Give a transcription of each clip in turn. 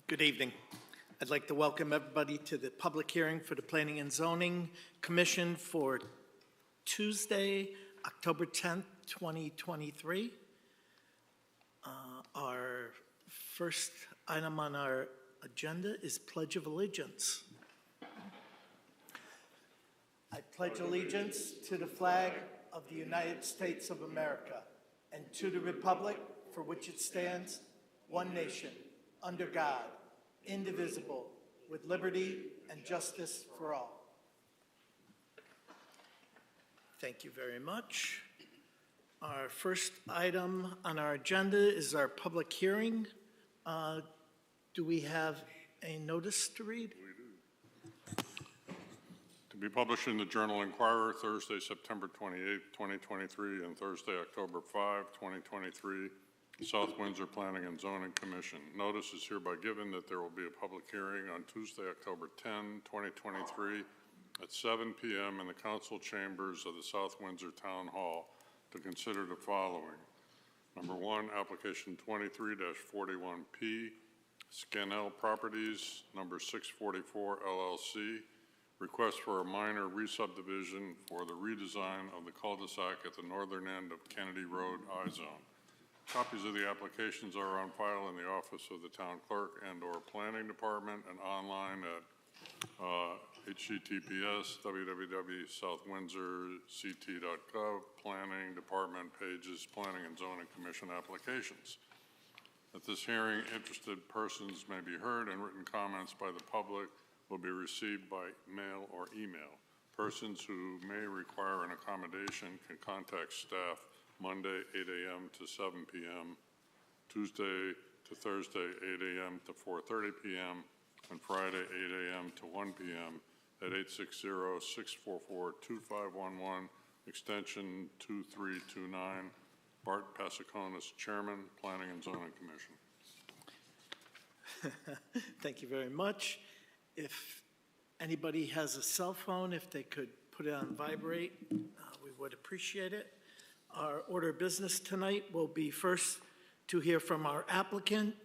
Good evening. I'd like to welcome everybody to the public hearing for the Planning and Zoning Commission for Tuesday, October 10th, 2023. Our first item on our agenda is Pledge of Allegiance. I pledge allegiance to the flag of the United States of America and to the republic for which it stands, one nation, under God, indivisible, with liberty and justice for all. Thank you very much. Our first item on our agenda is our public hearing. Do we have a notice to read? We do. To be published in the Journal Inquirer Thursday, September 28, 2023, and Thursday, October 5, 2023. South Windsor Planning and Zoning Commission. Notice is hereby given that there will be a public hearing on Tuesday, October 10, 2023 at 7 p.m. in the council chambers of the South Windsor Town Hall to consider the following. Number one, application 23-41P, Scannell Properties, number 644 LLC, request for a minor re-subdivision for the redesign of the cul-de-sac at the northern end of Kennedy Road I-Zone. Copies of the applications are on file in the office of the town clerk and/or planning department and online at https://www.southwindsorct.gov, planning department pages, planning and zoning commission applications. At this hearing, interested persons may be heard and written comments by the public will be received by mail or email. Persons who may require an accommodation can contact staff Monday, 8 a.m. to 7 p.m., Tuesday to Thursday, 8 a.m. to 4:30 p.m., and Friday, 8 a.m. to 1 p.m. at 860-644-2511, extension 2329. Bart Pasiconis, Chairman, Planning and Zoning Commission. Thank you very much. If anybody has a cell phone, if they could put it on vibrate, we would appreciate it. Our order of business tonight will be first to hear from our applicant,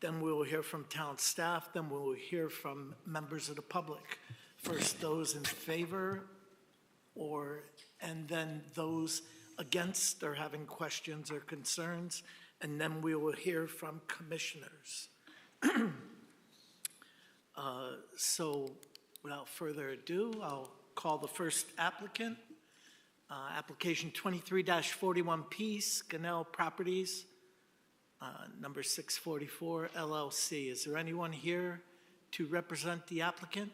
then we will hear from town staff, then we will hear from members of the public. First, those in favor, and then those against or having questions or concerns, and then we will hear from commissioners. So without further ado, I'll call the first applicant. Application 23-41P, Scannell Properties, number 644 LLC. Is there anyone here to represent the applicant?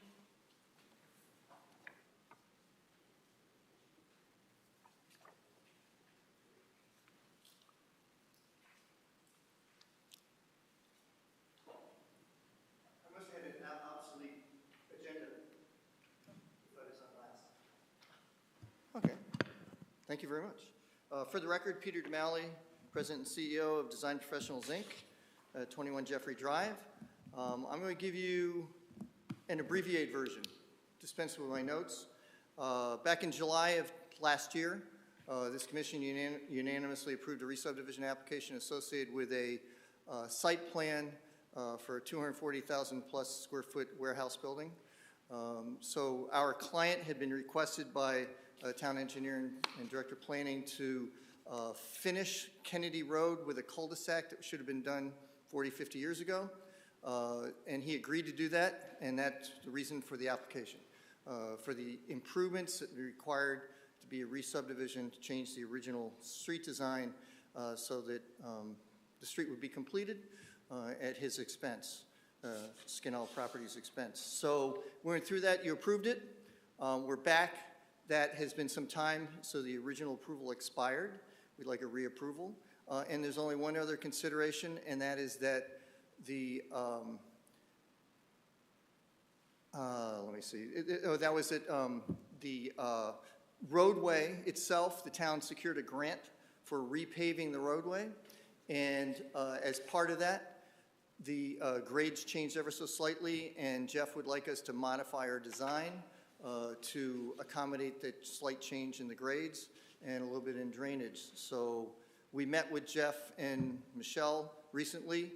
I must have an obsolete agenda. Photos on last. Okay. Thank you very much. For the record, Peter DeMalley, President and CEO of Design Professionals, Inc., 21 Jeffrey Drive. I'm going to give you an abbreviated version, dispense with my notes. Back in July of last year, this commission unanimously approved a re-subdivision application associated with a site plan for a 240,000 plus square foot warehouse building. So our client had been requested by town engineer and director of planning to finish Kennedy Road with a cul-de-sac that should have been done 40, 50 years ago. And he agreed to do that, and that's the reason for the application. For the improvements that required to be a re-subdivision to change the original street design so that the street would be completed at his expense, Scannell Properties' expense. So we went through that, you approved it. We're back. That has been some time, so the original approval expired. We'd like a reapproval. And there's only one other consideration, and that is that the, let me see, that was it, the roadway itself, the town secured a grant for repaving the roadway. And as part of that, the grades changed ever so slightly, and Jeff would like us to modify our design to accommodate the slight change in the grades and a little bit in drainage. So we met with Jeff and Michelle recently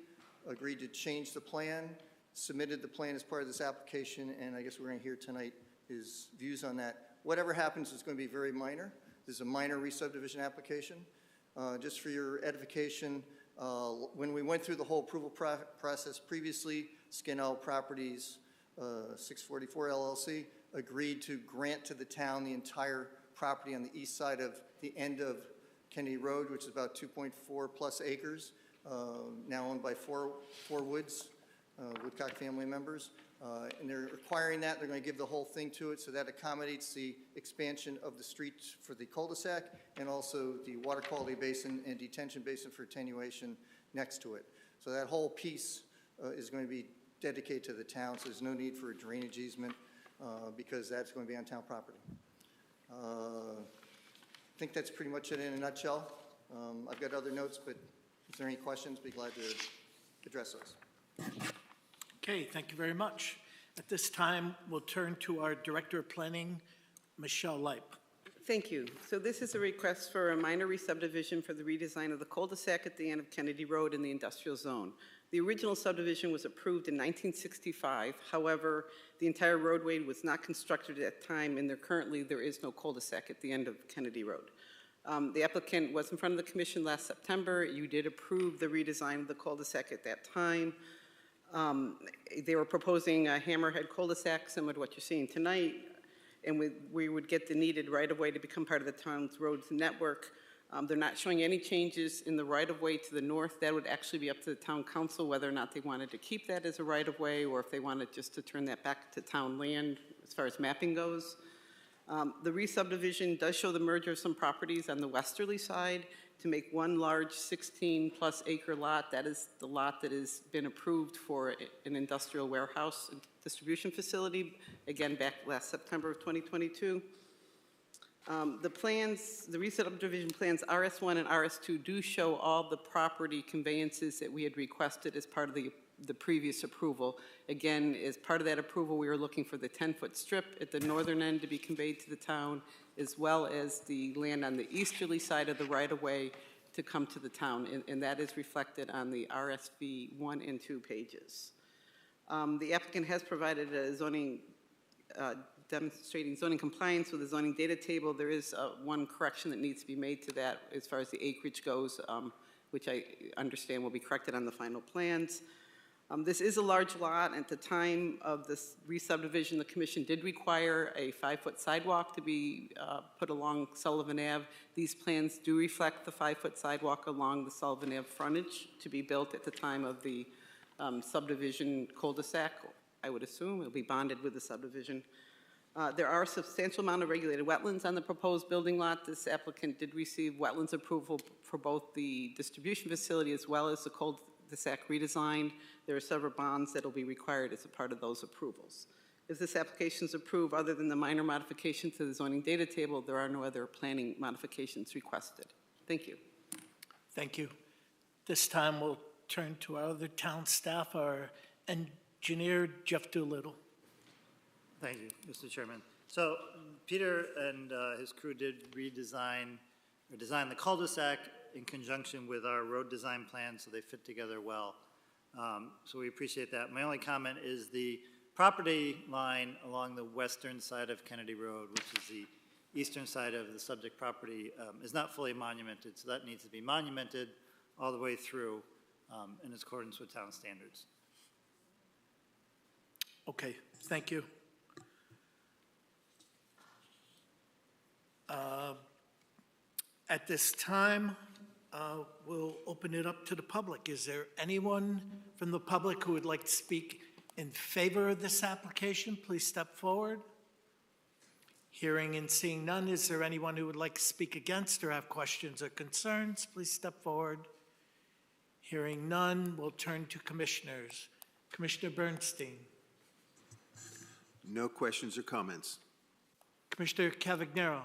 agreed to change the plan, submitted the plan as part of this application, and I guess we're going to hear tonight his views on that. Whatever happens is going to be very minor. This is a minor re-subdivision application. Just for your edification, when we went through the whole approval process previously, Skinnell Properties 644 LLC agreed to grant to the town the entire property on the east side of the end of Kennedy Road, which is about 2.4 plus acres, now owned by Four Woods, Woodcock family members. And they're requiring that. They're going to give the whole thing to it, so that accommodates the expansion of the streets for the cul-de-sac and also the water quality basin and detention basin for attenuation next to it. So that whole piece is going to be dedicated to the town, so there's no need for a drainage easement because that's going to be on town property. I think that's pretty much it in a nutshell. I've got other notes, but if there are any questions, be glad to address those. Okay, thank you very much. At this time, we'll turn to our Director of Planning, Michelle Leip. Thank you. So this is a request for a minor re-subdivision for the redesign of the cul-de-sac at the end of Kennedy Road in the industrial zone. The original subdivision was approved in 1965. However, the entire roadway was not constructed at that time, and there is no cul-de-sac at the end of Kennedy Road. The applicant was in front of the commission last September. You did approve the redesign of the cul-de-sac at that time. They were proposing a hammerhead cul-de-sac similar to what you're seeing tonight, and we would get the needed right-of-way to become part of the town's roads network. They're not showing any changes in the right-of-way to the north. That would actually be up to the town council whether or not they wanted to keep that as a right-of-way or if they wanted just to turn that back to town land as far as mapping goes. The re-subdivision does show the merger of some properties on the westerly side to make one large 16-plus acre lot. That is the lot that has been approved for an industrial warehouse and distribution facility, again, back last September of 2022. The re-subdivision plans RS1 and RS2 do show all the property conveyances that we had requested as part of the previous approval. Again, as part of that approval, we were looking for the 10-foot strip at the northern end to be conveyed to the town, as well as the land on the easterly side of the right-of-way to come to the town, and that is reflected on the RSV 1 and 2 pages. The applicant has provided a zoning demonstrating zoning compliance with the zoning data table. There is one correction that needs to be made to that as far as the acreage goes, which I understand will be corrected on the final plans. This is a large lot. At the time of this re-subdivision, the commission did require a 5-foot sidewalk to be put along Sullivan Ave. These plans do reflect the 5-foot sidewalk along the Sullivan Ave frontage to be built at the time of the subdivision cul-de-sac. I would assume it'll be bonded with the subdivision. There are a substantial amount of regulated wetlands on the proposed building lot. This applicant did receive wetlands approval for both the distribution facility as well as the cul-de-sac redesign. There are several bonds that will be required as a part of those approvals. If this application is approved, other than the minor modification to the zoning data table, there are no other planning modifications requested. Thank you. Thank you. This time, we'll turn to our other town staff, our engineer, Jeff Doolittle. Thank you, Mr. Chairman. So Peter and his crew did design the cul-de-sac in conjunction with our road design plan, so they fit together well. So we appreciate that. My only comment is the property line along the western side of Kennedy Road, which is the eastern side of the subject property, is not fully monumented, so that needs to be monumented all the way through in accordance with town standards. Okay, thank you. At this time, we'll open it up to the public. Is there anyone from the public who would like to speak in favor of this application? Please step forward. Hearing and seeing none, is there anyone who would like to speak against or have questions or concerns? Please step forward. Hearing none, we'll turn to commissioners. Commissioner Bernstein. No questions or comments. Commissioner Cavagnaro.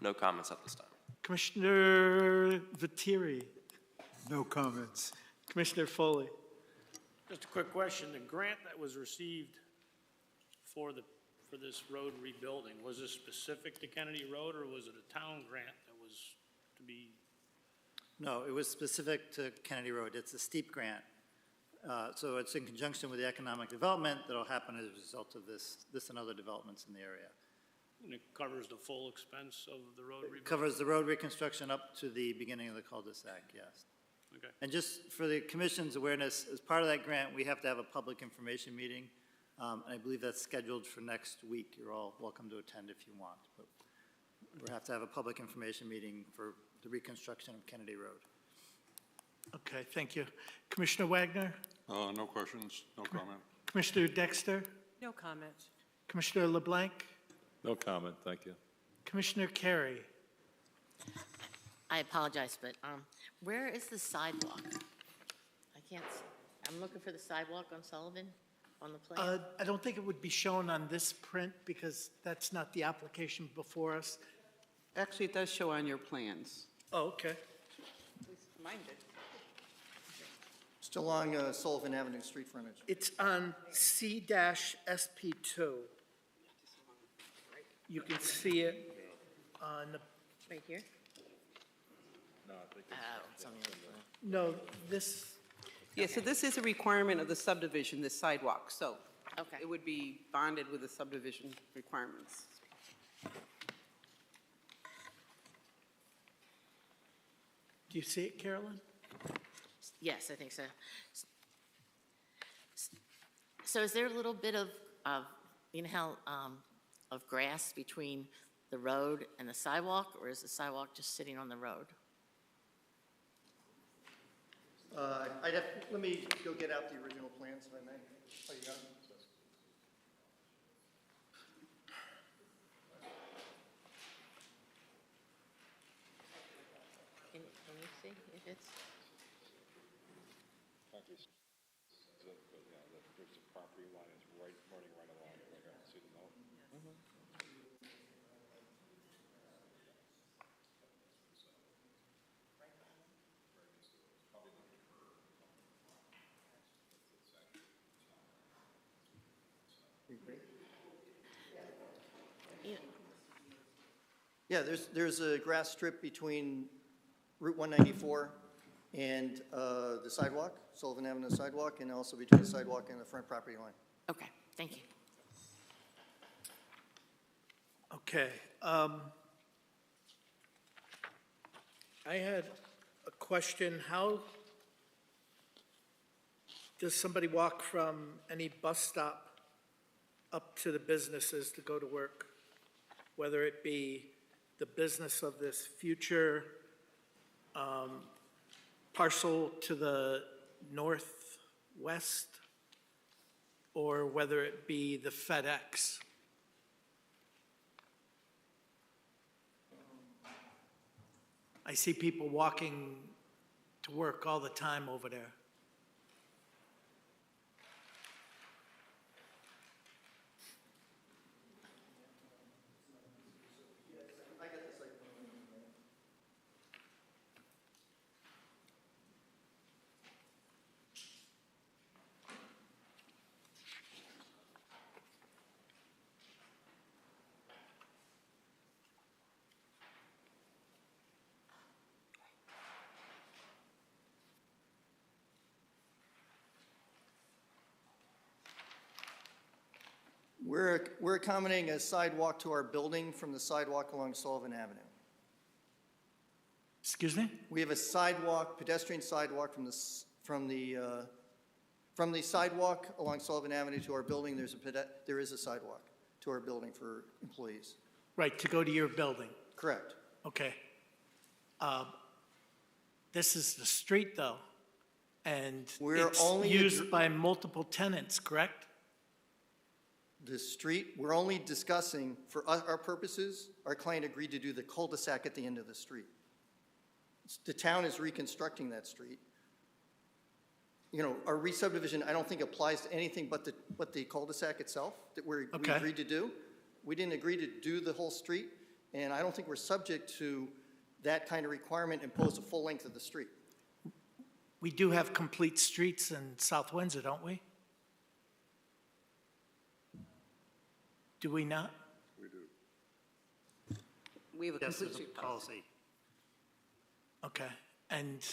No comments at this time. Commissioner Viteri. No comments. Commissioner Foley. Just a quick question. The grant that was received for this road rebuilding, was this specific to Kennedy Road, or was it a town grant that was to be? No, it was specific to Kennedy Road. It's a steep grant. So it's in conjunction with the economic development that'll happen as a result of this and other developments in the area. And it covers the full expense of the road rebuilding? Covers the road reconstruction up to the beginning of the cul-de-sac, yes. Okay. And just for the commission's awareness, as part of that grant, we have to have a public information meeting. And I believe that's scheduled for next week. You're all welcome to attend if you want. But we have to have a public information meeting for the reconstruction of Kennedy Road. Okay, thank you. Commissioner Wagner? No questions, no comment. Commissioner Dexter? No comments. Commissioner LeBlanc? No comment, thank you. Commissioner Carey? I apologize, but where is the sidewalk? I can't, I'm looking for the sidewalk on Sullivan on the plan. I don't think it would be shown on this print because that's not the application before us. Actually, it does show on your plans. Oh, okay. Mine did. Still along Sullivan Avenue street frontage. It's on C-SP2. You can see it on the, Right here? Oh, it's on the other plan. no, this, Yeah, so this is a requirement of the subdivision, this sidewalk, so Okay. it would be bonded with the subdivision requirements. do you see it, Carolyn? Yes, I think so. So is there a little bit of you know how, of grass between the road and the sidewalk, or is the sidewalk just sitting on the road? Let me go get out the original plans, if I may. Oh, you got them? Can you see if it's? There's the property line is running right along, right here, see the note? Yeah. Yeah, there's a grass strip between Route 194 and the sidewalk, Sullivan Avenue sidewalk, and also between the sidewalk and the front property line. Okay, thank you. Okay. I had a question. How does somebody walk from any bus stop up to the businesses to go to work? Whether it be the business of this future parcel to the northwest, or whether it be the FedEx? I see people walking to work all the time over there. We're accommodating a sidewalk to our building from the sidewalk along Sullivan Avenue. Excuse me? We have a sidewalk, pedestrian sidewalk from the sidewalk along Sullivan Avenue to our building. There is a sidewalk to our building for employees. Right, to go to your building. Correct. Okay. This is the street, though, and We're it's only used by multiple tenants, correct? The street, we're only discussing, for our purposes, our client agreed to do the cul-de-sac at the end of the street. The town is reconstructing that street. You know, our re-subdivision, I don't think applies to anything but the cul-de-sac itself that we Okay. agreed to do. We didn't agree to do the whole street, and I don't think we're subject to that kind of requirement imposed the full length of the street. We do have complete streets in South Windsor, don't we? Do we not? We do. We have a Yes, complete there's a street policy. policy. Okay, and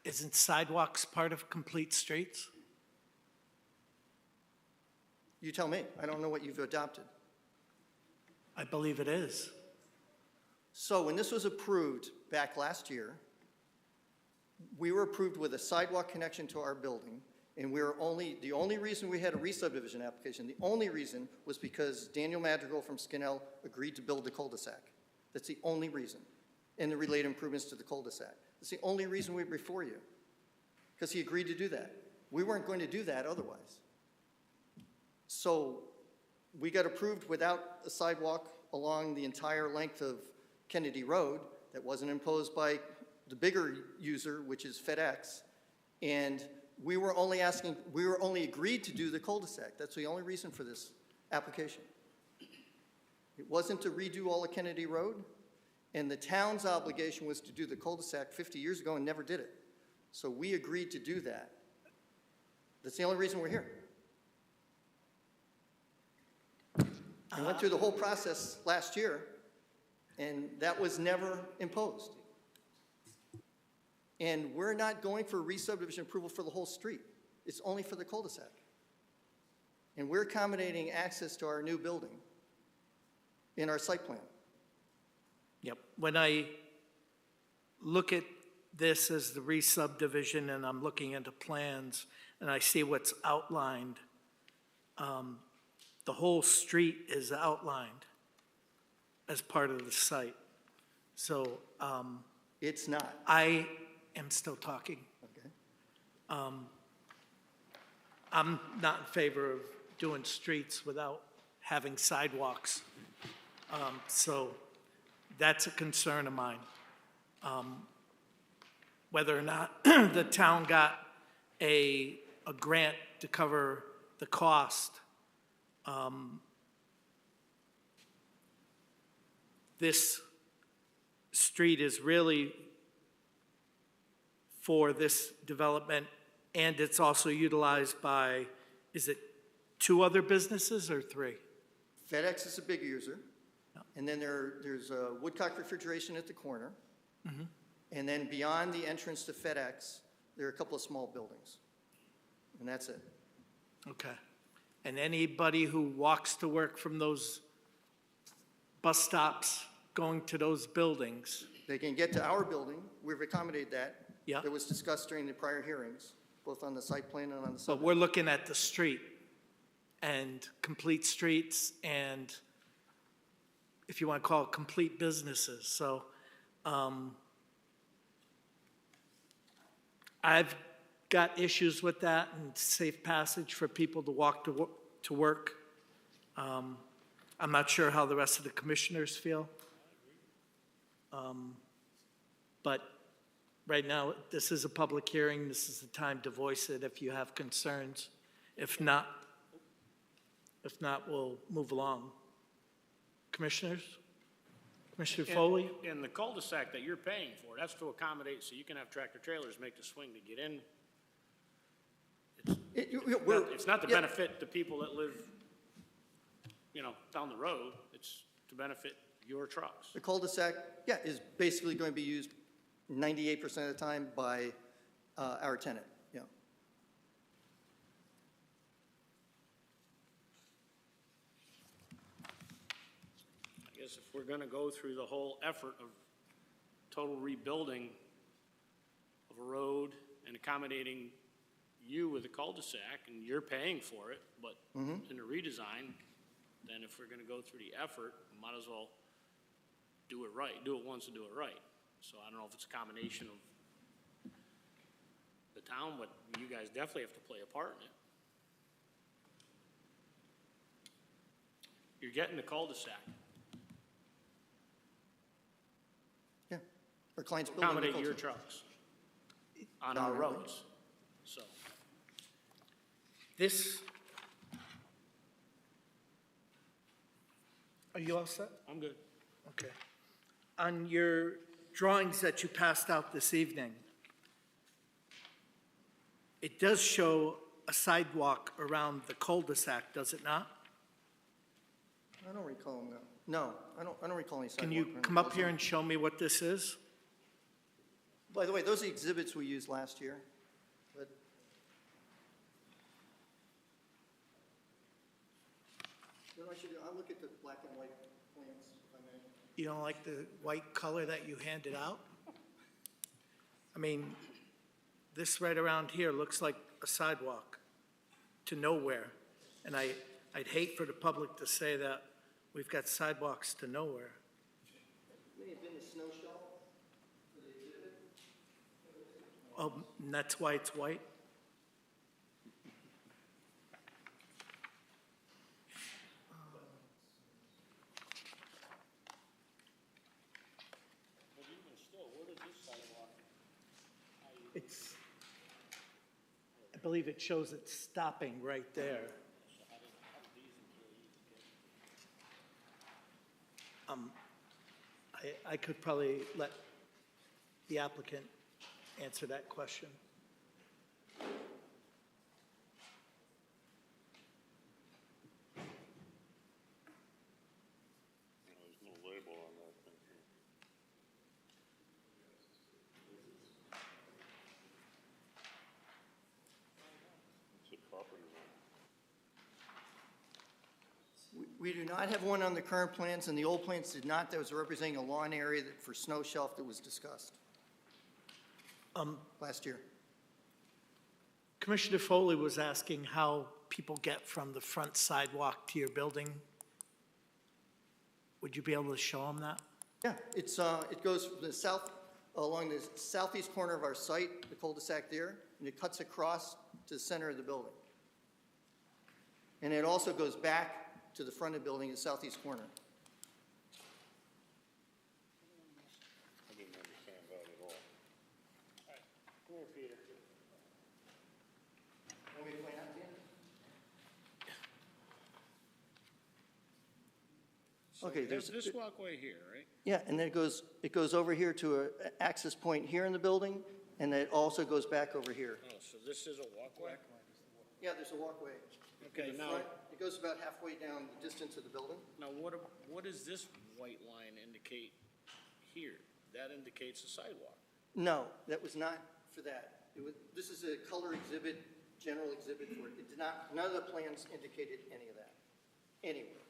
isn't sidewalks part of complete streets? You tell me. I don't know what you've adopted. I believe it is. So when this was approved back last year, we were approved with a sidewalk connection to our building, and the only reason we had a re-subdivision application, the only reason was because Daniel Madrigal from Skinnell agreed to build the cul-de-sac. That's the only reason, and the related improvements to the cul-de-sac. That's the only reason we're before you, because he agreed to do that. We weren't going to do that otherwise. So we got approved without a sidewalk along the entire length of Kennedy Road that wasn't imposed by the bigger user, which is FedEx, and we were only agreed to do the cul-de-sac. That's the only reason for this application. It wasn't to redo all of Kennedy Road, and the town's obligation was to do the cul-de-sac 50 years ago and never did it. So we agreed to do that. That's the only reason we're here. I went through the whole process last year, and that was never imposed. And we're not going for re-subdivision approval for the whole street. It's only for the cul-de-sac. And we're accommodating access to our new building in our site plan. Yep. When I look at this as the re-subdivision and I'm looking into plans and I see what's outlined, the whole street is outlined as part of the site. So It's not. I am still talking. Okay. I'm not in favor of doing streets without having sidewalks. So that's a concern of mine. Whether or not the town got a grant to cover the cost, this street is really for this development, and it's also utilized by, is it 2 other businesses or 3? FedEx is a big user. And then there's Woodcock Refrigeration at the corner. And then beyond the entrance to FedEx, there are a couple of small buildings. And that's it. Okay. And anybody who walks to work from those bus stops going to those buildings, They can get to our building. We've accommodated that. Yeah. That was discussed during the prior hearings, both on the site plan and on the but subdivision. we're looking at the street and complete streets and, if you want to call it, complete businesses. So I've got issues with that and safe passage for people to walk to work. I'm not sure how the rest of the commissioners feel. But right now, this is a public hearing. This is the time to voice it if you have concerns. If not, we'll move along. Commissioners? Commissioner Foley? And the cul-de-sac that you're paying for, that's to accommodate, so you can have tractor trailers make the swing to get in. It's not to yeah. benefit the people that live, down the road. It's to benefit your trucks. The cul-de-sac, yeah, is basically going to be used 98% of the time by our tenant, yeah. I guess if we're gonna go through the whole effort of total rebuilding of a road and accommodating you with a cul-de-sac, and you're paying for it, but in a redesign, then if we're gonna go through the effort, we might as well do it right, do it once and do it right. So I don't know if it's a combination of the town, but you guys definitely have to play a part in it. You're getting the cul-de-sac. Yeah, our client's building the Accommodate your cul-de-sac. trucks on our Dominantly. roads, so. This, are you all set? I'm good. Okay. On your drawings that you passed out this evening, it does show a sidewalk around the cul-de-sac, does it not? I don't recall, no. No, I don't recall any sidewalk. Can you around the come up here cul-de-sac. and show me what this is? By the way, those are the exhibits we used last year. But you know what I should do? I'll look at the black and white plans, if I may. You don't like the white color that you handed out? I mean, this right around here looks like a sidewalk to nowhere. And I'd hate for the public to say that we've got sidewalks to nowhere. May have been the snow shelf for the exhibit. Oh, and that's why it's white? But even still, where does this sidewalk? It's, I believe it shows it stopping right there. I could probably let the applicant answer that question. There's no label on that thing here. It's a property line. We do not have one on the current plans, and the old plans did not. That was representing a lawn area for snow shelf that was discussed last year. Commissioner Foley was asking how people get from the front sidewalk to your building. Would you be able to show them that? Yeah, it goes from the south, along the southeast corner of our site, the cul-de-sac there, and it cuts across to the center of the building. And it also goes back to the front of the building, the southeast corner. I didn't understand that at all. Come here, Peter. Want me to point out to you? Okay, There's there's, this walkway here, right? yeah, and then it goes over here to an access point here in the building, and then it also goes back over here. Oh, so this is a walkway? Yeah, there's a walkway. Okay, In the now, front, it goes about halfway down the distance of the building. now what does this white line indicate here? That indicates a sidewalk. No, that was not for that. This is a color exhibit, general exhibit for it. It did not, none of the plans indicated any of that, anywhere.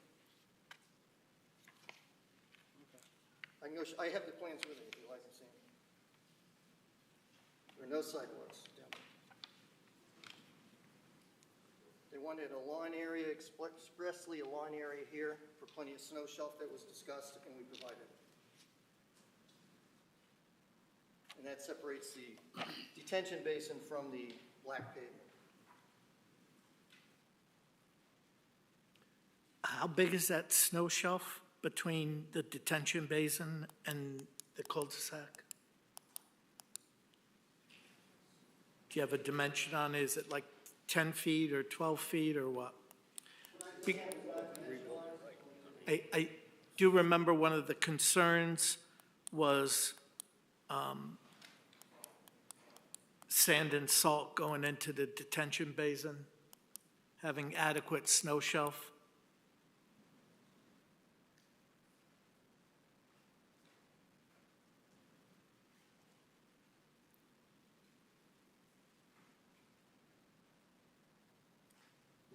I can go, I have the plans with me if you'd like to see them. There are no sidewalks down there. They wanted a lawn area, expressly a lawn area here for plenty of snow shelf that was discussed, and we provided it. And that separates the detention basin from the black pavement. How big is that snow shelf between the detention basin and the cul-de-sac? Do you have a dimension on it? Is it like 10 feet or 12 feet or what? I do remember one of the concerns was sand and salt going into the detention basin, having adequate snow shelf.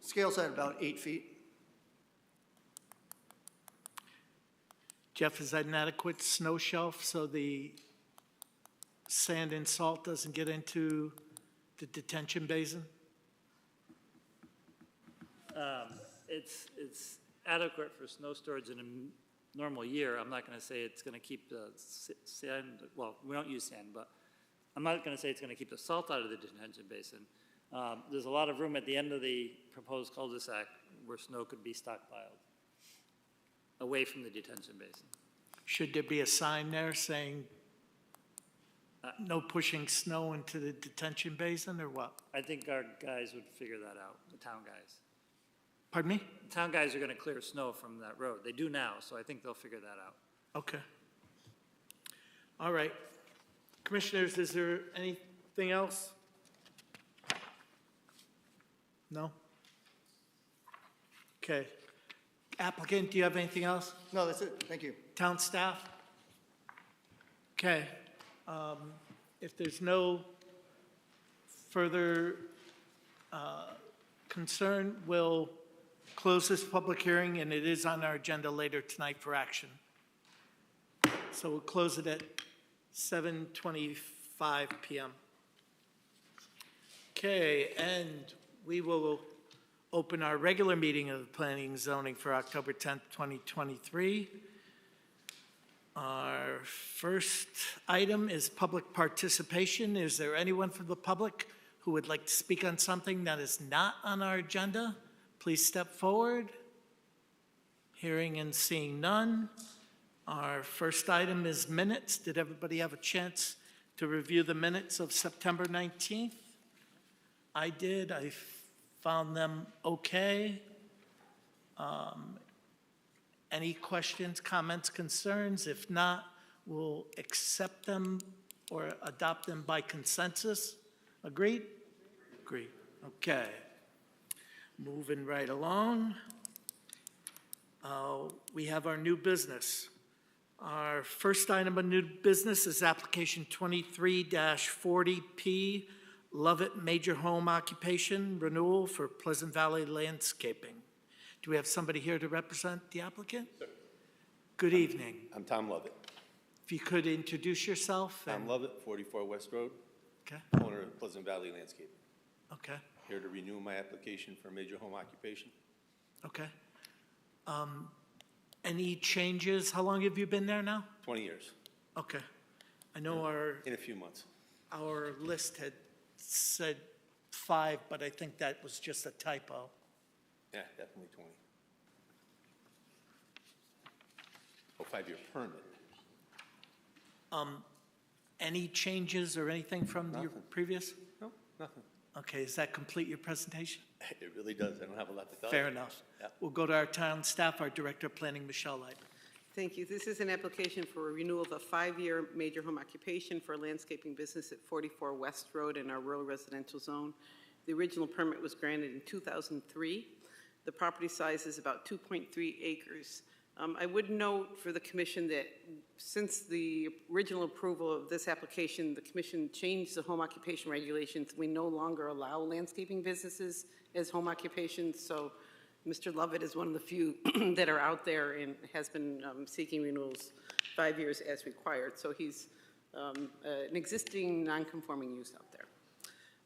Scales at about 8 feet. Jeff, is that an adequate snow shelf so the sand and salt doesn't get into the detention basin? It's adequate for snow storage in a normal year. I'm not gonna say it's gonna keep the sand, well, we don't use sand, but I'm not gonna say it's gonna keep the salt out of the detention basin. There's a lot of room at the end of the proposed cul-de-sac where snow could be stockpiled, away from the detention basin. Should there be a sign there saying no pushing snow into the detention basin or what? I think our guys would figure that out, the town guys. Pardon me? The town guys are gonna clear snow from that road. They do now, so I think they'll figure that out. Okay. All right. Commissioners, is there anything else? No? Okay. Applicant, do you have anything else? No, that's it. Thank you. Town staff? Okay. If there's no further concern, we'll close this public hearing, and it is on our agenda later tonight for action. So we'll close it at 7:25 PM. Okay, and we will open our regular meeting of the Planning and Zoning for October 10th, 2023. Our first item is public participation. Is there anyone from the public who would like to speak on something that is not on our agenda? Please step forward. Hearing and seeing none. Our first item is minutes. Did everybody have a chance to review the minutes of September 19th? I did. I found them okay. Any questions, comments, concerns? If not, we'll accept them or adopt them by consensus. Agreed? Agreed. Okay. Moving right along. We have our new business. Our first item of new business is application 23-40P, Lovett Major Home Occupation Renewal for Pleasant Valley Landscaping. Do we have somebody here to represent the applicant? Sure. Good evening. I'm Tom Lovett. If you could introduce yourself. Tom Lovett, 44 West Road, Okay, owner of Pleasant Valley Landscaping. okay, Here to renew my application for a major home occupation. okay. Any changes? How long have you been there now? 20 years, Okay. I know in a few months. our list had said 5, but I think that was just a typo. Yeah, definitely 20. Oh, 5-year permit. Any changes or anything from your Nothing. previous? No, nothing. Okay, does that complete your presentation? It really does. I don't have a lot to tell you. Fair enough. Yeah. We'll go to our town staff, our Director of Planning, Michelle Light. Thank you. This is an application for a renewal of a 5-year major home occupation for a landscaping business at 44 West Road in our rural residential zone. The original permit was granted in 2003. The property size is about 2.3 acres. I would note for the commission that since the original approval of this application, the commission changed the home occupation regulations. We no longer allow landscaping businesses as home occupations, so Mr. Lovett is one of the few that are out there and has been seeking renewals 5 years as required. So he's an existing non-conforming use out there.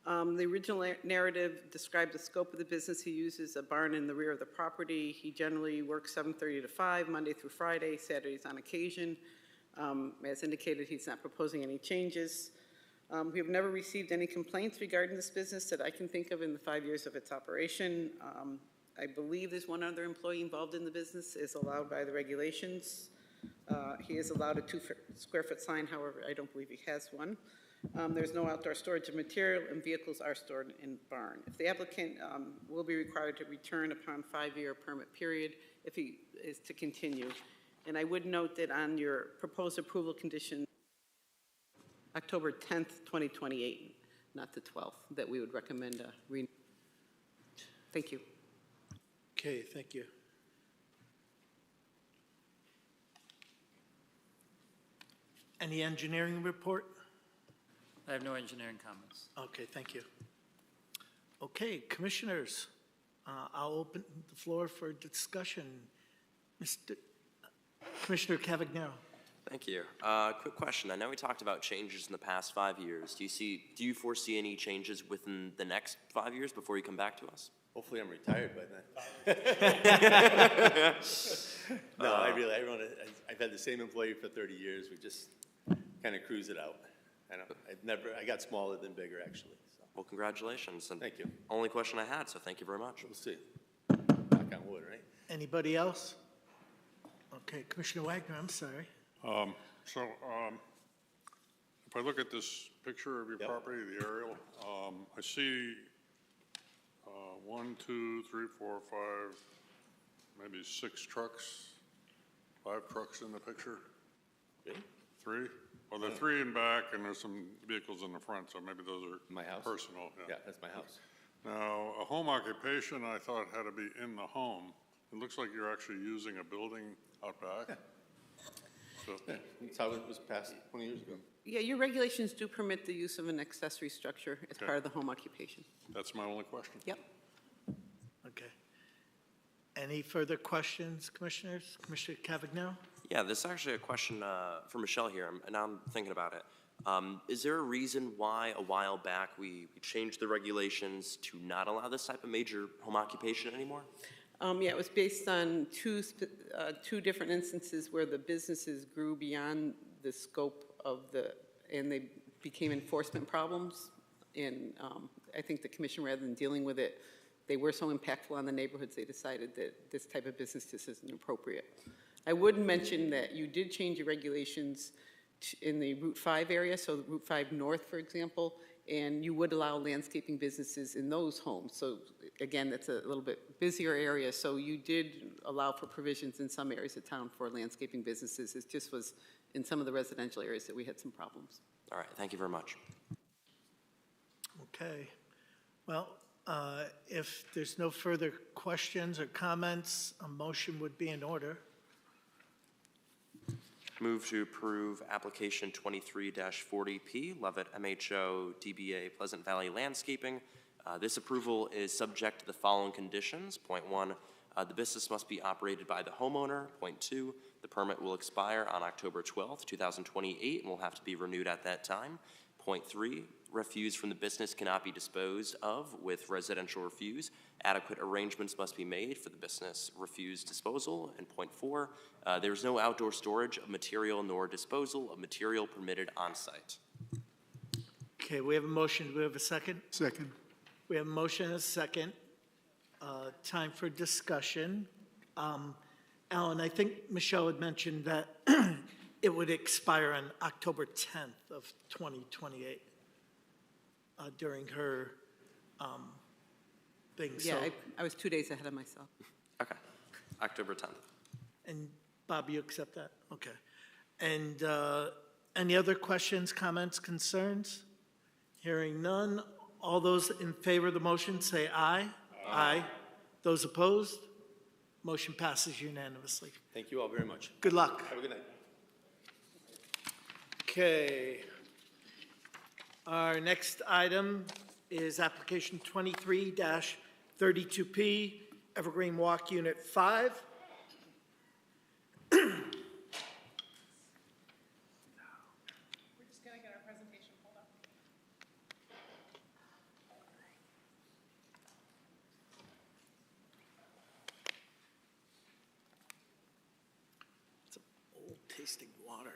The original narrative described the scope of the business. He uses a barn in the rear of the property. He generally works 7:30 to 5, Monday through Friday, Saturdays on occasion. As indicated, he's not proposing any changes. We have never received any complaints regarding this business that I can think of in the 5 years of its operation. I believe there's one other employee involved in the business, is allowed by the regulations. He is allowed a 2-square-foot sign, however, I don't believe he has one. There's no outdoor storage of material, and vehicles are stored in barn. If the applicant will be required to return upon 5-year permit period, if he is to continue. And I would note that on your proposed approval condition, October 10th, 2028, not the 12th, that we would recommend a renewal. Thank you. Okay, thank you. Any engineering report? I have no engineering comments. Okay, thank you. Okay, commissioners, I'll open the floor for discussion. Commissioner Cavagnaro. Thank you. Quick question. I know we talked about changes in the past 5 years. Do you foresee any changes within the next 5 years before you come back to us? Hopefully I'm retired by then. No, I've had the same employee for 30 years. We just kind of cruise it out. I got smaller than bigger, actually. So. Well, congratulations. And Thank you. Only question I had, so thank you very much. We'll see. Knock on wood, right? Anybody else? Okay, Commissioner Wagner, I'm sorry. If I look at this picture of your Yep. property, the aerial, I see 1, 2, 3, 4, 5, maybe 6 trucks, 5 trucks in the picture. Really? 3? Well, there are 3 in back, and there's some vehicles in the front, so maybe those are My house? personal. Yeah, that's my house. Now, a home occupation, I thought had to be in the home. It looks like you're actually using a building out back. So, Yeah, that's how it was passed 20 years ago. Yeah, your regulations do permit the use of an accessory structure as Okay. part of the home occupation. that's my only question. Yep. Okay. Any further questions, Commissioners? Commissioner Cavagnaro? Yeah, this is actually a question for Michelle here, and now I'm thinking about it. Is there a reason why a while back we changed the regulations to not allow this type of major home occupation anymore? Yeah, it was based on two different instances where the businesses grew beyond the scope of and they became enforcement problems. And I think the commission, rather than dealing with it, they were so impactful on the neighborhoods, they decided that this type of business just isn't appropriate. I would mention that you did change your regulations in the Route 5 area, so Route 5 North, for example, and you would allow landscaping businesses in those homes. So again, that's a little bit busier area, so you did allow for provisions in some areas of town for landscaping businesses. It just was in some of the residential areas that we had some problems. All right, thank you very much. Okay. Well, if there's no further questions or comments, a motion would be in order. Move to approve application 23-40P, Levitt MHO DBA Pleasant Valley Landscaping. This approval is subject to the following conditions. Point 1, the business must be operated by the homeowner. Point 2, the permit will expire on October 12th, 2028, and will have to be renewed at that time. Point 3, refuse from the business cannot be disposed of with residential refuse. Adequate arrangements must be made for the business refuse disposal. And point 4, there is no outdoor storage of material nor disposal of material permitted on site. Okay, we have a motion. Do we have a second? Second. We have a motion and a second. Time for discussion. Alan, I think Michelle had mentioned that it would expire on October 10th of 2028 during her thing. Yeah, So, I was 2 days ahead of myself. Okay, October 10th. and Bob, you accept that? Okay. And any other questions, comments, concerns? Hearing none. All those in favor of the motion say aye. Aye. Those opposed? Motion passes unanimously. Thank you all very much. Good luck. Have a good night. Okay. Our next item is application 23-32P, Evergreen Walk Unit 5. We're just gonna get our presentation pulled up. It's old tasting water.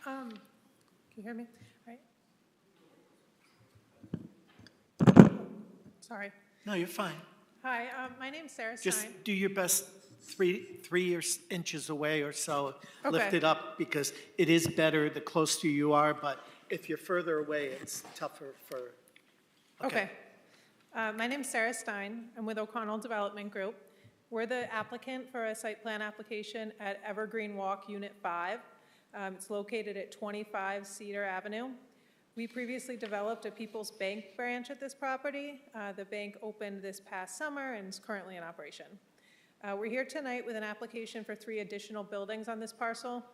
Can you hear me? All right. Sorry. No, you're fine. Hi, my name's Sarah Just Stein. do your best 3 inches away or so. Okay. Lift it up because it is better the closer you are, but if you're further away, it's tougher for. Okay. My name's Sarah Stein. I'm with O'Connell Development Group. We're the applicant for a site plan application at Evergreen Walk Unit 5. It's located at 25 Cedar Avenue. We previously developed a People's Bank branch at this property. The bank opened this past summer and is currently in operation. We're here tonight with an application for 3 additional buildings on this parcel.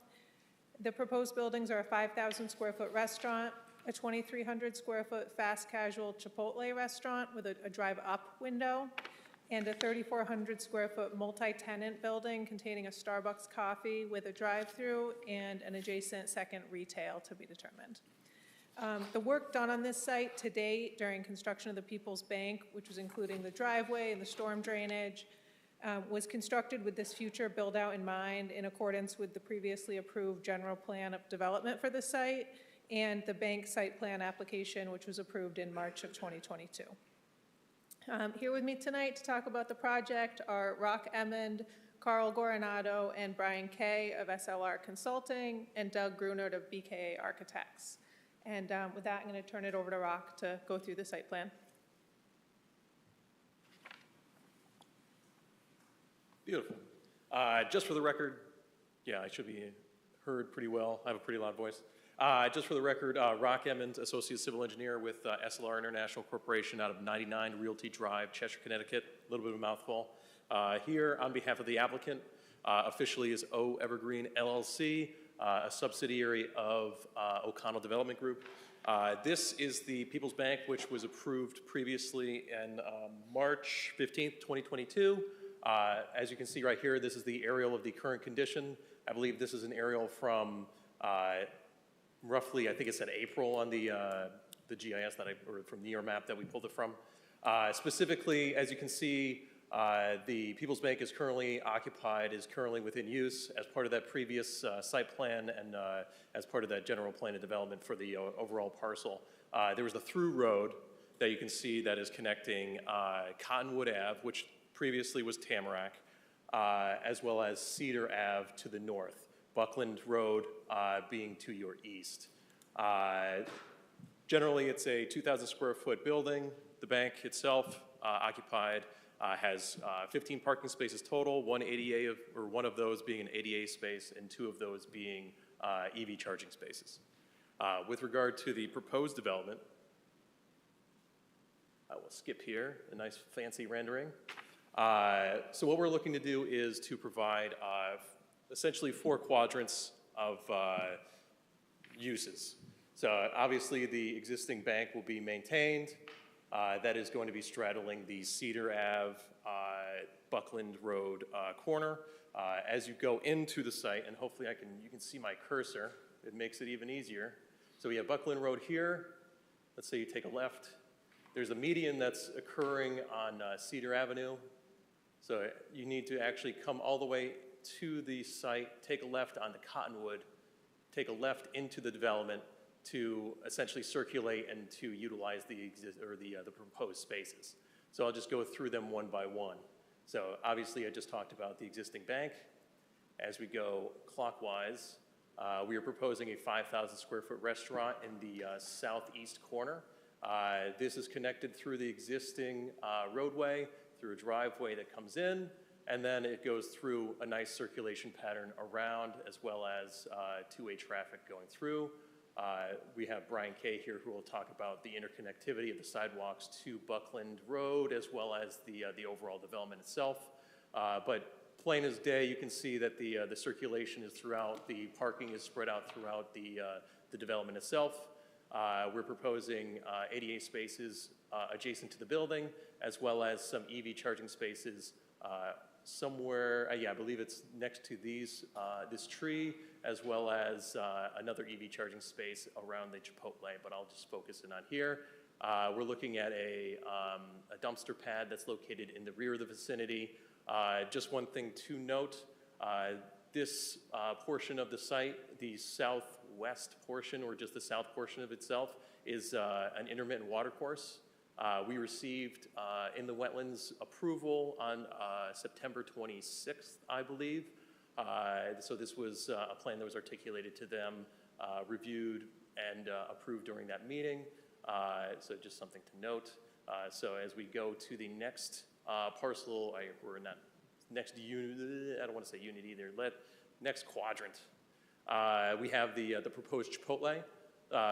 The proposed buildings are a 5,000 square foot restaurant, a 2,300 square foot fast casual Chipotle restaurant with a drive-up window, and a 3,400 square foot multi-tenant building containing a Starbucks coffee with a drive-through and an adjacent second retail to be determined. The work done on this site to date during construction of the People's Bank, which was including the driveway and the storm drainage, was constructed with this future build-out in mind in accordance with the previously approved general plan of development for the site and the bank site plan application, which was approved in March of 2022. Here with me tonight to talk about the project are Rock Emmond, Carl Goranado, and Brian Kay of SLR Consulting, and Doug Grunert of BKA Architects. And with that, I'm going to turn it over to Rock to go through the site plan. Beautiful. Just for the record, yeah, I should be heard pretty well. I have a pretty loud voice. Just for the record, Rock Emmons, Associate Civil Engineer with SLR International Corporation out of 99 Realty Drive, Cheshire, Connecticut. A little bit of a mouthful. Here, on behalf of the applicant, officially is O Evergreen LLC, a subsidiary of O'Connell Development Group. This is the People's Bank, which was approved previously in March 15th, 2022. As you can see right here, this is the aerial of the current condition. I believe this is an aerial from roughly, I think it said April on the GIS that or from the year map that we pulled it from. Specifically, as you can see, the People's Bank is currently occupied, is currently within use as part of that previous site plan and as part of that general plan of development for the overall parcel. There was the through road that you can see that is connecting Cottonwood Ave, which previously was Tamarack, as well as Cedar Ave to the north. Buckland Road being to your east. Generally, it's a 2,000 square foot building. The bank itself occupied has 15 parking spaces total, one ADA, or one of those being an ADA space, and two of those being EV charging spaces. With regard to the proposed development, I will skip here, a nice fancy rendering. So what we're looking to do is to provide essentially 4 quadrants of uses. So obviously the existing bank will be maintained. That is going to be straddling the Cedar Ave, Buckland Road corner. As you go into the site, and hopefully you can see my cursor, it makes it even easier. So we have Buckland Road here. Let's say you take a left. There's a median that's occurring on Cedar Avenue. So you need to actually come all the way to the site, take a left onto Cottonwood, take a left into the development to essentially circulate and to utilize the proposed spaces. So I'll just go through them one by one. So obviously I just talked about the existing bank. As we go clockwise, we are proposing a 5,000 square foot restaurant in the southeast corner. This is connected through the existing roadway, through a driveway that comes in, and then it goes through a nice circulation pattern around, as well as two-way traffic going through. We have Brian Kay here who will talk about the interconnectivity of the sidewalks to Buckland Road, as well as the overall development itself. But plain as day, you can see that the circulation is throughout, the parking is spread out throughout the development itself. We're proposing ADA spaces adjacent to the building, as well as some EV charging spaces somewhere, I believe it's next to this tree, as well as another EV charging space around the Chipotle, but I'll just focus in on here. We're looking at a dumpster pad that's located in the rear of the vicinity. Just one thing to note, this portion of the site, the southwest portion, or just the south portion of itself, is an intermittent water course. We received in the wetlands approval on September 26th, I believe. So this was a plan that was articulated to them, reviewed and approved during that meeting. So just something to note. So as we go to the next parcel, we're in that next unit, I don't want to say unit either, next quadrant. We have the proposed Chipotle.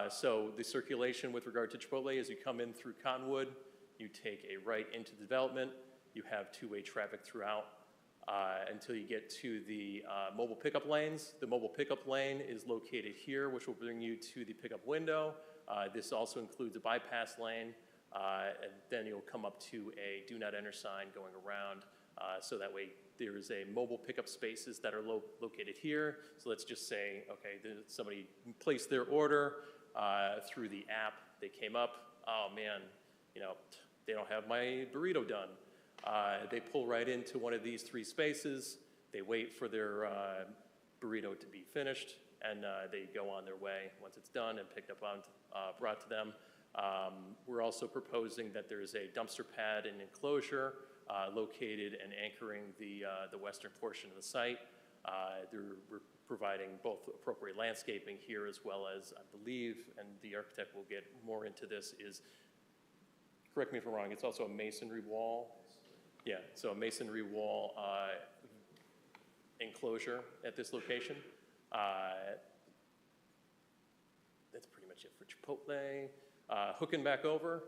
So the circulation with regard to Chipotle, as you come in through Cottonwood, you take a right into development. You have two-way traffic throughout until you get to the mobile pickup lanes. The mobile pickup lane is located here, which will bring you to the pickup window. This also includes a bypass lane, and then you'll come up to a do not enter sign going around. So that way there is a mobile pickup spaces that are located here. So let's just say, okay, somebody placed their order. through the app. They came up, oh man, you know, they don't have my burrito done. They pull right into one of these 3 spaces. They wait for their burrito to be finished, and they go on their way once it's done and picked up on, brought to them. We're also proposing that there's a dumpster pad and enclosure located and anchoring the western portion of the site. We're providing both appropriate landscaping here as well as, I believe, and the architect will get more into this, is, correct me if I'm wrong, it's also a masonry wall. Yeah, so a masonry wall enclosure at this location. That's pretty much it for Chipotle. Hooking back over,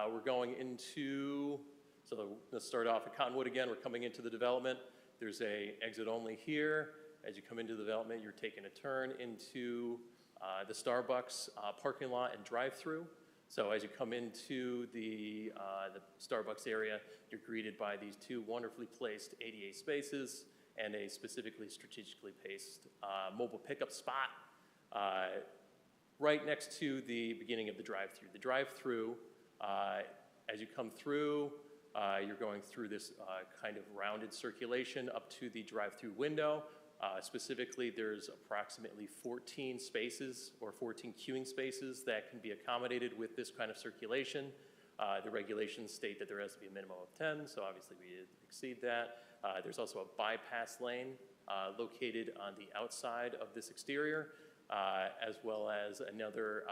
we're going into, so let's start off at Cottonwood again. We're coming into the development. There's a exit only here. As you come into the development, you're taking a turn into the Starbucks parking lot and drive-through. So as you come into the Starbucks area, you're greeted by these 2 wonderfully placed ADA spaces and a specifically strategically placed mobile pickup spot right next to the beginning of the drive-through. The drive-through, as you come through, you're going through this kind of rounded circulation up to the drive-through window. Specifically, there's approximately 14 spaces or 14 queuing spaces that can be accommodated with this kind of circulation. The regulations state that there has to be a minimum of 10, so obviously we exceed that. There's also a bypass lane located on the outside of this exterior, as well as another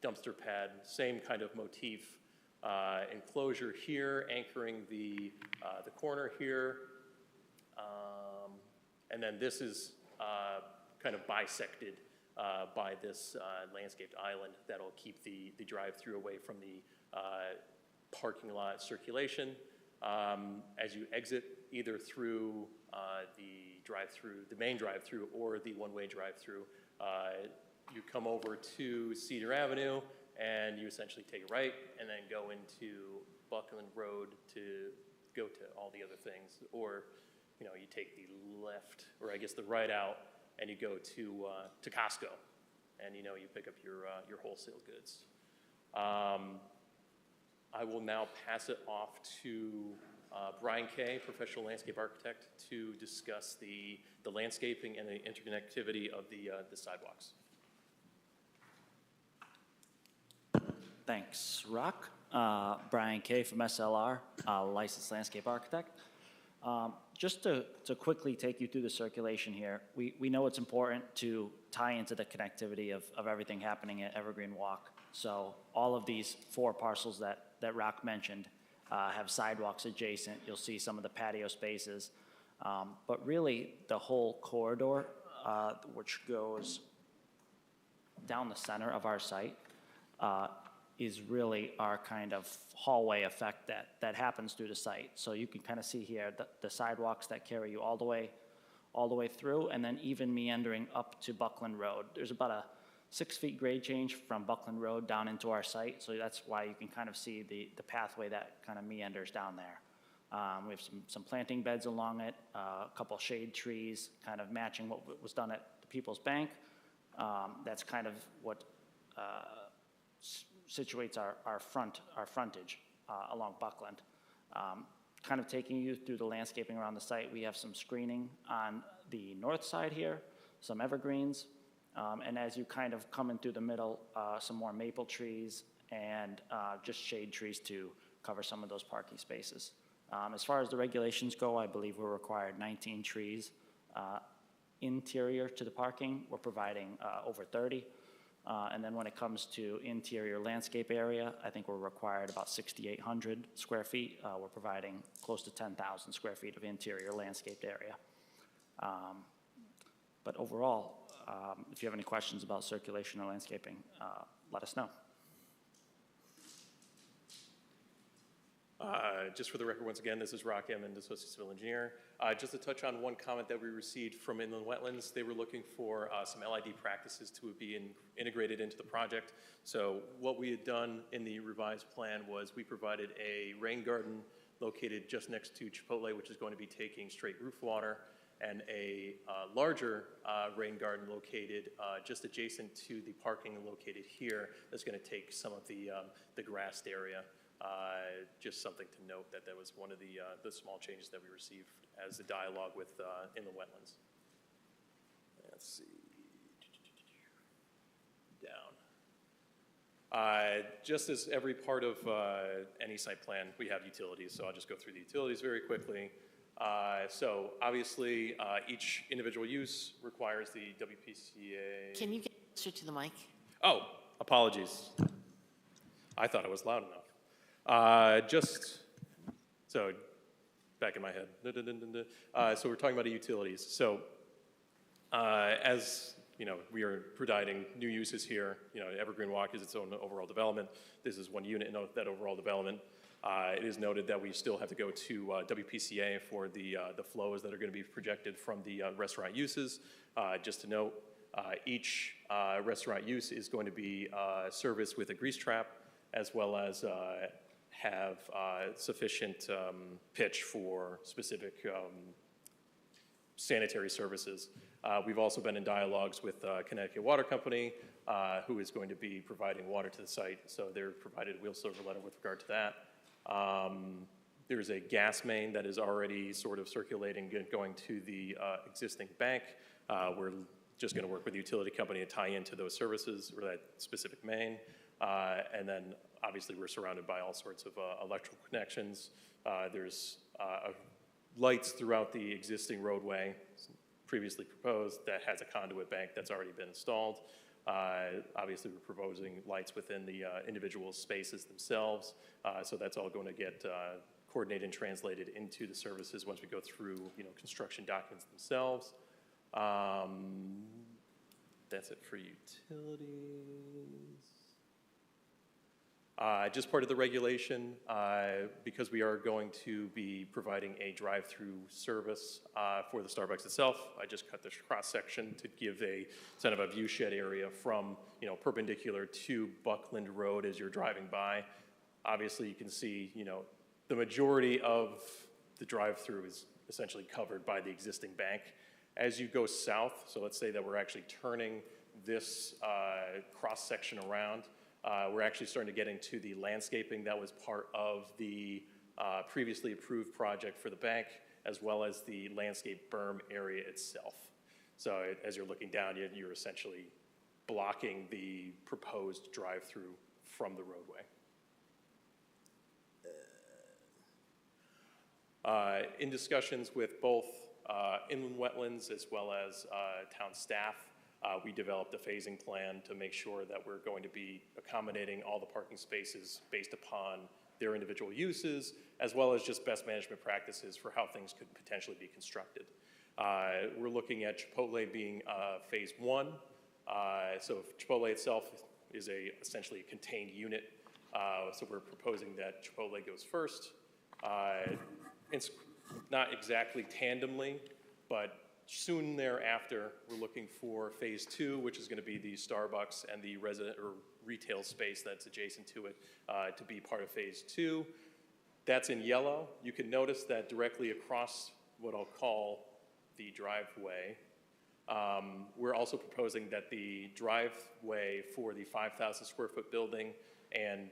dumpster pad, same kind of motif, enclosure here, anchoring the corner here. And then this is kind of bisected by this landscaped island that'll keep the drive-through away from the parking lot circulation. As you exit either through the drive-through, the main drive-through, or the one-way drive-through, you come over to Cedar Avenue and you essentially take a right and then go into Buckland Road to go to all the other things. Or, you know, you take the left, or I guess the right out, and you go to Costco, and you know, you pick up your wholesale goods. I will now pass it off to Brian Kay, professional landscape architect, to discuss the landscaping and the interconnectivity of the sidewalks. Thanks, Rock. Brian Kay from SLR, licensed landscape architect. Just to quickly take you through the circulation here, we know it's important to tie into the connectivity of everything happening at Evergreen Walk. So all of these 4 parcels that Rock mentioned have sidewalks adjacent. You'll see some of the patio spaces. But really, the whole corridor, which goes down the center of our site, is really our kind of hallway effect that happens through the site. So you can kind of see here the sidewalks that carry you all the way through, and then even meandering up to Buckland Road. There's about a 6 feet grade change from Buckland Road down into our site, so that's why you can kind of see the pathway that kind of meanders down there. We have some planting beds along it, a couple shade trees, kind of matching what was done at the People's Bank. That's kind of what situates our frontage along Buckland. Kind of taking you through the landscaping around the site, we have some screening on the north side here, some evergreens, and as you kind of come in through the middle, some more maple trees and just shade trees to cover some of those parking spaces. As far as the regulations go, I believe we're required 19 trees interior to the parking. We're providing over 30. And then when it comes to interior landscape area, I think we're required about 6,800 square feet. We're providing close to 10,000 square feet of interior landscaped area. But overall, if you have any questions about circulation or landscaping, let us know. Just for the record, once again, this is Rock Emmond, Associate Civil Engineer. Just to touch on one comment that we received from Inland Wetlands, they were looking for some LID practices to be integrated into the project. So what we had done in the revised plan was we provided a rain garden located just next to Chipotle, which is going to be taking straight roof water. and a larger rain garden located just adjacent to the parking located here that's going to take some of the grassed area. Just something to note that was one of the small changes that we received as the dialogue with in the wetlands. Let's see. Down. Just as every part of any site plan, we have utilities, so I'll just go through the utilities very quickly. So obviously, each individual use requires the WPCA. Can you get closer to the mic? Oh, apologies. I thought it was loud enough. Just, so, back in my head. So we're talking about the utilities. So, as you know, we are providing new uses here. You know, Evergreen Walk is its own overall development. This is one unit in that overall development. It is noted that we still have to go to WPCA for the flows that are going to be projected from the restaurant uses. Just to note, each restaurant use is going to be serviced with a grease trap, as well as have sufficient pitch for specific sanitary services. We've also been in dialogues with Connecticut Water Company, who is going to be providing water to the site. So they're provided a wheel silver letter with regard to that. There's a gas main that is already sort of circulating, going to the existing bank. We're just going to work with the utility company to tie into those services or that specific main. And then obviously we're surrounded by all sorts of electrical connections. There's lights throughout the existing roadway previously proposed that has a conduit bank that's already been installed. Obviously, we're proposing lights within the individual spaces themselves, so that's all going to get coordinated and translated into the services once we go through, construction documents themselves. That's it for utilities. Just part of the regulation, because we are going to be providing a drive-through service for the Starbucks itself, I just cut this cross-section to give a kind of a view shed area from, perpendicular to Buckland Road as you're driving by. Obviously, you can see, the majority of the drive-through is essentially covered by the existing bank. As you go south, so let's say that we're actually turning this cross-section around, we're actually starting to get into the landscaping that was part of the previously approved project for the bank, as well as the landscape berm area itself. So as you're looking down, you're essentially blocking the proposed drive-through from the roadway. In discussions with both inland wetlands as well as town staff, we developed a phasing plan to make sure that we're going to be accommodating all the parking spaces based upon their individual uses, as well as just best management practices for how things could potentially be constructed. We're looking at Chipotle being phase one. So Chipotle itself is essentially a contained unit. So we're proposing that Chipotle goes first. It's not exactly tandemly, but soon thereafter, we're looking for phase two, which is going to be the Starbucks and the resident or retail space that's adjacent to it to be part of phase two. That's in yellow. You can notice that directly across what I'll call the driveway, we're also proposing that the driveway for the 5,000 square foot building and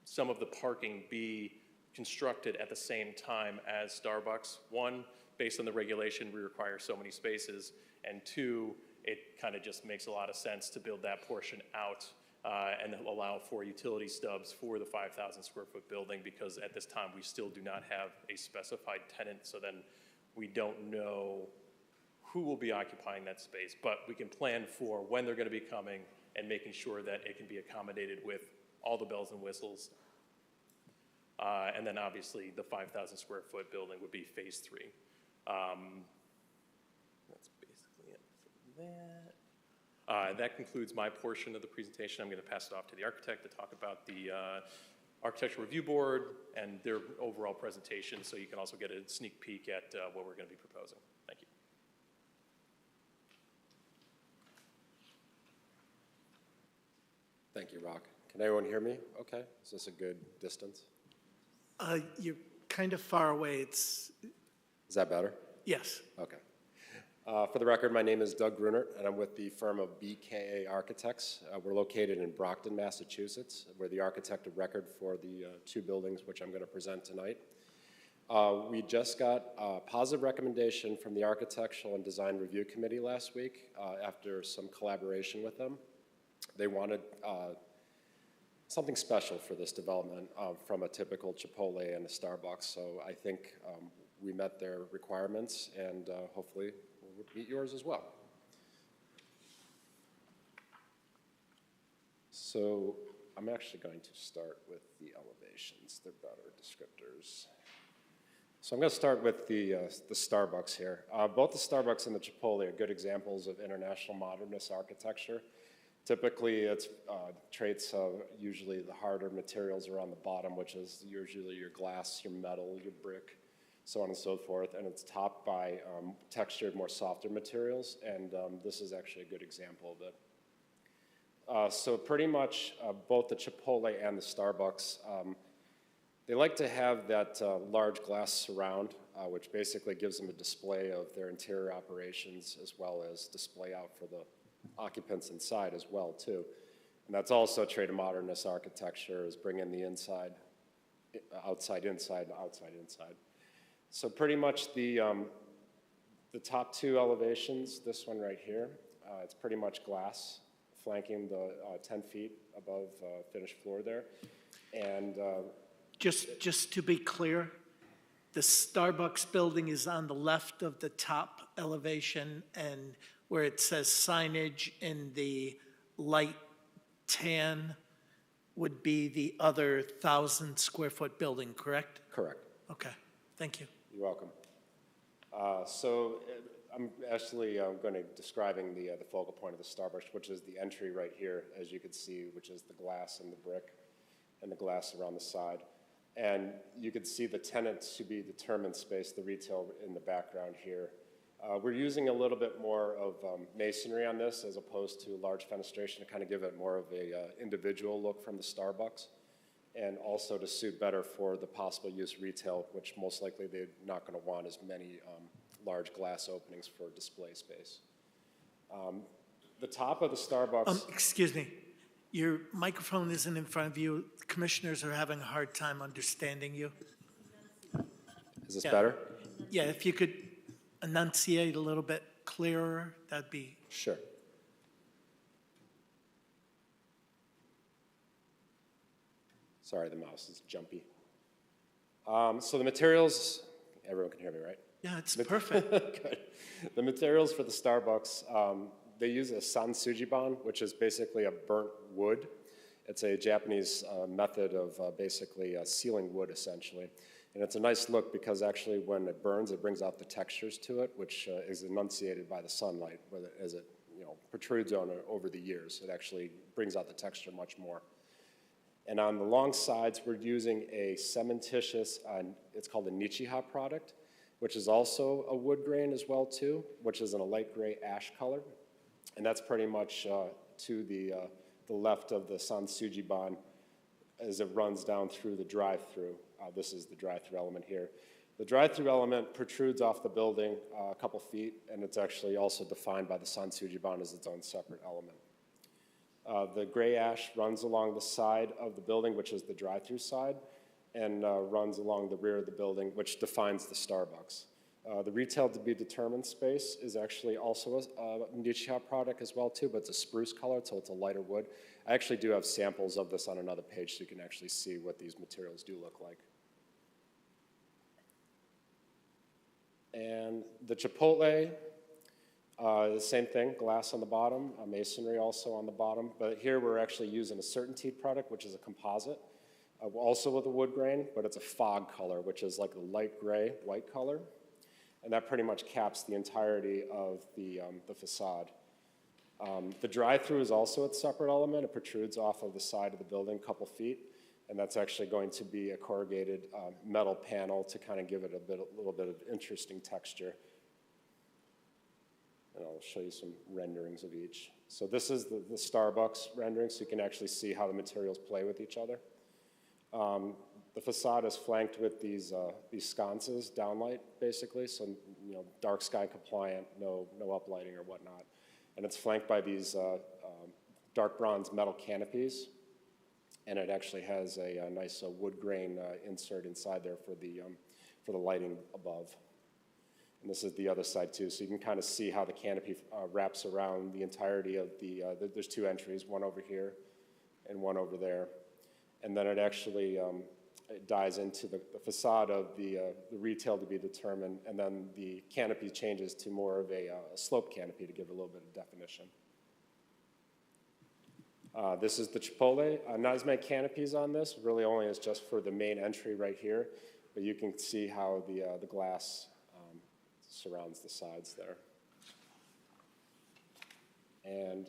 some of the parking be constructed at the same time as Starbucks. One, based on the regulation, we require so many spaces, and two, it kind of just makes a lot of sense to build that portion out and allow for utility stubs for the 5,000 square foot building, because at this time we still do not have a specified tenant, so then we don't know who will be occupying that space, but we can plan for when they're going to be coming and making sure that it can be accommodated with all the bells and whistles. And then obviously the 5,000 square foot building would be phase three. That's basically it for that. That concludes my portion of the presentation. I'm going to pass it off to the architect to talk about the Architectural Review Board and their overall presentation, so you can also get a sneak peek at what we're going to be proposing. Thank you. Thank you, Rock. Can everyone hear me okay? Is this a good distance? You're kind of far away. It's, Is that better? yes. Okay. For the record, my name is Doug Grunert, and I'm with the firm of BKA Architects. We're located in Brockton, Massachusetts. We're the architect of record for the two buildings which I'm going to present tonight. We just got a positive recommendation from the Architectural and Design Review Committee last week after some collaboration with them. They wanted something special for this development from a typical Chipotle and a Starbucks, so I think we met their requirements, and hopefully we'll meet yours as well. So I'm actually going to start with the elevations. They're better descriptors. So I'm going to start with the Starbucks here. Both the Starbucks and the Chipotle are good examples of international modernist architecture. Typically, it's traits of usually the harder materials are on the bottom, which is usually your glass, your metal, your brick, so on and so forth, and it's topped by textured, more softer materials, and this is actually a good example of it. So pretty much both the Chipotle and the Starbucks, they like to have that large glass surround, which basically gives them a display of their interior operations as well as display out for the occupants inside as well, too. And that's also a trait of modernist architecture, is bringing the inside, outside, inside, outside, inside. So pretty much the top two elevations, this one right here, it's pretty much glass, flanking the 10 feet above finished floor there. And Just to be clear, the Starbucks building is on the left of the top elevation, and where it says signage in the light tan would be the other 1,000 square foot building, correct? Correct. Okay, thank you. You're welcome. I'm actually going to be describing the focal point of the Starbucks, which is the entry right here, as you can see, which is the glass and the brick and the glass around the side. And you can see the tenants to be determined space, the retail in the background here. We're using a little bit more of masonry on this as opposed to large fenestration to kind of give it more of a individual look from the Starbucks, and also to suit better for the possible use retail, which most likely they're not going to want as many large glass openings for display space. The top of the Starbucks... Excuse me, your microphone isn't in front of you. Commissioners are having a hard time understanding you. Is this better? Yeah, if you could enunciate a little bit clearer, that'd be... Sure. Sorry, the mouse is jumpy. So the materials, everyone can hear me, right? Yeah, it's perfect. Good. The materials for the Starbucks, they use a sansujiban, which is basically a burnt wood. It's a Japanese method of basically sealing wood, essentially. And it's a nice look because actually when it burns, it brings out the textures to it, which is enunciated by the sunlight, as it protrudes on it over the years. It actually brings out the texture much more. And on the long sides, we're using a cementitious, it's called a Nichiha product, which is also a wood grain as well too, which is in a light gray ash color. And that's pretty much to the left of the sansujiban as it runs down through the drive-through. This is the drive-through element here. The drive-through element protrudes off the building a couple feet, and it's actually also defined by the sansujiban as its own separate element. The gray ash runs along the side of the building, which is the drive-through side, and runs along the rear of the building, which defines the Starbucks. The retail to be determined space is actually also a Nichiha product as well too, but it's a spruce color, so it's a lighter wood. I actually do have samples of this on another page so you can actually see what these materials do look like. And the Chipotle, the same thing, glass on the bottom, masonry also on the bottom, but here we're actually using a CertainTeed product, which is a composite, also with a wood grain, but it's a fog color, which is like a light gray, white color, and that pretty much caps the entirety of the facade. The drive-through is also its separate element. It protrudes off of the side of the building a couple feet, and that's actually going to be a corrugated metal panel to kind of give it a little bit of interesting texture. And I'll show you some renderings of each. So this is the Starbucks rendering, so you can actually see how the materials play with each other. The facade is flanked with these sconces, downlight, basically, so dark sky compliant, no uplighting or whatnot. And it's flanked by these dark bronze metal canopies, and it actually has a nice wood grain insert inside there for the lighting above. And this is the other side too, so you can kind of see how the canopy wraps around the entirety of there's two entries, one over here and one over there. And then it actually it dies into the facade of the retail to be determined, and then the canopy changes to more of a slope canopy to give a little bit of definition. This is the Chipotle. Not as many canopies on this, really only is just for the main entry right here, but you can see how the glass surrounds the sides there. And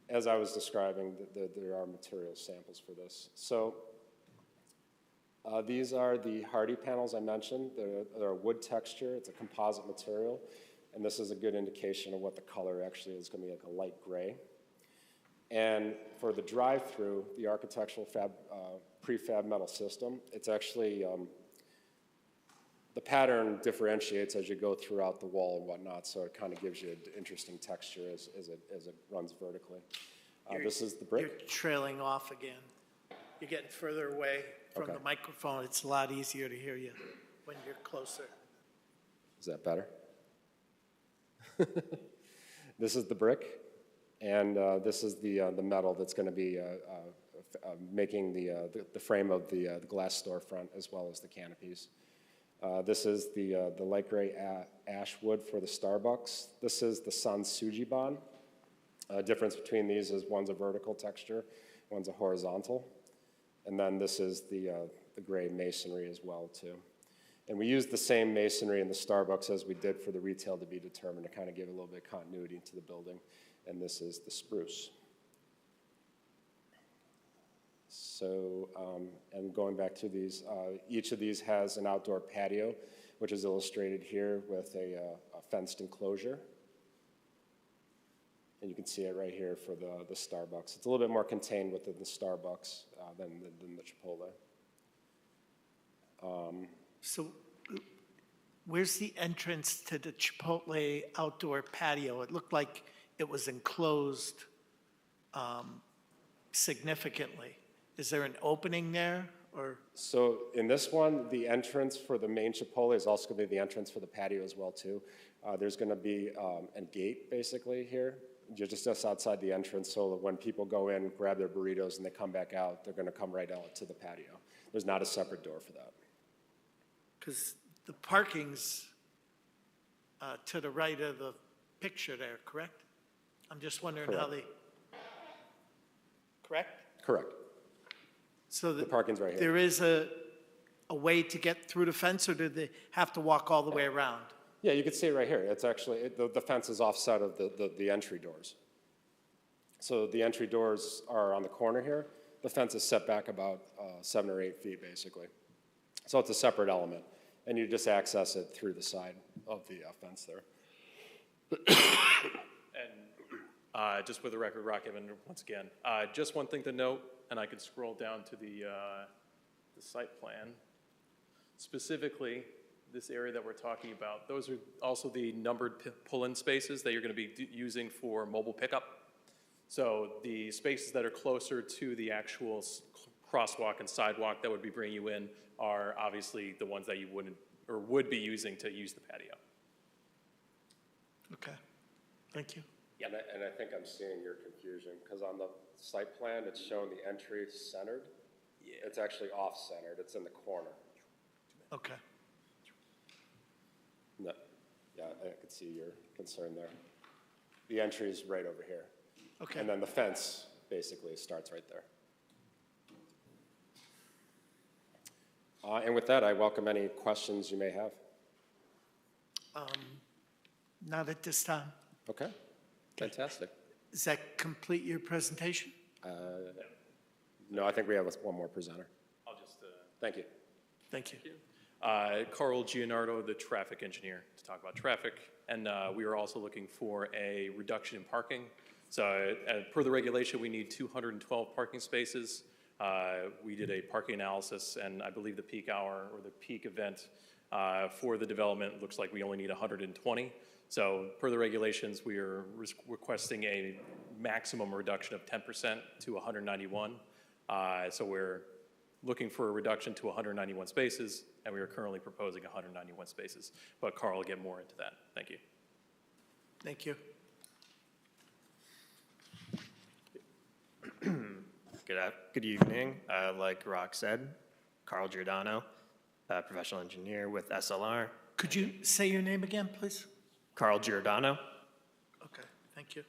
as I was describing, there are material samples for this. So these are the Hardy panels I mentioned. They're a wood texture. It's a composite material, and this is a good indication of what the color actually is going to be, like a light gray. And for the drive-through, the architectural prefab metal system, it's actually, the pattern differentiates as you go throughout the wall and whatnot, so it kind of gives you an interesting texture as it runs vertically. This is the brick. You're trailing off again. You're getting further away from Okay. the microphone. It's a lot easier to hear you when you're closer. Is that better? This is the brick, and this is the metal that's going to be making the frame of the glass storefront as well as the canopies. This is the light gray ash wood for the Starbucks. This is the Sansujiban. Difference between these is one's a vertical texture, one's a horizontal. And then this is the gray masonry as well too. And we used the same masonry in the Starbucks as we did for the retail to be determined to kind of give a little bit of continuity to the building. And this is the spruce. So, and going back to these, each of these has an outdoor patio, which is illustrated here with a fenced enclosure. And you can see it right here for the Starbucks. It's a little bit more contained within the Starbucks than the Chipotle. So where's the entrance to the Chipotle outdoor patio? It looked like it was enclosed significantly. Is there an opening there, or? So in this one, the entrance for the main Chipotle is also going to be the entrance for the patio as well too. There's going to be a gate basically here. You're just outside the entrance, so that when people go in, grab their burritos, and they come back out, they're going to come right out to the patio. There's not a separate door for that. Because the parking's to the right of the picture there, correct? I'm just wondering how they, correct? Correct. So The parking's right here. there is a way to get through the fence, or do they have to walk all the way around? Yeah, you can see it right here. It's actually, the fence is offset of the entry doors. So the entry doors are on the corner here. The fence is set back about 7 or 8 feet, basically. So it's a separate element, and you just access it through the side of the fence there. And just for the record, Rock Evan, once again, just one thing to note, and I could scroll down to the site plan. Specifically, this area that we're talking about, those are also the numbered pull-in spaces that you're going to be using for mobile pickup. So the spaces that are closer to the actual crosswalk and sidewalk that would be bringing you in are obviously the ones that you wouldn't or would be using to use the patio. Okay, thank you. Yeah. And I think I'm seeing your confusion, because on the site plan, it's showing the entry centered. Yeah. It's actually off-centered. It's in the corner. Okay. No. Yeah, I could see your concern there. The entry is right over here. Okay. And then the fence basically starts right there. And with that, I welcome any questions you may have. Not at this time. Okay, fantastic. Does that complete your presentation? No, I think we have one more presenter. I'll just... Thank you. Thank you. Carl Gianardo, the traffic engineer, to talk about traffic. And we are also looking for a reduction in parking. So per the regulation, we need 212 parking spaces. We did a parking analysis, and I believe the peak hour or the peak event for the development looks like we only need 120. So per the regulations, we are requesting a maximum reduction of 10% to 191. So we're looking for a reduction to 191 spaces, and we are currently proposing 191 spaces. But Carl will get more into that. Thank you. Thank you. Good evening. Like Rock said, Carl Giordano, professional engineer with SLR. Could you say your name again, please? Carl Giordano, Okay, thank you.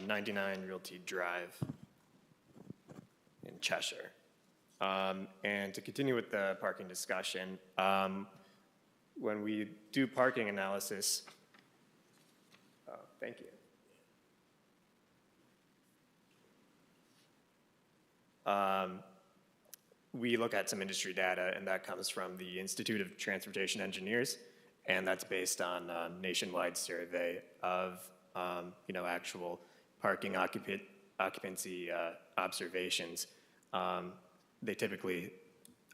99 Realty Drive in Cheshire. And to continue with the parking discussion, when we do parking analysis, thank you. We look at some industry data, and that comes from the Institute of Transportation Engineers, and that's based on a nationwide survey of actual parking occupancy observations. They typically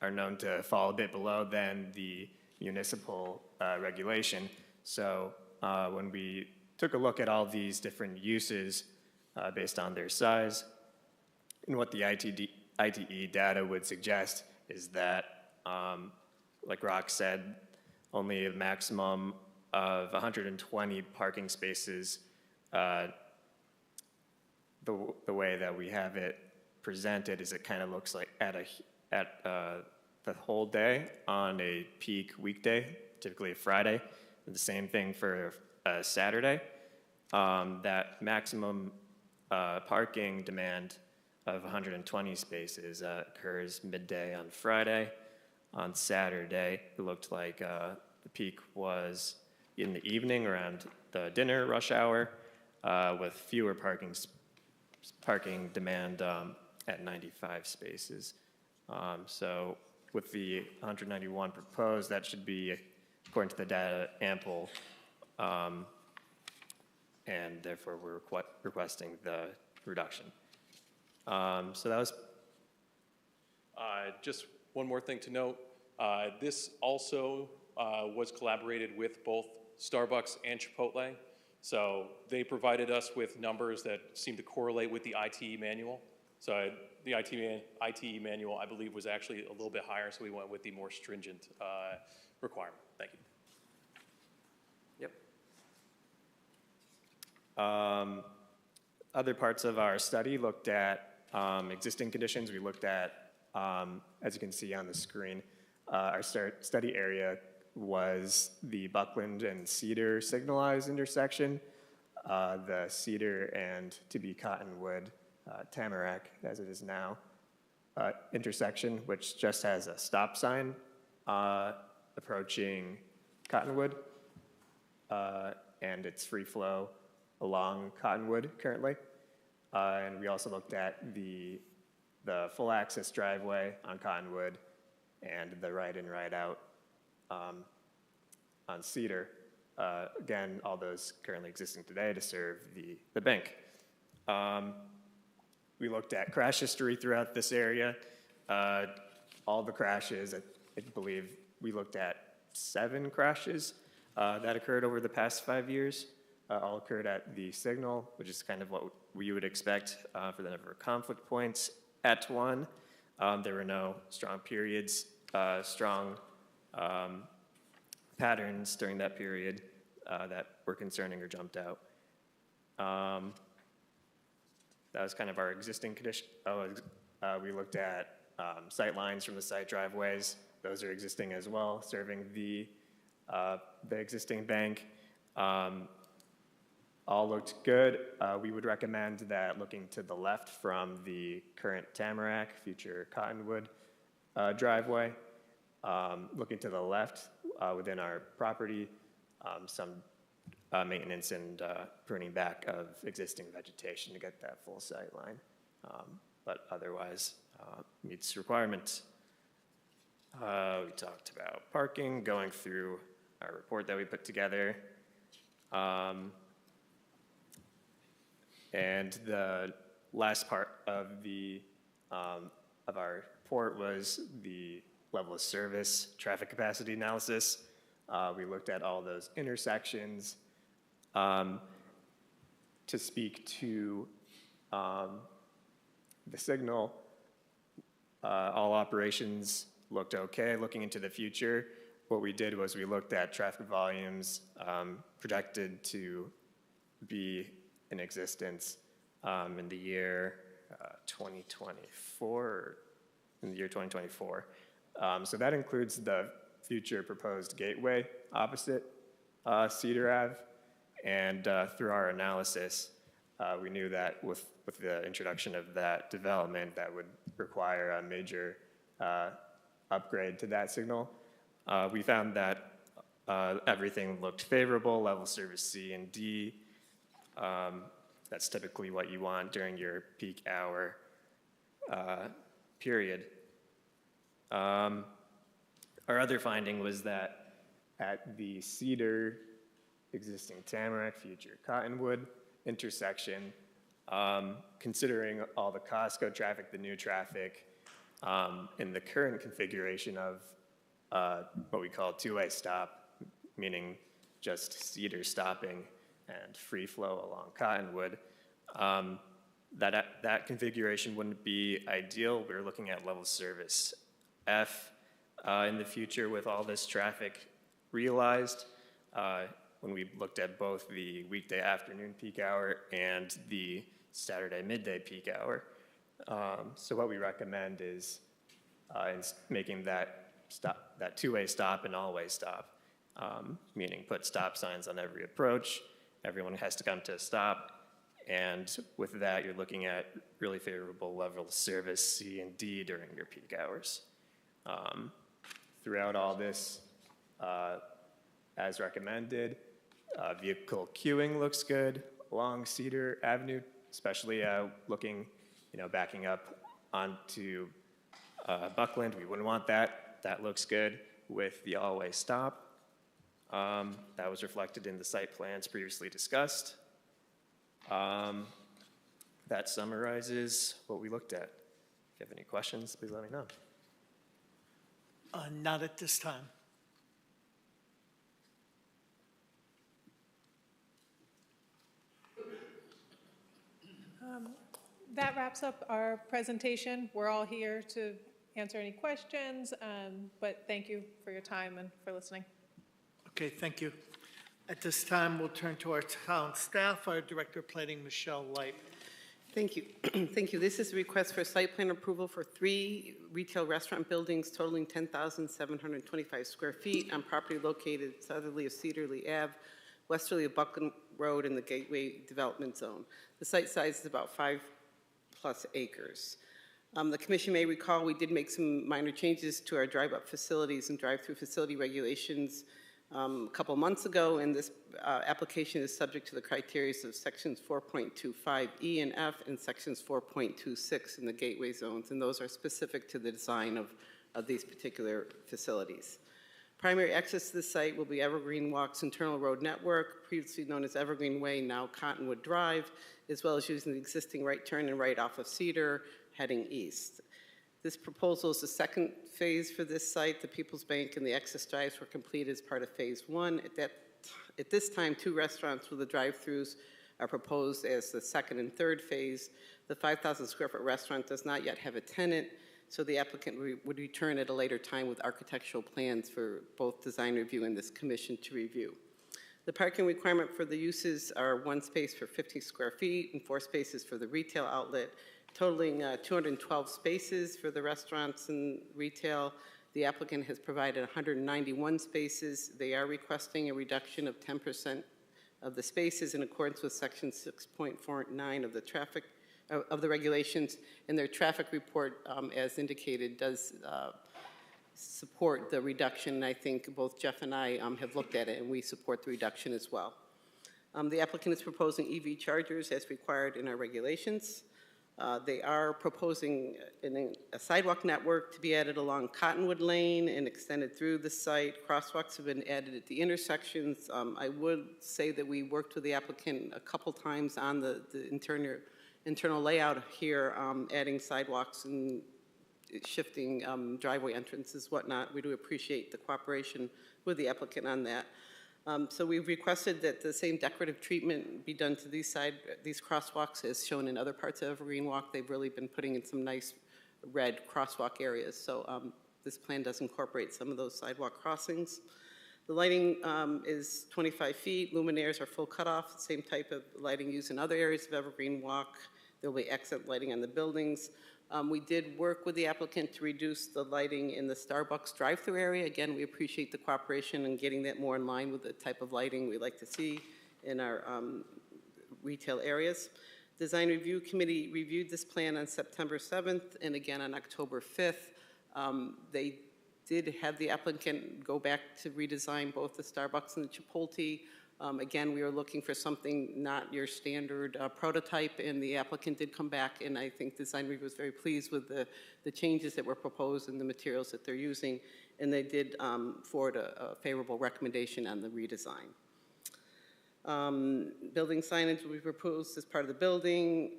are known to fall a bit below than the municipal regulation. So when we took a look at all these different uses based on their size, and what the ITE data would suggest is that, like Rock said, only a maximum of 120 parking spaces. The way that we have it presented is it kind of looks like at the whole day on a peak weekday, typically a Friday. And the same thing for a Saturday. That maximum parking demand of 120 spaces occurs midday on Friday. On Saturday, it looked like the peak was in the evening around the dinner rush hour with fewer parking demand at 95 spaces. So with the 191 proposed, that should be, according to the data, ample, and therefore we're requesting the reduction. So that was. Just one more thing to note. This also was collaborated with both Starbucks and Chipotle. So they provided us with numbers that seem to correlate with the ITE manual. So the ITE manual, I believe, was actually a little bit higher, so we went with the more stringent requirement. Thank you. Yep. Other parts of our study looked at existing conditions. We looked at, as you can see on the screen, our study area was the Buckland and Cedar signalized intersection, the Cedar and to be Cottonwood, Tamarack as it is now, intersection, which just has a stop sign approaching Cottonwood, and it's free flow along Cottonwood currently. And we also looked at the full access driveway on Cottonwood and the right in, right out on Cedar. Again, all those currently existing today to serve the bank. We looked at crash history throughout this area. All the crashes, I believe we looked at 7 crashes that occurred over the past 5 years. All occurred at the signal, which is kind of what we would expect for the number of conflict points at one. There were no strong periods, strong patterns during that period that were concerning or jumped out. That was kind of our existing condition. We looked at sight lines from the site driveways. Those are existing as well, serving the existing bank. All looked good. We would recommend that looking to the left from the current Tamarack, future Cottonwood driveway, looking to the left within our property, some maintenance and pruning back of existing vegetation to get that full sight line, but otherwise meets requirements. We talked about parking, going through our report that we put together. And the last part of the of our report was the level of service, traffic capacity analysis. We looked at all those intersections. To speak to the signal, all operations looked okay. Looking into the future, what we did was we looked at traffic volumes projected to be in existence in the year 2024, so that includes the future proposed gateway opposite Cedar Ave. And through our analysis, we knew that with the introduction of that development, that would require a major upgrade to that signal. We found that everything looked favorable, level service C and D. That's typically what you want during your peak hour period. Our other finding was that at the Cedar, existing Tamarack, future Cottonwood intersection, considering all the Costco traffic, the new traffic, in the current configuration of what we call two-way stop, meaning just Cedar stopping and free flow along Cottonwood, that configuration wouldn't be ideal. We're looking at level service F in the future with all this traffic realized. When we looked at both the weekday afternoon peak hour and the Saturday midday peak hour. So what we recommend is making that two-way stop an all-way stop, meaning put stop signs on every approach. Everyone has to come to a stop. And with that, you're looking at really favorable level of service C and D during your peak hours. Throughout all this, as recommended, vehicle queuing looks good along Cedar Avenue, especially looking, backing up onto Buckland. We wouldn't want that. That looks good with the all-way stop. That was reflected in the site plans previously discussed. That summarizes what we looked at. If you have any questions, please let me know. Not at this time. That wraps up our presentation. We're all here to answer any questions, but thank you for your time and for listening. Okay, thank you. At this time, we'll turn to our town staff, our Director of Planning, Michelle Light. Thank you. Thank you. This is a request for site plan approval for 3 retail restaurant buildings totaling 10,725 square feet on property located southerly of Cedarly Ave, westerly of Buckland Road in the Gateway Development Zone. The site size is about 5+ acres. The commission may recall we did make some minor changes to our drive-up facilities and drive-through facility regulations a couple months ago, and this application is subject to the criteria of sections 4.25E and F and sections 4.26 in the gateway zones, and those are specific to the design of these particular facilities. Primary access to the site will be Evergreen Walk's internal road network, previously known as Evergreen Way, now Cottonwood Drive, as well as using the existing right turn and right off of Cedar, heading east. This proposal is the second phase for this site. The People's Bank and the access drives were completed as part of phase 1. At this time, 2 restaurants with the drive-throughs are proposed as the second and third phase. The 5,000 square foot restaurant does not yet have a tenant, so the applicant would return at a later time with architectural plans for both design review and this commission to review. The parking requirement for the uses are 1 space for 50 square feet and 4 spaces for the retail outlet, totaling 212 spaces for the restaurants and retail. The applicant has provided 191 spaces. They are requesting a reduction of 10% of the spaces in accordance with section 6.49 of the traffic of the regulations, and their traffic report, as indicated, does support the reduction. I think both Jeff and I have looked at it, and we support the reduction as well. The applicant is proposing EV chargers as required in our regulations. They are proposing a sidewalk network to be added along Cottonwood Lane and extended through the site. Crosswalks have been added at the intersections. I would say that we worked with the applicant a couple times on the internal layout here, adding sidewalks and shifting driveway entrances, whatnot. We do appreciate the cooperation with the applicant on that. So we've requested that the same decorative treatment be done to these crosswalks as shown in other parts of Evergreen Walk. They've really been putting in some nice red crosswalk areas. So this plan does incorporate some of those sidewalk crossings. The lighting is 25 feet. Luminaires are full cutoff, same type of lighting used in other areas of Evergreen Walk. There will be accent lighting on the buildings. We did work with the applicant to reduce the lighting in the Starbucks drive-through area. Again, we appreciate the cooperation and getting that more in line with the type of lighting we like to see in our retail areas. Design Review Committee reviewed this plan on September 7th and again on October 5th. They did have the applicant go back to redesign both the Starbucks and the Chipotle. Again, we were looking for something not your standard prototype, and the applicant did come back, and I think Design Review was very pleased with the changes that were proposed and the materials that they're using, and they did forward a favorable recommendation on the redesign. Building signage will be proposed as part of the building.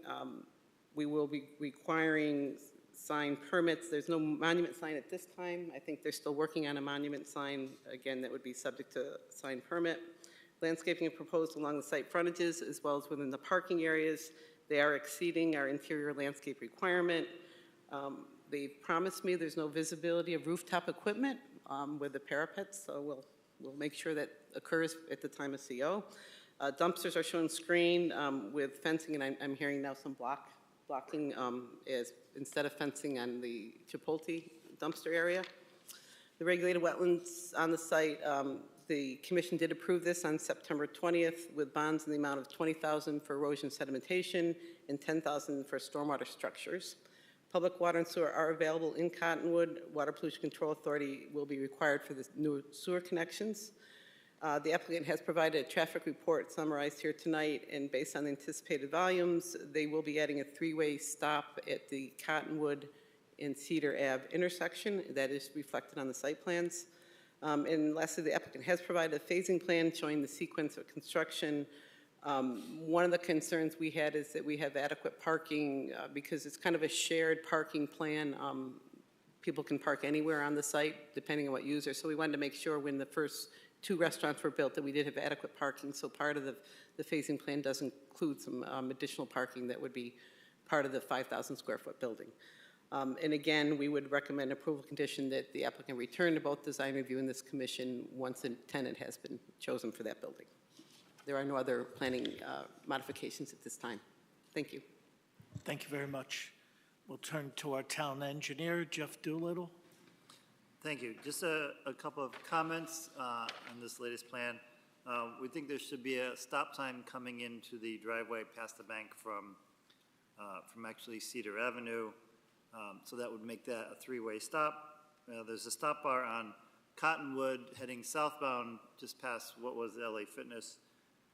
We will be requiring sign permits. There's no monument sign at this time. I think they're still working on a monument sign. Again, that would be subject to sign permit. Landscaping proposed along the site frontages as well as within the parking areas. They are exceeding our interior landscape requirement. They promised me there's no visibility of rooftop equipment with the parapets, so we'll make sure that occurs at the time of CO. Dumpsters are shown screened with fencing, and I'm hearing now some blocking is instead of fencing on the Chipotle dumpster area. The regulated wetlands on the site, the commission did approve this on September 20th with bonds in the amount of $20,000 for erosion sedimentation and $10,000 for stormwater structures. Public water and sewer are available in Cottonwood. Water Pollution Control Authority will be required for the new sewer connections. The applicant has provided a traffic report summarized here tonight, and based on the anticipated volumes, they will be adding a three-way stop at the Cottonwood and Cedar Ave intersection. That is reflected on the site plans. And lastly, the applicant has provided a phasing plan showing the sequence of construction. One of the concerns we had is that we have adequate parking because it's kind of a shared parking plan. People can park anywhere on the site depending on what user. So we wanted to make sure when the first two restaurants were built that we did have adequate parking. So part of the phasing plan does include some additional parking that would be part of the 5,000 square foot building. And again, we would recommend approval condition that the applicant return to both design review and this commission once a tenant has been chosen for that building. There are no other planning modifications at this time. Thank you. Thank you very much. We'll turn to our town engineer, Jeff Doolittle. Thank you. Just a couple of comments on this latest plan. We think there should be a stop sign coming into the driveway past the bank from actually Cedar Avenue. So that would make that a three-way stop. There's a stop bar on Cottonwood heading southbound just past what was LA Fitness,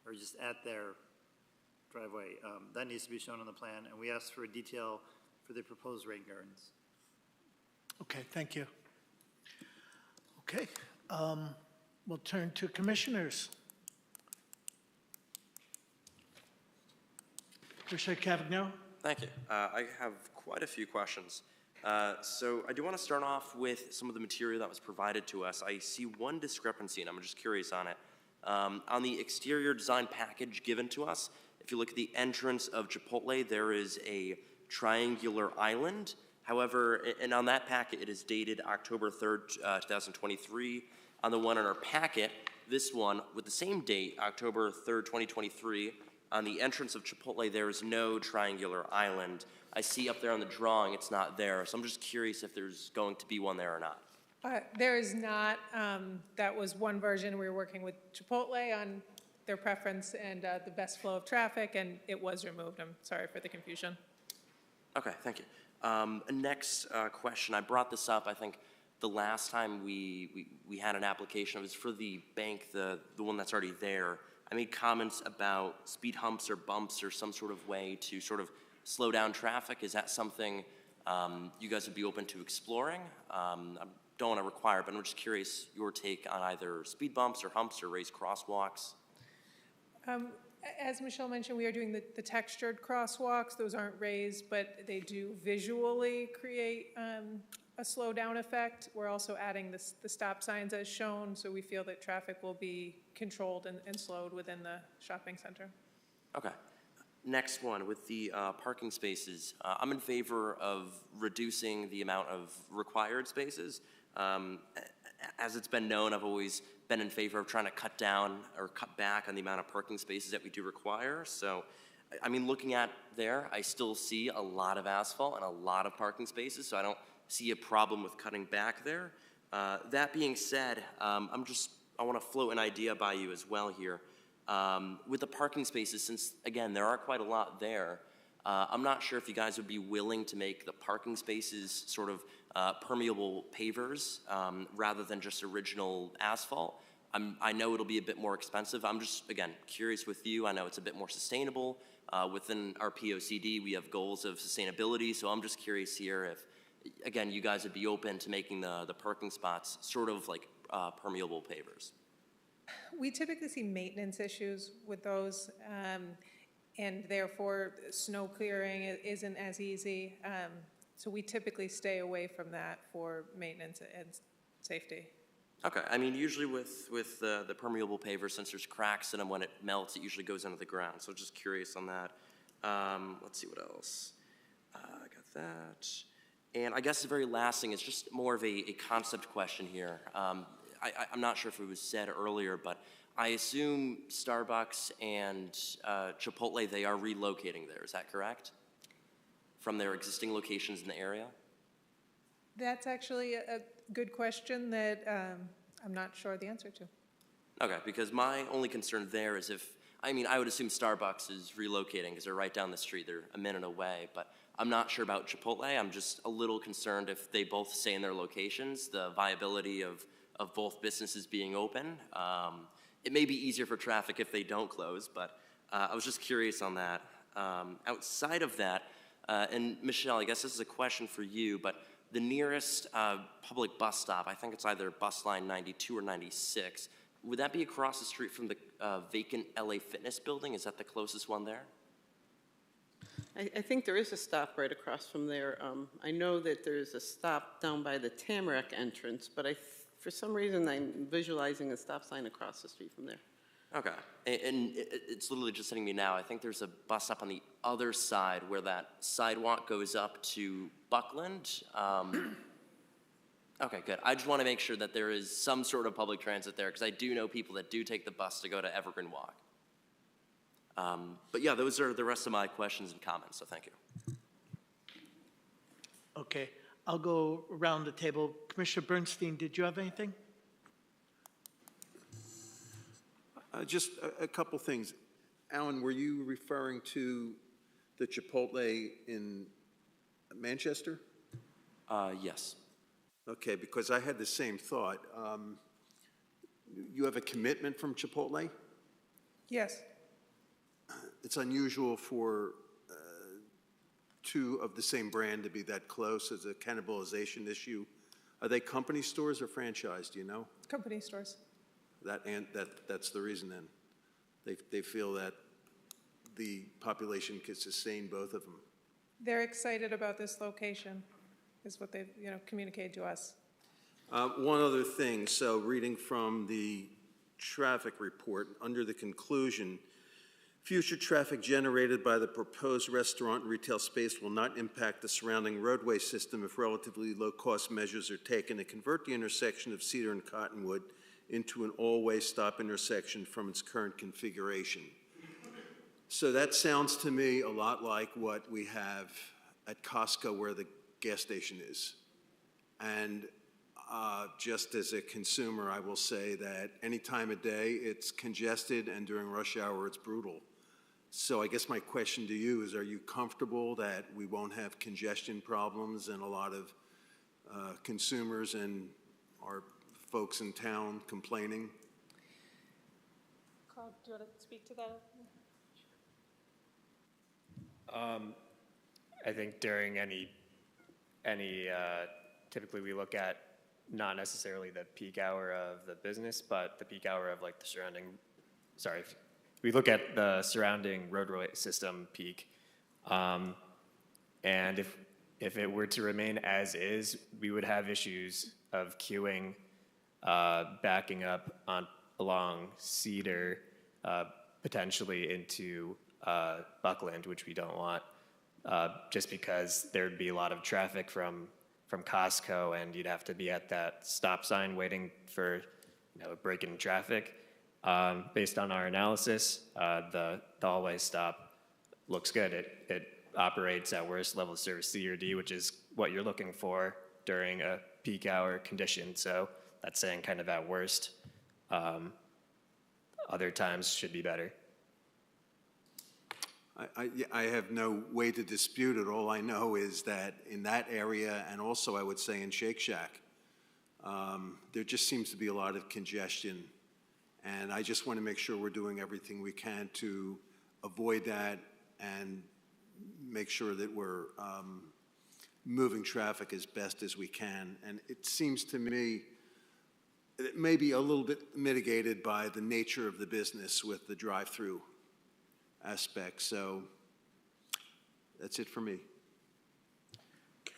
or just at their driveway. That needs to be shown on the plan, and we asked for a detail for the proposed rain gardens. Okay, thank you. Okay, we'll turn to commissioners. Commissioner Cavagno. Thank you. I have quite a few questions. So I do want to start off with some of the material that was provided to us. I see one discrepancy, and I'm just curious on it. On the exterior design package given to us, if you look at the entrance of Chipotle, there is a triangular island. However, and on that packet, it is dated October 3rd, 2023. On the one in our packet, this one with the same date, October 3rd, 2023, on the entrance of Chipotle, there is no triangular island. I see up there on the drawing, it's not there. So I'm just curious if there's going to be one there or not. There is not. That was one version. We were working with Chipotle on their preference and the best flow of traffic, and it was removed. I'm sorry for the confusion. Okay, thank you. Next question, I brought this up, I think, the last time we had an application. It was for the bank, the one that's already there. I made comments about speed humps or bumps or some sort of way to sort of slow down traffic. Is that something you guys would be open to exploring? I don't want to require it, but I'm just curious your take on either speed bumps or humps or raised crosswalks. As Michelle mentioned, we are doing the textured crosswalks. Those aren't raised, but they do visually create a slowdown effect. We're also adding the stop signs as shown, so we feel that traffic will be controlled and slowed within the shopping center. Okay. Next one, with the parking spaces, I'm in favor of reducing the amount of required spaces. As it's been known, I've always been in favor of trying to cut down or cut back on the amount of parking spaces that we do require. So, I mean, looking at there, I still see a lot of asphalt and a lot of parking spaces, so I don't see a problem with cutting back there. That being said, I want to float an idea by you as well here. With the parking spaces, since, again, there are quite a lot there, I'm not sure if you guys would be willing to make the parking spaces sort of permeable pavers rather than just original asphalt. I know it'll be a bit more expensive. I'm just, again, curious with you. I know it's a bit more sustainable. Within our POCD, we have goals of sustainability, so I'm just curious here if, again, you guys would be open to making the parking spots sort of like permeable pavers. We typically see maintenance issues with those, and therefore snow clearing isn't as easy. So we typically stay away from that for maintenance and safety. Okay, I mean, usually with the permeable paver, since there's cracks in them, when it melts, it usually goes into the ground. So just curious on that. Let's see what else. I got that. And I guess the very last thing is just more of a concept question here. I'm not sure if it was said earlier, but I assume Starbucks and Chipotle, they are relocating there. Is that correct? From their existing locations in the area? That's actually a good question that I'm not sure the answer to. Okay, because my only concern there is I would assume Starbucks is relocating because they're right down the street. They're a minute away, but I'm not sure about Chipotle. I'm just a little concerned if they both stay in their locations, the viability of both businesses being open. It may be easier for traffic if they don't close, but I was just curious on that. Outside of that, and Michelle, I guess this is a question for you, but the nearest public bus stop, I think it's either bus line 92 or 96, would that be across the street from the vacant LA Fitness building? Is that the closest one there? I think there is a stop right across from there. I know that there's a stop down by the Tamarack entrance, but for some reason I'm visualizing a stop sign across the street from there. Okay, and it's literally just hitting me now. I think there's a bus stop on the other side where that sidewalk goes up to Buckland. Okay, good. I just want to make sure that there is some sort of public transit there because I do know people that do take the bus to go to Evergreen Walk. But yeah, those are the rest of my questions and comments, so thank you. Okay, I'll go around the table. Commissioner Bernstein, did you have anything? Just a couple things. Alan, were you referring to the Chipotle in Manchester? Yes. Okay, because I had the same thought. You have a commitment from Chipotle? Yes. It's unusual for two of the same brand to be that close as a cannibalization issue. Are they company stores or franchise, do you know? Company stores. That's the reason then. They feel that the population could sustain both of them. They're excited about this location, is what they've communicated to us. One other thing, so reading from the traffic report, under the conclusion, future traffic generated by the proposed restaurant and retail space will not impact the surrounding roadway system if relatively low-cost measures are taken to convert the intersection of Cedar and Cottonwood into an all-way stop intersection from its current configuration. So that sounds to me a lot like what we have at Costco where the gas station is. And just as a consumer, I will say that any time of day it's congested and during rush hour it's brutal. So I guess my question to you is, are you comfortable that we won't have congestion problems and a lot of consumers and our folks in town complaining? Claude, do you want to speak to that? I think during any typically we look at not necessarily the peak hour of the business, but the peak hour of like the surrounding, sorry, we look at the surrounding roadway system peak, and if it were to remain as is, we would have issues of queuing, backing up along Cedar, potentially into Buckland, which we don't want, just because there'd be a lot of traffic from Costco, and you'd have to be at that stop sign waiting for, a break in traffic. Based on our analysis, the hallway stop looks good. It operates at worst level of service C or D, which is what you're looking for during a peak hour condition. So that's saying kind of at worst. Other times should be better. I have no way to dispute it. All I know is that in that area, and also I would say in Shake Shack, there just seems to be a lot of congestion. And I just want to make sure we're doing everything we can to avoid that and make sure that we're moving traffic as best as we can. And it seems to me that it may be a little bit mitigated by the nature of the business with the drive-through aspect. So that's it for me.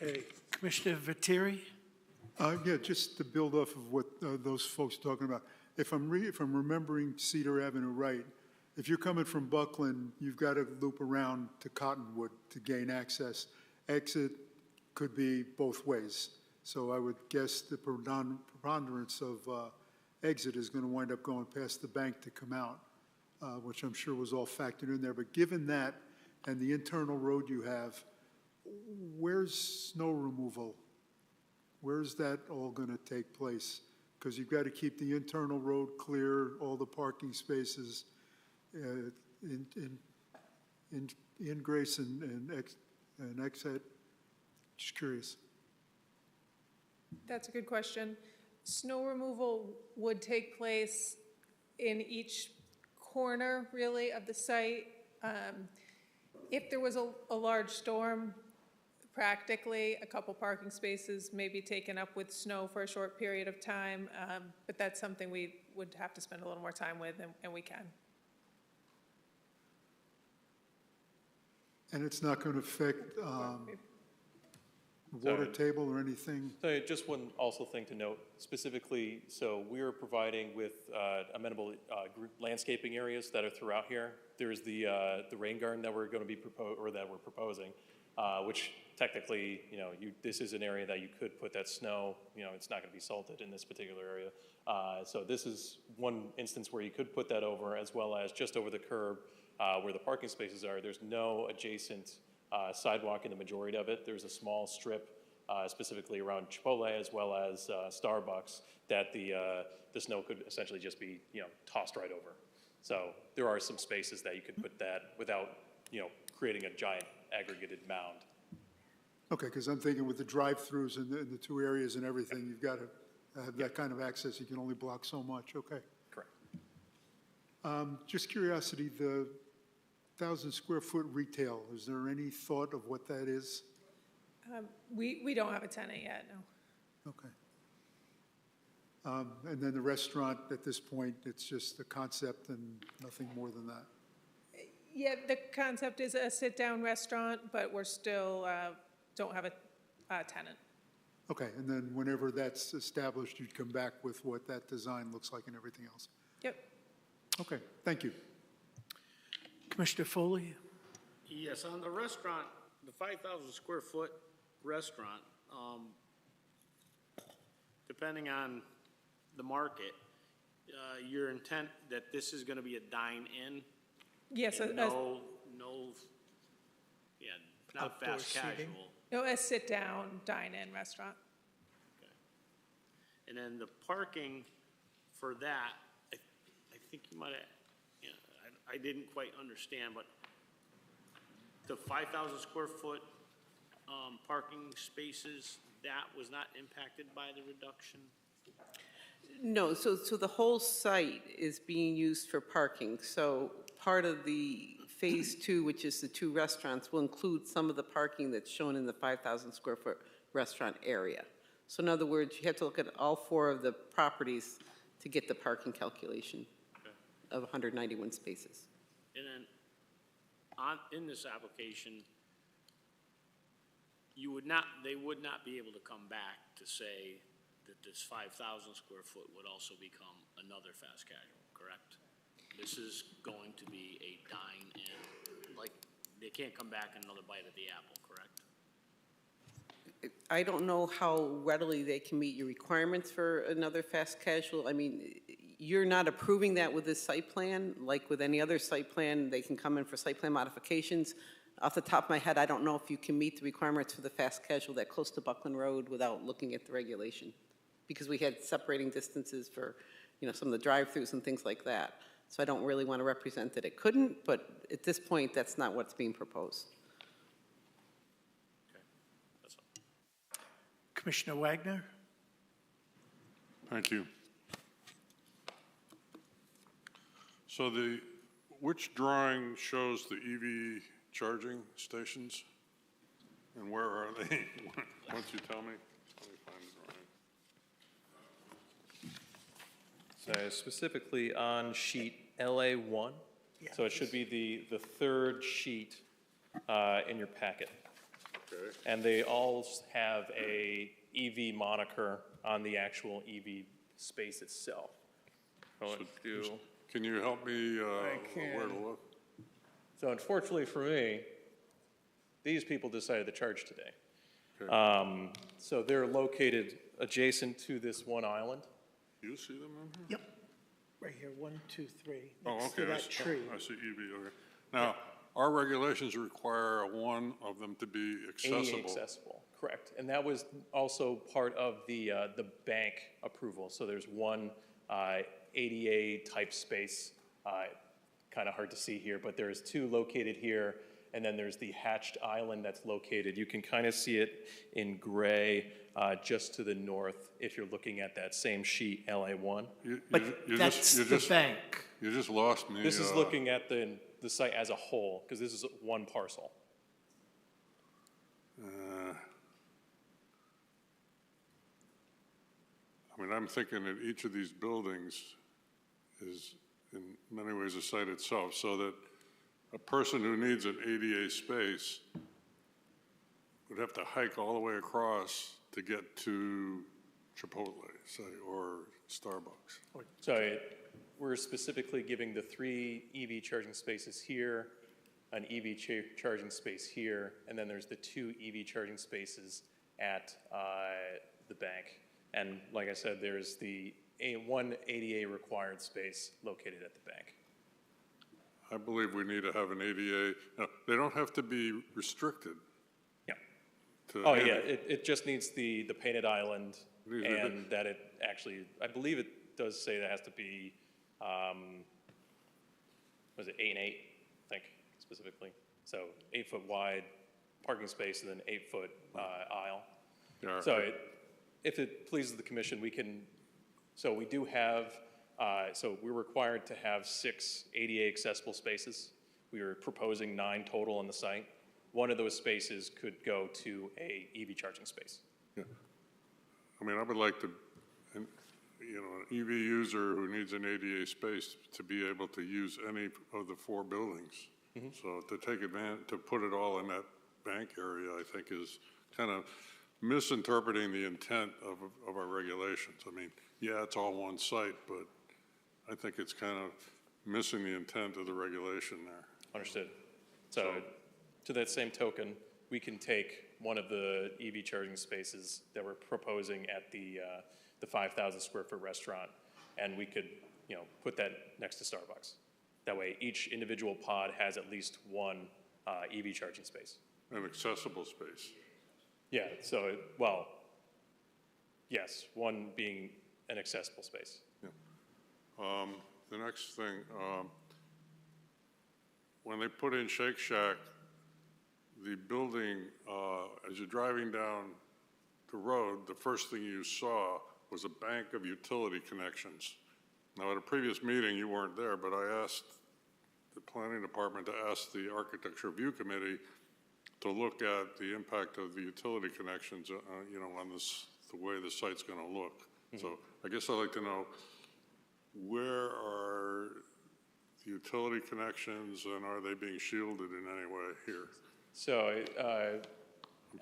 Okay, Commissioner Viteri? Yeah, just to build off of what those folks are talking about. If I'm remembering Cedar Avenue right, if you're coming from Buckland, you've got to loop around to Cottonwood to gain access. Exit could be both ways. So I would guess the preponderance of exit is going to wind up going past the bank to come out, which I'm sure was all factored in there. But given that and the internal road you have, where's snow removal? Where's that all going to take place? Because you've got to keep the internal road clear, all the parking spaces, ingress and exit. Just curious. That's a good question. Snow removal would take place in each corner, really, of the site. If there was a large storm, practically, a couple parking spaces may be taken up with snow for a short period of time, but that's something we would have to spend a little more time with, and we can. And it's not going to affect water table or anything? So just one also thing to note, specifically, so we are providing with amenable landscaping areas that are throughout here. There's the rain garden that we're going to be proposing, which technically, this is an area that you could put that snow, it's not going to be salted in this particular area. So this is one instance where you could put that over, as well as just over the curb where the parking spaces are. There's no adjacent sidewalk in the majority of it. There's a small strip specifically around Chipotle as well as Starbucks that the snow could essentially just be tossed right over. So there are some spaces that you could put that without creating a giant aggregated mound. Okay, because I'm thinking with the drive-throughs in the two areas and everything, you've got to have that kind of access. You can only block so much. Okay. Correct. Just curiosity, the 1,000 square foot retail, is there any thought of what that is? We don't have a tenant yet, no. Okay. And then the restaurant, at this point, it's just a concept and nothing more than that? Yeah, the concept is a sit-down restaurant, but we're still, don't have a tenant. Okay, and then whenever that's established, you'd come back with what that design looks like and everything else? Yep. Okay, thank you. Commissioner Foley? Yes, on the restaurant, the 5,000 square foot restaurant, depending on the market, your intent that this is going to be a dine-in? Yes. And not Outdoor fast seating? casual. No, a sit-down, dine-in restaurant. Okay. And then the parking for that, I think you might have, I didn't quite understand, but the 5,000 square foot parking spaces, that was not impacted by the reduction? No, so the whole site is being used for parking. So part of the phase 2, which is the 2 restaurants, will include some of the parking that's shown in the 5,000 square foot restaurant area. So in other words, you have to look at all 4 of the properties to get the parking calculation of 191 spaces. And then in this application, they would not be able to come back to say that this 5,000 square foot would also become another fast casual, correct? This is going to be a dine-in, like, they can't come back another bite of the apple, correct? I don't know how readily they can meet your requirements for another fast casual. I mean, you're not approving that with this site plan, like with any other site plan, they can come in for site plan modifications. Off the top of my head, I don't know if you can meet the requirements for the fast casual that close to Buckland Road without looking at the regulation. Because we had separating distances for, some of the drive-throughs and things like that. So I don't really want to represent that it couldn't, but at this point, that's not what's being proposed. That's all. Commissioner Wagner? Thank you. So which drawing shows the EV charging stations? And where are they? Once you tell me, let me find the drawing. So specifically on sheet LA1. So it should be the third sheet in your packet. Okay. And they all have a EV moniker on the actual EV space itself. Can you help me where to look? So unfortunately for me, these people decided to charge today. Okay. So they're located adjacent to this one island. Do you see them in here? Yep. Right here, 1, 2, 3. Oh, Next to okay. that tree. I see EV, okay. Now, our regulations require one of them to be accessible. ADA accessible, correct. And that was also part of the bank approval. So there's one ADA type space, kind of hard to see here, but there's two located here, and then there's the hatched island that's located. You can kind of see it in gray just to the north if you're looking at that same sheet, LA1. That's the bank. You just lost me. This is looking at the site as a whole, because this is one parcel. I mean, I'm thinking that each of these buildings is in many ways a site itself, so that a person who needs an ADA space would have to hike all the way across to get to Chipotle, say, or Starbucks. So we're specifically giving the 3 EV charging spaces here, an EV charging space here, and then there's the 2 EV charging spaces at the bank. And like I said, there's one ADA required space located at the bank. I believe we need to have an ADA. Now, they don't have to be restricted. Yeah. to Oh, any- yeah, it just needs the painted island, These are and that it actually, I believe it does say that has to be, was it 8 and 8, I think, specifically. So 8-foot wide parking space and then 8-foot aisle. Yeah, So if it pleases the commission, we can, so we do have, so we're required to have 6 ADA accessible spaces. We are proposing 9 total on the site. One of those spaces could go to a EV charging space. I mean, I would like to, an EV user who needs an ADA space to be able to use any of the 4 buildings. So to take advantage, to put it all in that bank area, I think is kind of misinterpreting the intent of our regulations. I mean, yeah, it's all one site, but I think it's kind of missing the intent of the regulation there. Understood. So to that same token, we can take one of the EV charging spaces that we're proposing at the 5,000 square foot restaurant, and we could, put that next to Starbucks. That way, each individual pod has at least one EV charging space. An accessible space. Yeah, so, yes, one being an accessible space. Yeah. The next thing, when they put in Shake Shack, the building, as you're driving down the road, the first thing you saw was a bank of utility connections. Now, at a previous meeting, you weren't there, but I asked the planning department to ask the Architecture Review Committee to look at the impact of the utility connections, on the way the site's going to look. So I guess I'd like to know, where are utility connections, and are they being shielded in any way here? So, I'm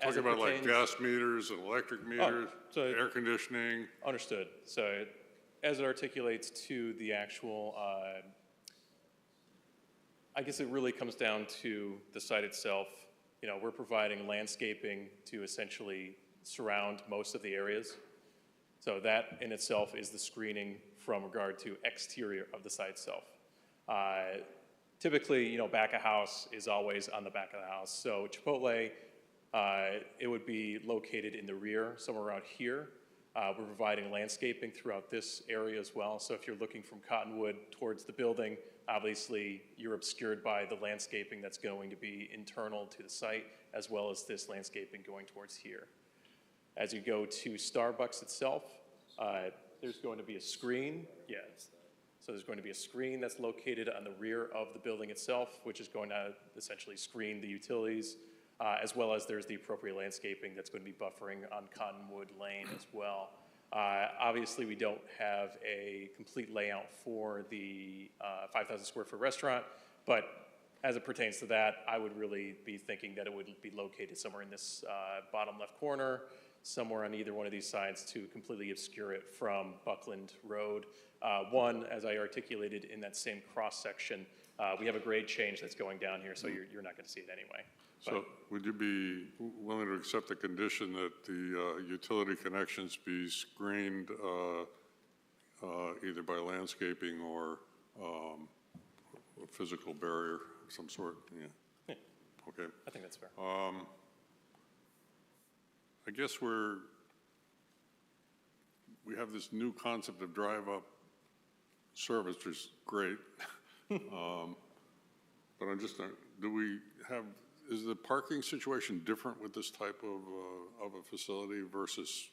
as talking it about like pertains- gas meters and electric meters, so- air conditioning. Understood. So as it articulates to the actual, I guess it really comes down to the site itself. You know, we're providing landscaping to essentially surround most of the areas. So that in itself is the screening from regard to exterior of the site itself. Typically, you know, back of house is always on the back of the house. So Chipotle, it would be located in the rear, somewhere around here. We're providing landscaping throughout this area as well. So if you're looking from Cottonwood towards the building, obviously you're obscured by the landscaping that's going to be internal to the site, as well as this landscaping going towards here. As you go to Starbucks itself, there's going to be a screen. Yes. So there's going to be a screen that's located on the rear of the building itself, which is going to essentially screen the utilities, as well as there's the appropriate landscaping that's going to be buffering on Cottonwood Lane as well. Obviously, we don't have a complete layout for the 5,000 square foot restaurant, but as it pertains to that, I would really be thinking that it would be located somewhere in this bottom left corner, somewhere on either one of these sides to completely obscure it from Buckland Road. One, as I articulated in that same cross-section, we have a grade change that's going down here, so you're not going to see it anyway. So would you be willing to accept the condition that the utility connections be screened either by landscaping or a physical barrier of some sort? Yeah. Okay. I think that's fair. I guess we have this new concept of drive-up service, which is great. But I'm just, is the parking situation different with this type of a facility versus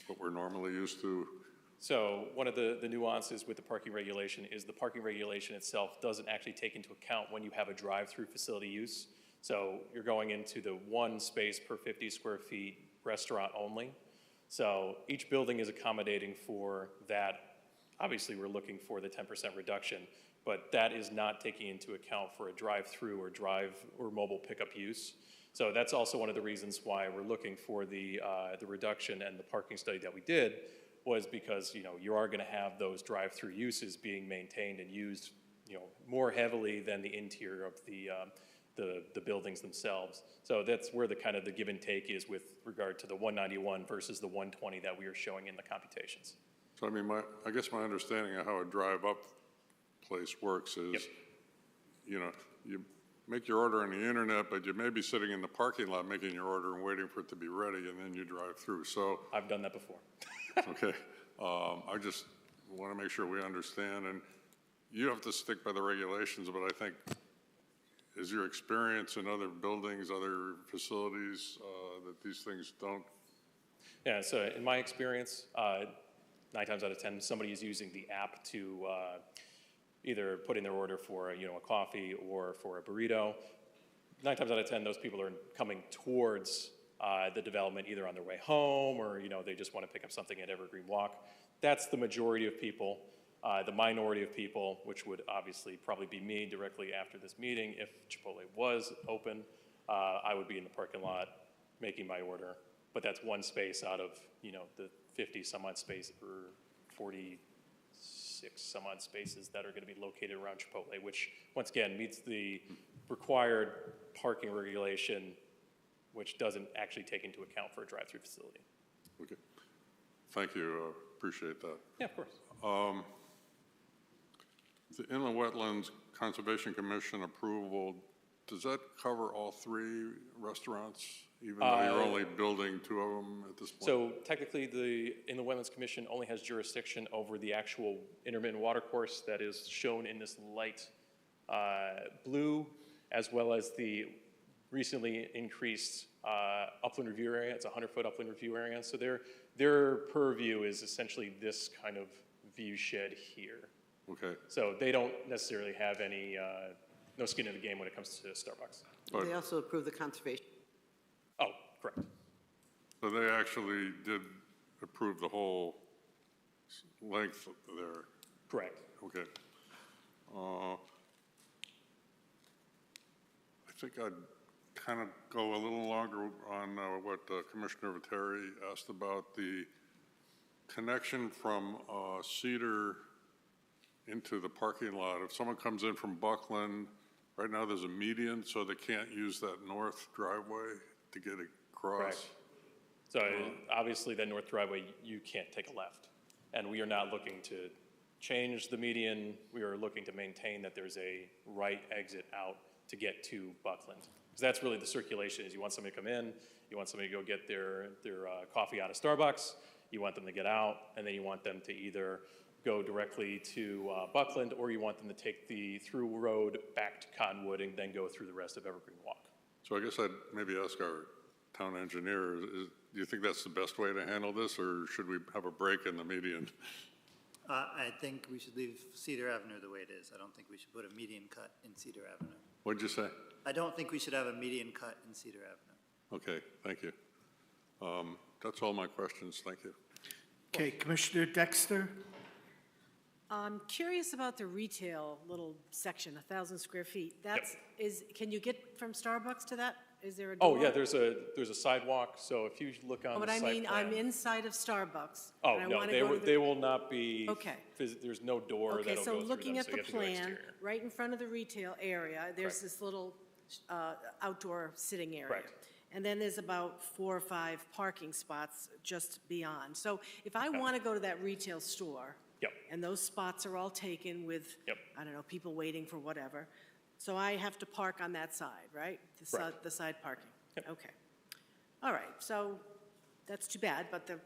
what we're normally used to? So one of the nuances with the parking regulation is the parking regulation itself doesn't actually take into account when you have a drive-through facility use. So you're going into the one space per 50 square feet restaurant only. So each building is accommodating for that. Obviously, we're looking for the 10% reduction, but that is not taking into account for a drive-through or mobile pickup use. So that's also one of the reasons why we're looking for the reduction and the parking study that we did, was because, you know, you are going to have those drive-through uses being maintained and used, you know, more heavily than the interior of the buildings themselves. So that's where the kind of the give and take is with regard to the 191 versus the 120 that we are showing in the computations. So I mean, I guess my understanding of how a drive-up place works is, Yep. you know, you make your order on the internet, but you may be sitting in the parking lot making your order and waiting for it to be ready, and then you drive through. So I've done that before. okay, I just want to make sure we understand, and you have to stick by the regulations, but I think, is your experience in other buildings, other facilities, that these things don't? Yeah, so in my experience, 9 times out of 10, somebody is using the app to either put in their order for a coffee or for a burrito. 9 times out of 10, those people are coming towards the development either on their way home or they just want to pick up something at Evergreen Walk. That's the majority of people. The minority of people, which would obviously probably be me directly after this meeting, if Chipotle was open, I would be in the parking lot making my order. But that's one space out of the 50 some odd space or 46 some odd spaces that are going to be located around Chipotle, which once again meets the required parking regulation, which doesn't actually take into account for a drive-through facility. Okay, thank you, appreciate that. Yeah, of course. The Inland Wetlands Conservation Commission approval, does that cover all 3 restaurants, even though you're only building 2 of them at this point? So technically, the Inland Wetlands Commission only has jurisdiction over the actual intermittent watercourse that is shown in this light blue, as well as the recently increased upland review area. It's a 100-foot upland review area. So their purview is essentially this kind of view shed here. Okay. So they don't necessarily have any, no skin in the game when it comes to Starbucks. They also approve the conservation. Oh, correct. So they actually did approve the whole length there? Correct. Okay. I think I'd kind of go a little longer on what Commissioner Viteri asked about the connection from Cedar into the parking lot. If someone comes in from Buckland, right now there's a median, so they can't use that north driveway to get across. Correct. So obviously that north driveway, you can't take a left. And we are not looking to change the median. We are looking to maintain that there's a right exit out to get to Buckland. Because that's really the circulation is you want somebody to come in, you want somebody to go get their coffee out of Starbucks, you want them to get out, and then you want them to either go directly to Buckland, or you want them to take the through road back to Cottonwood and then go through the rest of Evergreen Walk. So I guess I'd maybe ask our town engineer, do you think that's the best way to handle this, or should we have a break in the median? I think we should leave Cedar Avenue the way it is. I don't think we should put a median cut in Cedar Avenue. What'd you say? I don't think we should have a median cut in Cedar Avenue. Okay, thank you. That's all my questions, thank you. Okay, Commissioner Dexter? I'm curious about the retail little section, 1,000 square feet. Can you get from Starbucks to that? Is there a door? Oh, yeah, there's a sidewalk, so if you look on Oh, the but I site mean, plan- I'm inside of Starbucks. Oh, and I no, wanna they go to will, the- they will not be, Okay. there's no door Okay, that'll so go through looking them, at so the you have to go plan, exterior. right in front of the retail area, there's Correct. this little outdoor sitting area. Correct. And then there's about 4 or 5 parking spots just beyond. So if I want to go to that retail store, Yep. and those spots are all taken with, Yep. I don't know, people waiting for whatever, so I have to park on that side, right? Correct. The side parking? Yep. Okay. All right, so that's too bad, but the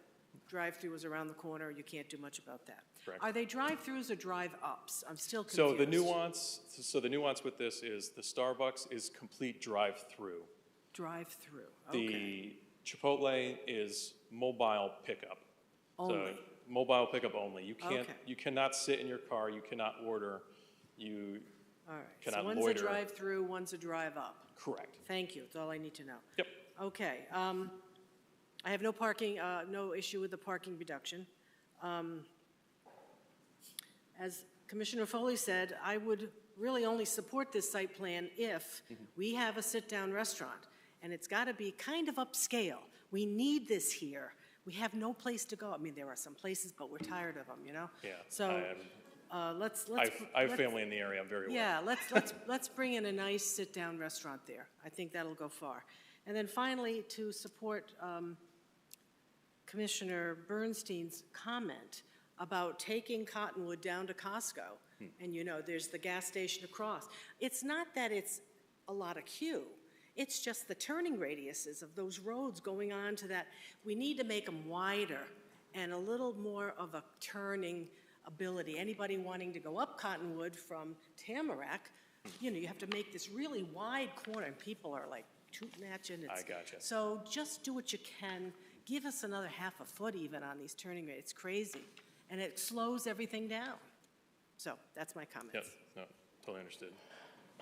drive-through is around the corner, you can't do much about that. Correct. Are they drive-throughs or drive-ups? I'm still confused. So the nuance with this is the Starbucks is complete drive-through. Drive-through, okay. The Chipotle is mobile pickup. Only. So mobile pickup only. You can't, Okay. you cannot sit in your car, you cannot order, you All right, cannot so one's a loiter. drive-through, one's a drive-up. Correct. Thank you, that's all I need to know. Yep. Okay, I have no parking, no issue with the parking reduction. As Commissioner Foley said, I would really only support this site plan if we have a sit-down restaurant, and it's got to be kind of upscale. We need this here. We have no place to go. I mean, there are some places, but we're tired of them, you know? Yeah. So, let's. I have family in the area, I'm very aware. Yeah, let's bring in a nice sit-down restaurant there. I think that'll go far. And then finally, to support Commissioner Bernstein's comment about taking Cottonwood down to Costco, and you know, there's the gas station across. It's not that it's a lot of queue. It's just the turning radiuses of those roads going on to that. We need to make them wider and a little more of a turning ability. Anybody wanting to go up Cottonwood from Tamarack, you know, you have to make this really wide corner, and people are like tooting at you. And I gotcha. So just do what you can. Give us another half a foot even on these turning rates. It's crazy. And it slows everything down. So that's my comments. Yep, no, totally understood.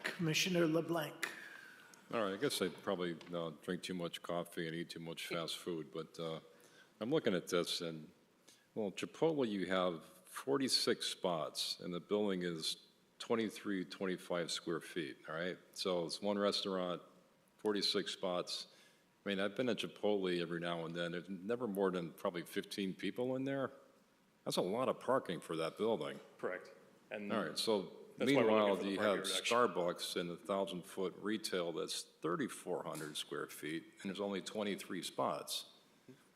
Commissioner LeBlanc? All right, I guess I probably drink too much coffee and eat too much fast food, but I'm looking at this, and, well, Chipotle, you have 46 spots, and the building is 25 square feet, all right? So it's one restaurant, 46 spots. I mean, I've been at Chipotle every now and then. There's never more than probably 15 people in there. That's a lot of parking for that building. Correct. And All right, so that's why we're looking meanwhile, for the you parking have reduction. Starbucks in a 1,000-foot retail that's 3,400 square feet, and there's only 23 spots.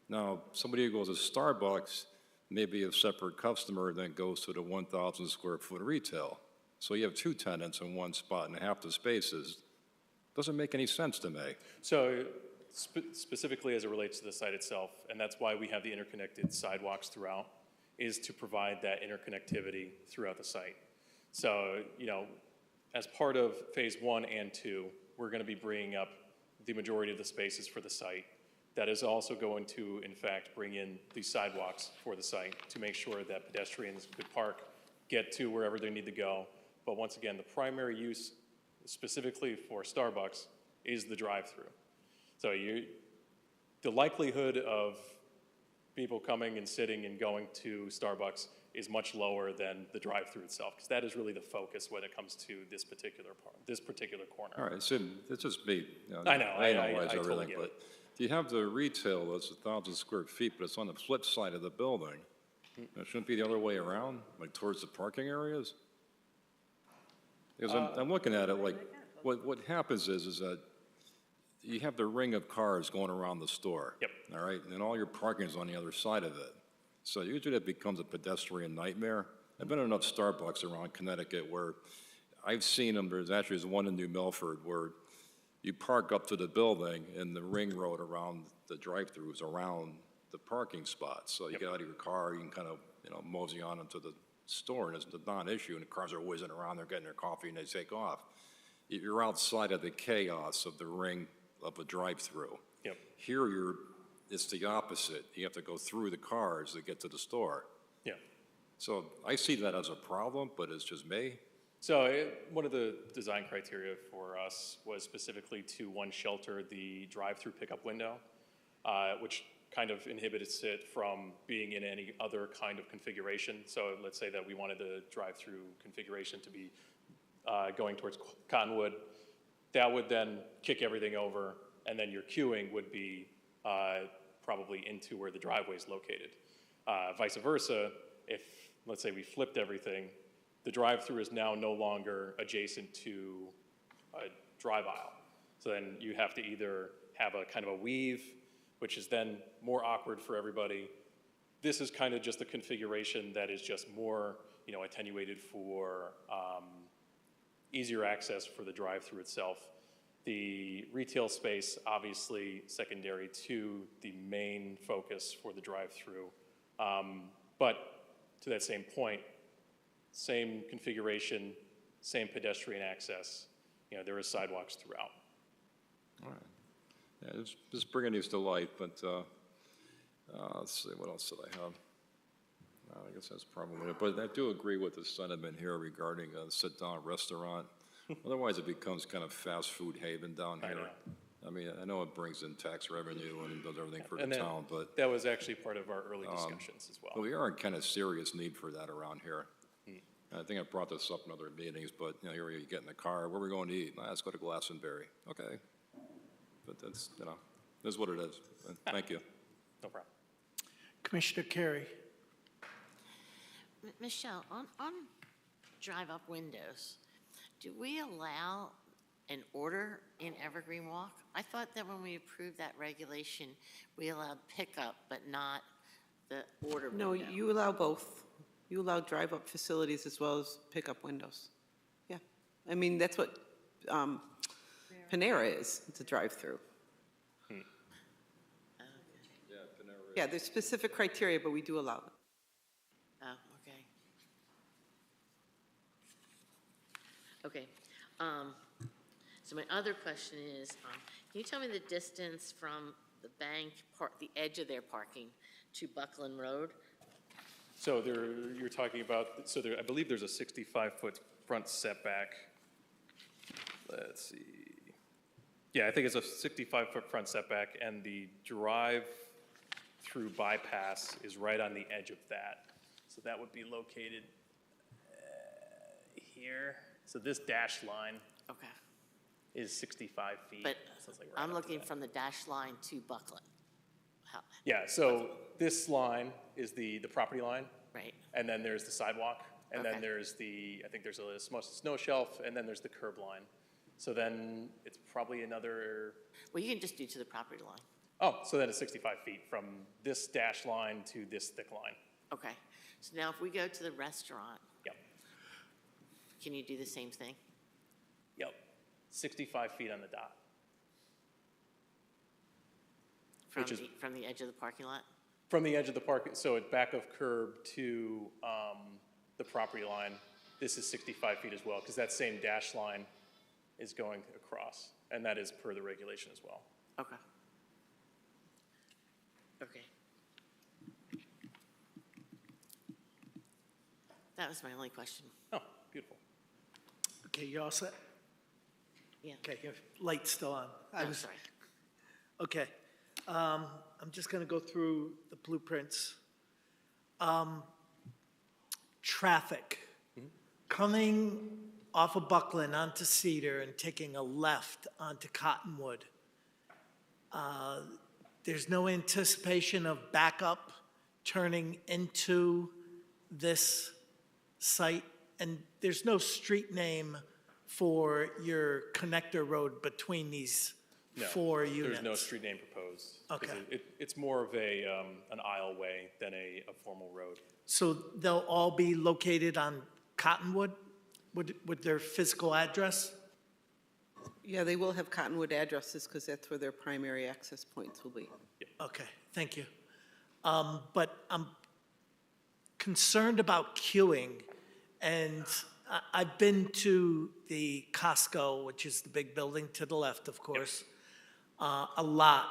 Now, somebody who goes to Starbucks may be a separate customer than goes to the 1,000 square foot retail. So you have two tenants in one spot and half the spaces. Doesn't make any sense to me. So specifically as it relates to the site itself, and that's why we have the interconnected sidewalks throughout, is to provide that interconnectivity throughout the site. So, you know, as part of phase 1 and 2, we're going to be bringing up the majority of the spaces for the site. That is also going to, in fact, bring in the sidewalks for the site to make sure that pedestrians could park, get to wherever they need to go. But once again, the primary use specifically for Starbucks is the drive-through. So the likelihood of people coming and sitting and going to Starbucks is much lower than the drive-through itself, because that is really the focus when it comes to this particular part, this particular corner. All right, so it's just me. You know, I know, I analyze totally everything, get but it. you have the retail that's 1,000 square feet, but it's on the flip side of the building. It shouldn't be the other way around, like towards the parking areas? Because I'm looking at it like, what happens is that you have the ring of cars going around the store. Yep. All right, and all your parking is on the other side of it. So usually it becomes a pedestrian nightmare. I've been in enough Starbucks around Connecticut where I've seen them, there's one in New Milford where you park up to the building and the ring road around the drive-throughs around the parking spots. So you get out of your car, you can kind of, mosey on into the store, and it's a non-issue, and the cars are whizzing around, they're getting their coffee, and they take off. You're outside of the chaos of the ring of a drive-through. Yep. Here, it's the opposite. You have to go through the cars to get to the store. Yeah. So I see that as a problem, but it's just me. So one of the design criteria for us was specifically to, one, shelter the drive-through pickup window, which kind of inhibits it from being in any other kind of configuration. So let's say that we wanted the drive-through configuration to be going towards Cottonwood. That would then kick everything over, and then your queuing would be probably into where the driveway is located. Vice versa, if, let's say we flipped everything, the drive-through is now no longer adjacent to a drive aisle. So then you have to either have a kind of a weave, which is then more awkward for everybody. This is kind of just a configuration that is just more, attenuated for easier access for the drive-through itself. The retail space, obviously secondary to the main focus for the drive-through. But to that same point, same configuration, same pedestrian access. There is sidewalks throughout. All right. Yeah, just bringing these to light, but let's see, what else did I have? I guess that's probably it. But I do agree with the sentiment here regarding a sit-down restaurant. Otherwise, it becomes kind of fast food haven down here. I mean, I know it brings in tax revenue and does everything for the town, but that was actually part of our early discussions as well. But we are in kind of serious need for that around here. I think I brought this up in other meetings, but here you get in the car, where are we going to eat? Let's go to Glastonbury. Okay. But that's, that's what it is. Thank you. No problem. Commissioner Carey. Michelle, on drive-up windows, do we allow an order in Evergreen Walk? I thought that when we approved that regulation, we allowed pickup, but not the order window. No, you allow both. You allow drive-up facilities as well as pickup windows. Yeah. I mean, that's what Panera is. It's a drive-through. Yeah, there's specific criteria, but we do allow them. Oh, okay. Okay. So my other question is, can you tell me the distance from the bank, the edge of their parking, to Buckland Road? So you're talking about, I believe there's a 65-foot front setback. Let's see. Yeah, I think it's a 65-foot front setback, and the drive-through bypass is right on the edge of that. So that would be located here. So this dash line is 65 feet. But So it's like right I'm up to looking that. from the dash line to Buckland. Yeah, so this line is the property line. Right. And then there's the sidewalk, and Okay. then there's I think there's a snow shelf, and then there's the curb line. So then it's probably another, Well, you can just do to the property line. so then it's 65 feet from this dash line to this thick line. Okay. So now if we go to the restaurant. Yep. Can you do the same thing? Yep, 65 feet on the dot. From the edge of the parking lot? From the edge of the park, so it's back of curb to the property line. This is 65 feet as well, because that same dash line is going across, and that is per the regulation as well. Okay. Okay. That was my only question. Oh, beautiful. Okay, you all set? Yeah. Okay, your light's still on. Oh, sorry. Okay. I'm just going to go through the blueprints. traffic coming off of Buckland onto Cedar and taking a left onto Cottonwood, there's no anticipation of backup turning into this site? And there's no street name for your connector road between these four units? There's no street name proposed. 'Cause Okay. It's more of an aisleway than a formal road. So they'll all be located on Cottonwood with their physical address? Yeah, they will have Cottonwood addresses because that's where their primary access points will be. Okay, thank you. But I'm concerned about queuing, and I've been to the Costco, which is the big building to the left, of course, a lot,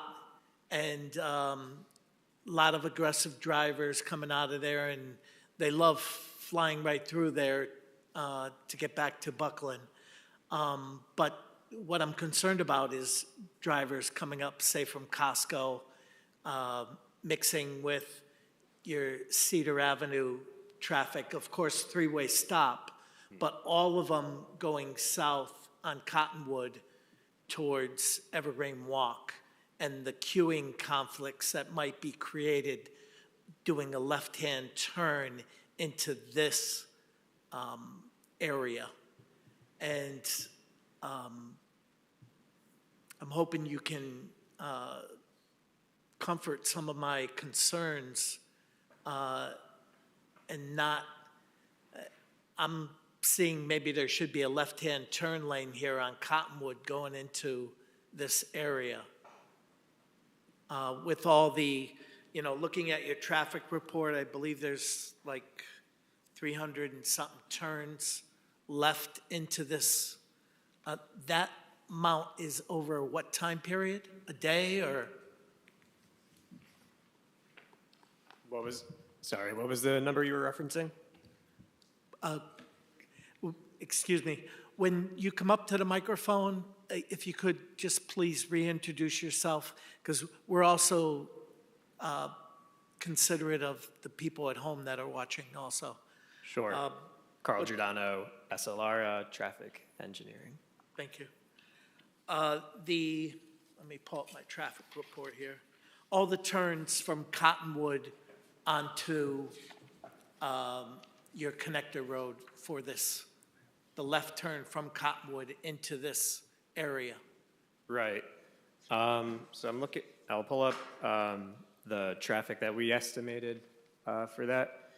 and a lot of aggressive drivers coming out of there, and they love flying right through there to get back to Buckland. But what I'm concerned about is drivers coming up, say, from Costco, mixing with your Cedar Avenue traffic, of course, three-way stop, but all of them going south on Cottonwood towards Evergreen Walk, and the queuing conflicts that might be created doing a left-hand turn into this area. And I'm hoping you can comfort some of my concerns and not, I'm seeing maybe there should be a left-hand turn lane here on Cottonwood going into this area. With all the, looking at your traffic report, I believe there's like 300 and something turns left into this. That amount is over what time period? A day or? What was the number you were referencing? Excuse me. When you come up to the microphone, if you could just please reintroduce yourself, because we're also considerate of the people at home that are watching also. Sure. Carl Giordano, SLR, Traffic Engineering. Thank you. Let me pull up my traffic report here. All the turns from Cottonwood onto your connector road for this, the left turn from Cottonwood into this area. Right. So I'll pull up the traffic that we estimated for that.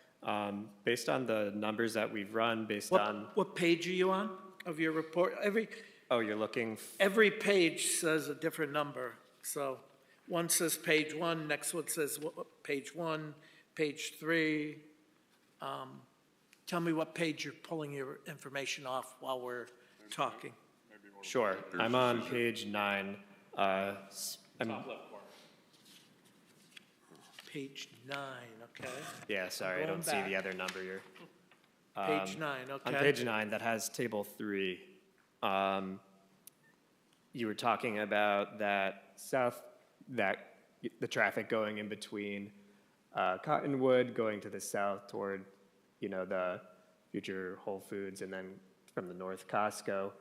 Based on the numbers that we've run, What page are you on of your report? You're looking? Every page says a different number. So one says page one, next one says page one, page three. Tell me what page you're pulling your information off while we're talking. Sure. I'm on page 9. Top left corner. Page 9, okay. Yeah, sorry, I Going don't see back. the other number here. Page 9, okay. On page 9, that has table 3. You were talking about the traffic going in between Cottonwood, going to the south toward, the future Whole Foods, and then from the north, Costco.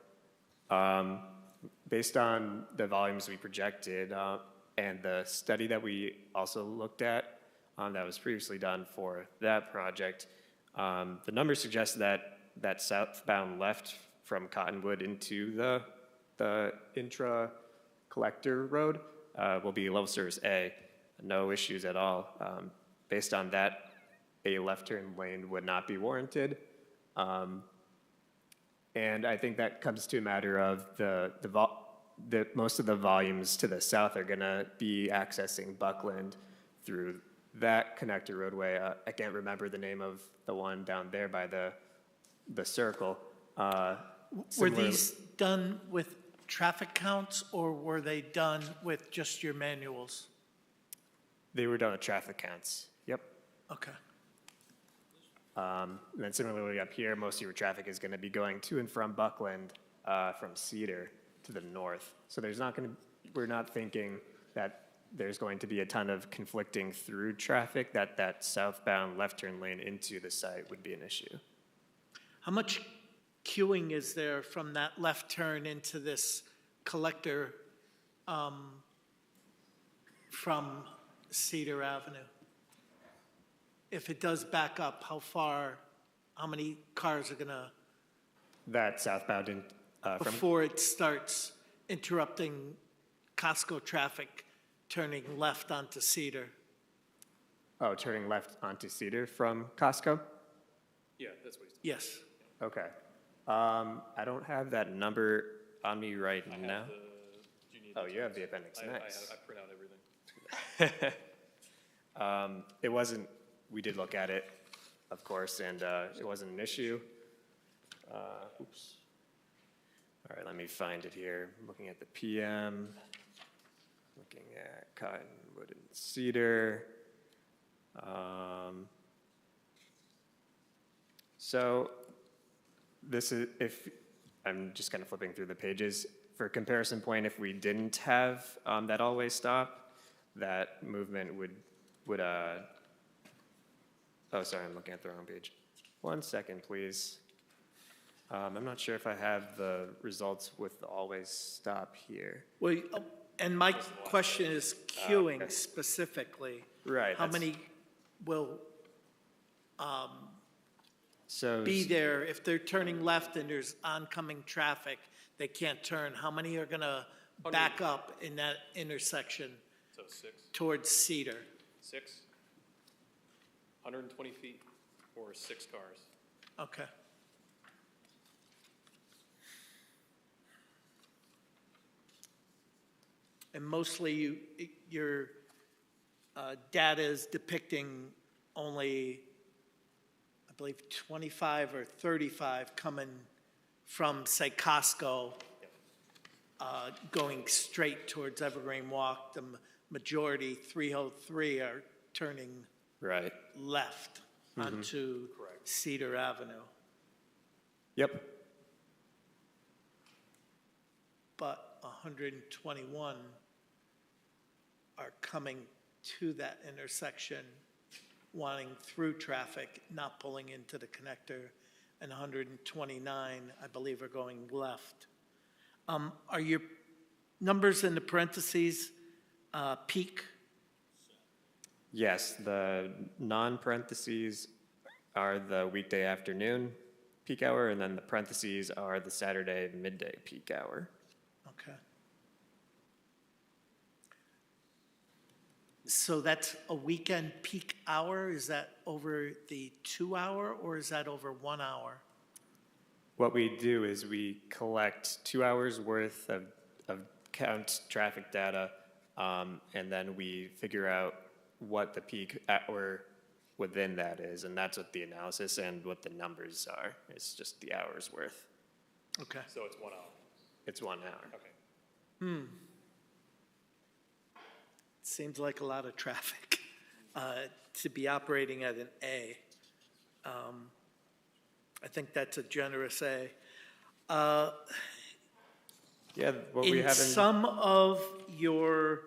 Based on the volumes we projected and the study that we also looked at that was previously done for that project, the numbers suggest that southbound left from Cottonwood into the intra-collector road will be level service A. No issues at all. Based on that, a left turn lane would not be warranted. And I think that comes to a matter of most of the volumes to the south are going to be accessing Buckland through that connector roadway. I can't remember the name of the one down there by the circle. Were these done with traffic counts, or were they done with just your manuals? They were done with traffic counts. Yep. Okay. And then similarly up here, most of your traffic is going to be going to and from Buckland from Cedar to the north. So we're not thinking that there's going to be a ton of conflicting through traffic, that southbound left turn lane into the site would be an issue. How much queuing is there from that left turn into this collector from Cedar Avenue? If it does back up, how many cars are gonna, That southbound in, from, before it starts interrupting Costco traffic, turning left onto Cedar? oh, turning left onto Cedar from Costco? Yeah, that's what he's. Yes. Okay. I don't have that number on me right now. Do you need Oh, the you have the appendix? appendix, nice. I print out everything. It wasn't, we did look at it, of course, and it wasn't an issue. Oops. All right, let me find it here. I'm looking at the PM, looking at Cottonwood and Cedar. So this is, if, I'm just kind of flipping through the pages. For a comparison point, if we didn't have that always stop, that movement would, oh, sorry, I'm looking at the wrong page. 1 second, please. I'm not sure if I have the results with the always stop here. Well, and my question is queuing specifically. Right. How that's- many will So be there if they're turning left and there's oncoming traffic, they can't turn? How many are gonna back up in that intersection So 6, towards Cedar? 6, 120 feet, or 6 cars. Okay. And mostly your data is depicting only, I believe, 25 or 35 coming from, say, Costco, going straight towards Evergreen Walk. The majority, 303, are turning right. left onto Cedar Avenue. Yep. But 121 are coming to that intersection, wanting through traffic, not pulling into the connector, and 129, I believe, are going left. Are your numbers in the parentheses peak? Yes, the non-parentheses are the weekday afternoon peak hour, and then the parentheses are the Saturday midday peak hour. Okay. So that's a weekend peak hour? Is that over the 2 hour, or is that over 1 hour? What we do is we collect 2 hours worth of count traffic data, and then we figure out what the peak hour within that is, and that's what the analysis and what the numbers are. It's just the hours worth. Okay. So it's 1 hour. It's 1 hour. Okay. Seems like a lot of traffic to be operating at an A. I think that's a generous A. Yeah, what we In have some of your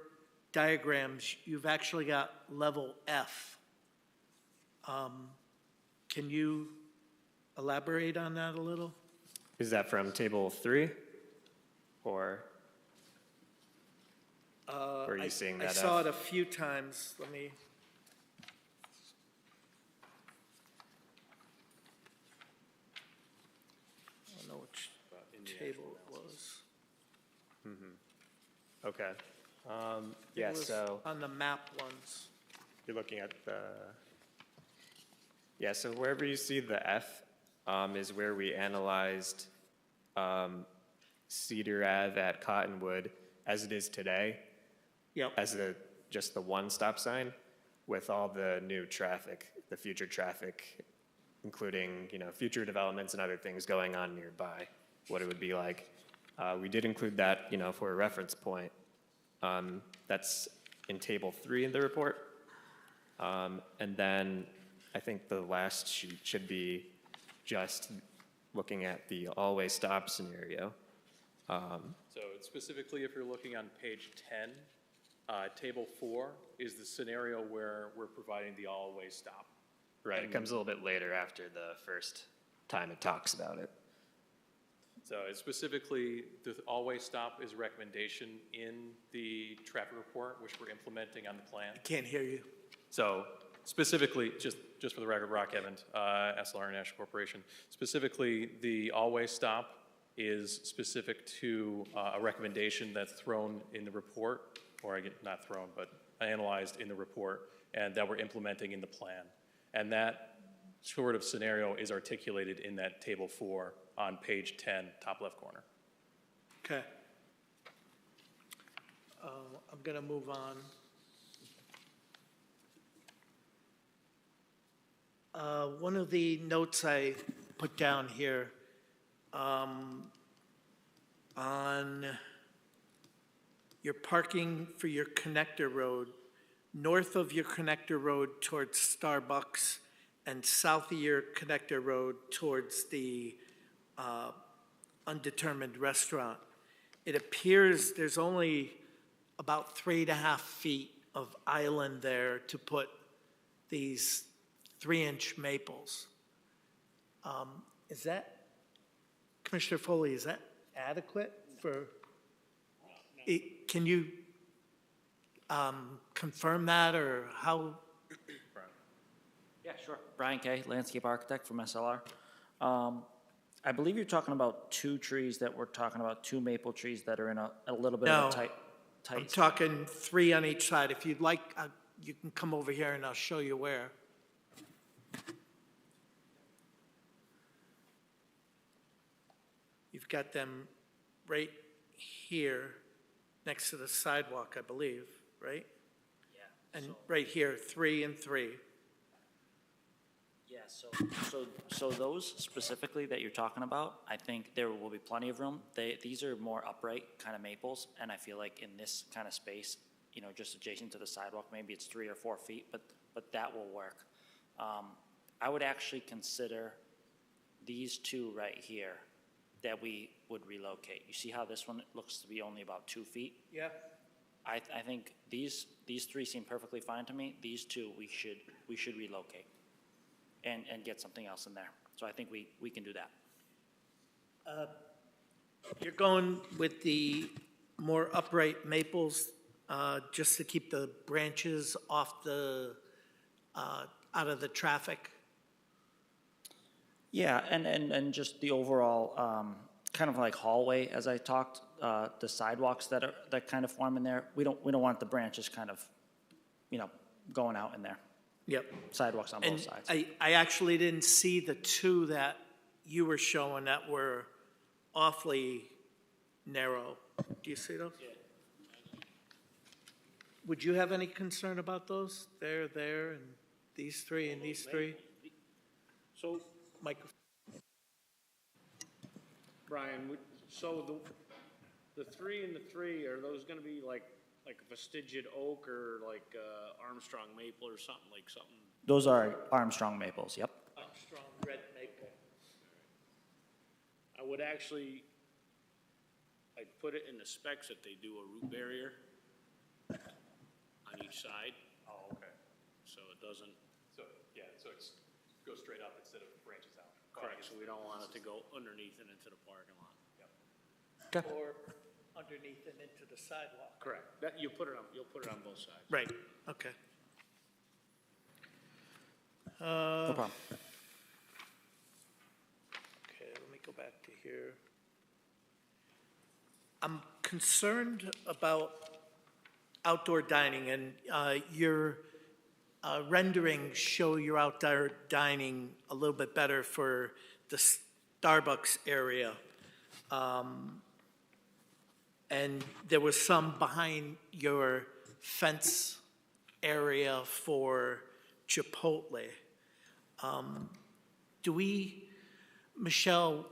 diagrams, you've actually got level F. Can you elaborate on that a little? is that from table 3, or? Where are you seeing that I saw F? it a few times. Let me. I don't know which table it was. Okay. It Yeah, was so on the map ones. you're looking at the, yeah, so wherever you see the F is where we analyzed Cedar Ave at Cottonwood as it is today. Yep. As just the one stop sign with all the new traffic, the future traffic, including, future developments and other things going on nearby, what it would be like. We did include that, for a reference point. That's in table 3 in the report. And then I think the last sheet should be just looking at the always stop scenario. So specifically, if you're looking on page 10, Table 4 is the scenario where we're providing the all-way stop. Right, it comes a little bit later after the first time it talks about it. So it's specifically, the all-way stop is a recommendation in the traffic report, which we're implementing on the plan. Can't hear you. So specifically, just for the record, Rock Evans, SLR International Corporation, specifically, the all-way stop is specific to a recommendation that's thrown in the report, or not thrown, but analyzed in the report, and that we're implementing in the plan. And that sort of scenario is articulated in that table 4 on page 10, top left corner. Okay. I'm going to move on. One of the notes I put down here on your parking for your connector road, north of your connector road towards Starbucks and south of your connector road towards the undetermined restaurant. It appears there's only about 3.5 feet of island there to put these 3-inch maples. Is that, Commissioner Foley, is that adequate for, can you confirm that, or how? Yeah, sure. Brian Kay, landscape architect from SLR. I believe you're talking about 2 trees that we're talking about, 2 maple trees that are in a little bit of a tight. I'm talking 3 on each side. If you'd like, you can come over here and I'll show you where. You've got them right here next to the sidewalk, I believe, right? Yeah. And right here, 3 and 3. Yeah, so those specifically that you're talking about, I think there will be plenty of room. These are more upright kind of maples, and I feel like in this kind of space, just adjacent to the sidewalk, maybe it's 3 or 4 feet, but that will work. I would actually consider these 2 right here that we would relocate. You see how this one looks to be only about 2 feet? Yeah. I think these 3 seem perfectly fine to me. These 2 we should relocate and get something else in there. So I think we can do that. You're going with the more upright maples just to keep the branches off the, out of the traffic? Yeah, and just the overall kind of like hallway, as I talked, the sidewalks that kind of form in there. We don't want the branches kind of, going out in there. Yep. Sidewalks on both sides. I actually didn't see the 2 that you were showing that were awfully narrow. Do you see those? Yeah. Would you have any concern about those? There, and these 3 and these 3? So, Microphone. Brian, so the 3 and the 3, are those gonna be like a vestigial oak or like Armstrong maple or something, Those are Armstrong maples, yep. Armstrong red maple. I would actually, I'd put it in the specs that they do a root barrier on each side. Oh, okay. So it doesn't. So it goes straight up instead of branches out. Correct, so we don't want it to go underneath and into the parking lot. Okay. Or underneath and into the sidewalk. Correct. That, you'll put it on both sides. Right, okay. No problem. Okay, let me go back to here. I'm concerned about outdoor dining, and your renderings show your outdoor dining a little bit better for the Starbucks area. And there was some behind your fence area for Chipotle. Do we, Michelle,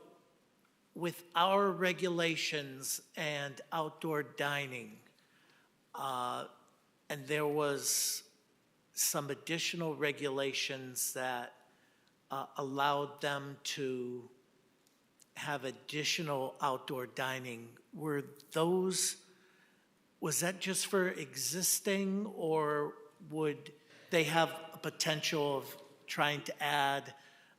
with our regulations and outdoor dining, and there was some additional regulations that allowed them to have additional outdoor dining, were those was that just for existing, or would they have a potential of trying to add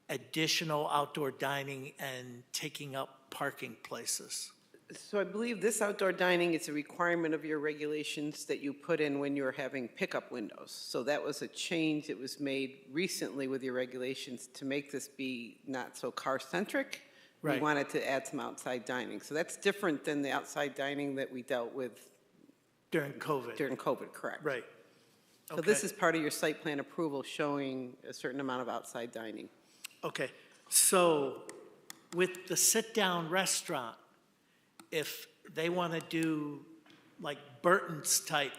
additional outdoor dining and taking up parking places? So I believe this outdoor dining is a requirement of your regulations that you put in when you're having pickup windows. So that was a change that was made recently with your regulations to make this be not so car-centric. We Right. wanted to add some outside dining. So that's different than the outside dining that we dealt with During COVID? during COVID, correct? Right. So this Okay. is part of your site plan approval showing a certain amount of outside dining. Okay, so with the sit-down restaurant, if they want to do like Burton's type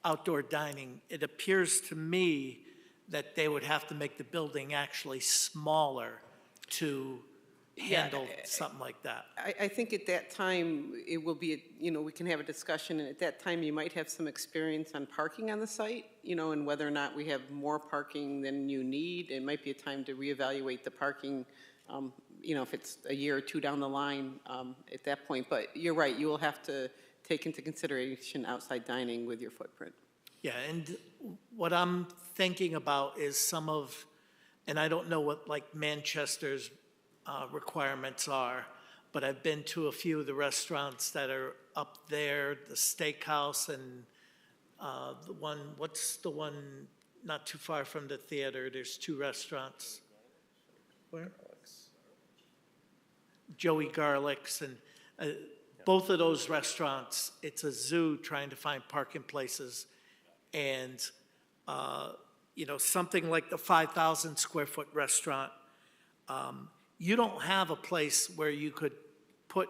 outdoor dining, it appears to me that they would have to make the building actually smaller to handle something like that. I think at that time, it will be, we can have a discussion, and at that time, you might have some experience on parking on the site, and whether or not we have more parking than you need. It might be a time to reevaluate the parking, if it's a year or two down the line at that point. But you're right, you will have to take into consideration outside dining with your footprint. Yeah, and what I'm thinking about is some of, and I don't know what like Manchester's requirements are, but I've been to a few of the restaurants that are up there, the steakhouse and what's the one not too far from the theater? There's two restaurants. Where? Joey Garlic's, and both of those restaurants, it's a zoo trying to find parking places. And, something like the 5,000 square foot restaurant, you don't have a place where you could put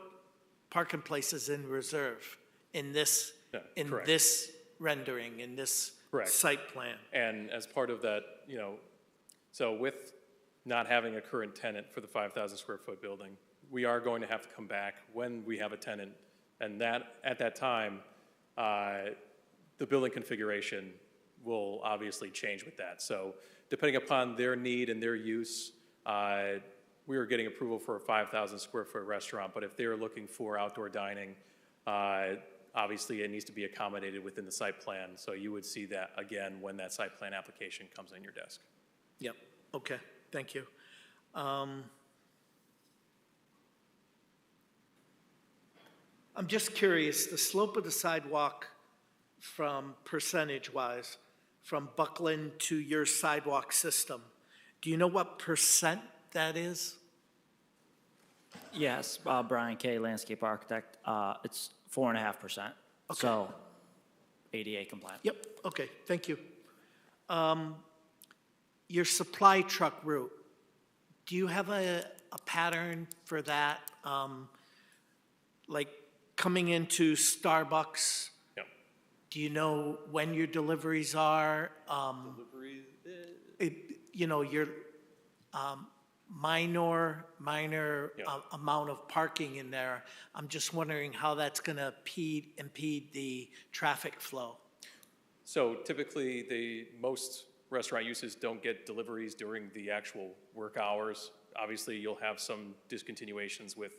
parking places in reserve in this, correct. this rendering, in this Correct. site plan. And as part of that, so with not having a current tenant for the 5,000 square foot building, we are going to have to come back when we have a tenant. And that, at that time, the building configuration will obviously change with that. So depending upon their need and their use, we are getting approval for a 5,000 square foot restaurant, but if they're looking for outdoor dining, obviously it needs to be accommodated within the site plan. So you would see that again when that site plan application comes on your desk. Yep, okay, thank you. I'm just curious, the slope of the sidewalk from percentage-wise, from Buckland to your sidewalk system, do you know what percent that is? Yes, Brian Kay, landscape architect. It's 4.5%. Okay. So ADA compliant. Yep, okay, thank you. Your supply truck route, do you have a pattern for that? Like coming into Starbucks? Yep. Do you know when your deliveries are? Your minor amount of parking in there. I'm just wondering how that's going to impede the traffic flow. So typically, most restaurant uses don't get deliveries during the actual work hours. Obviously, you'll have some discontinuations with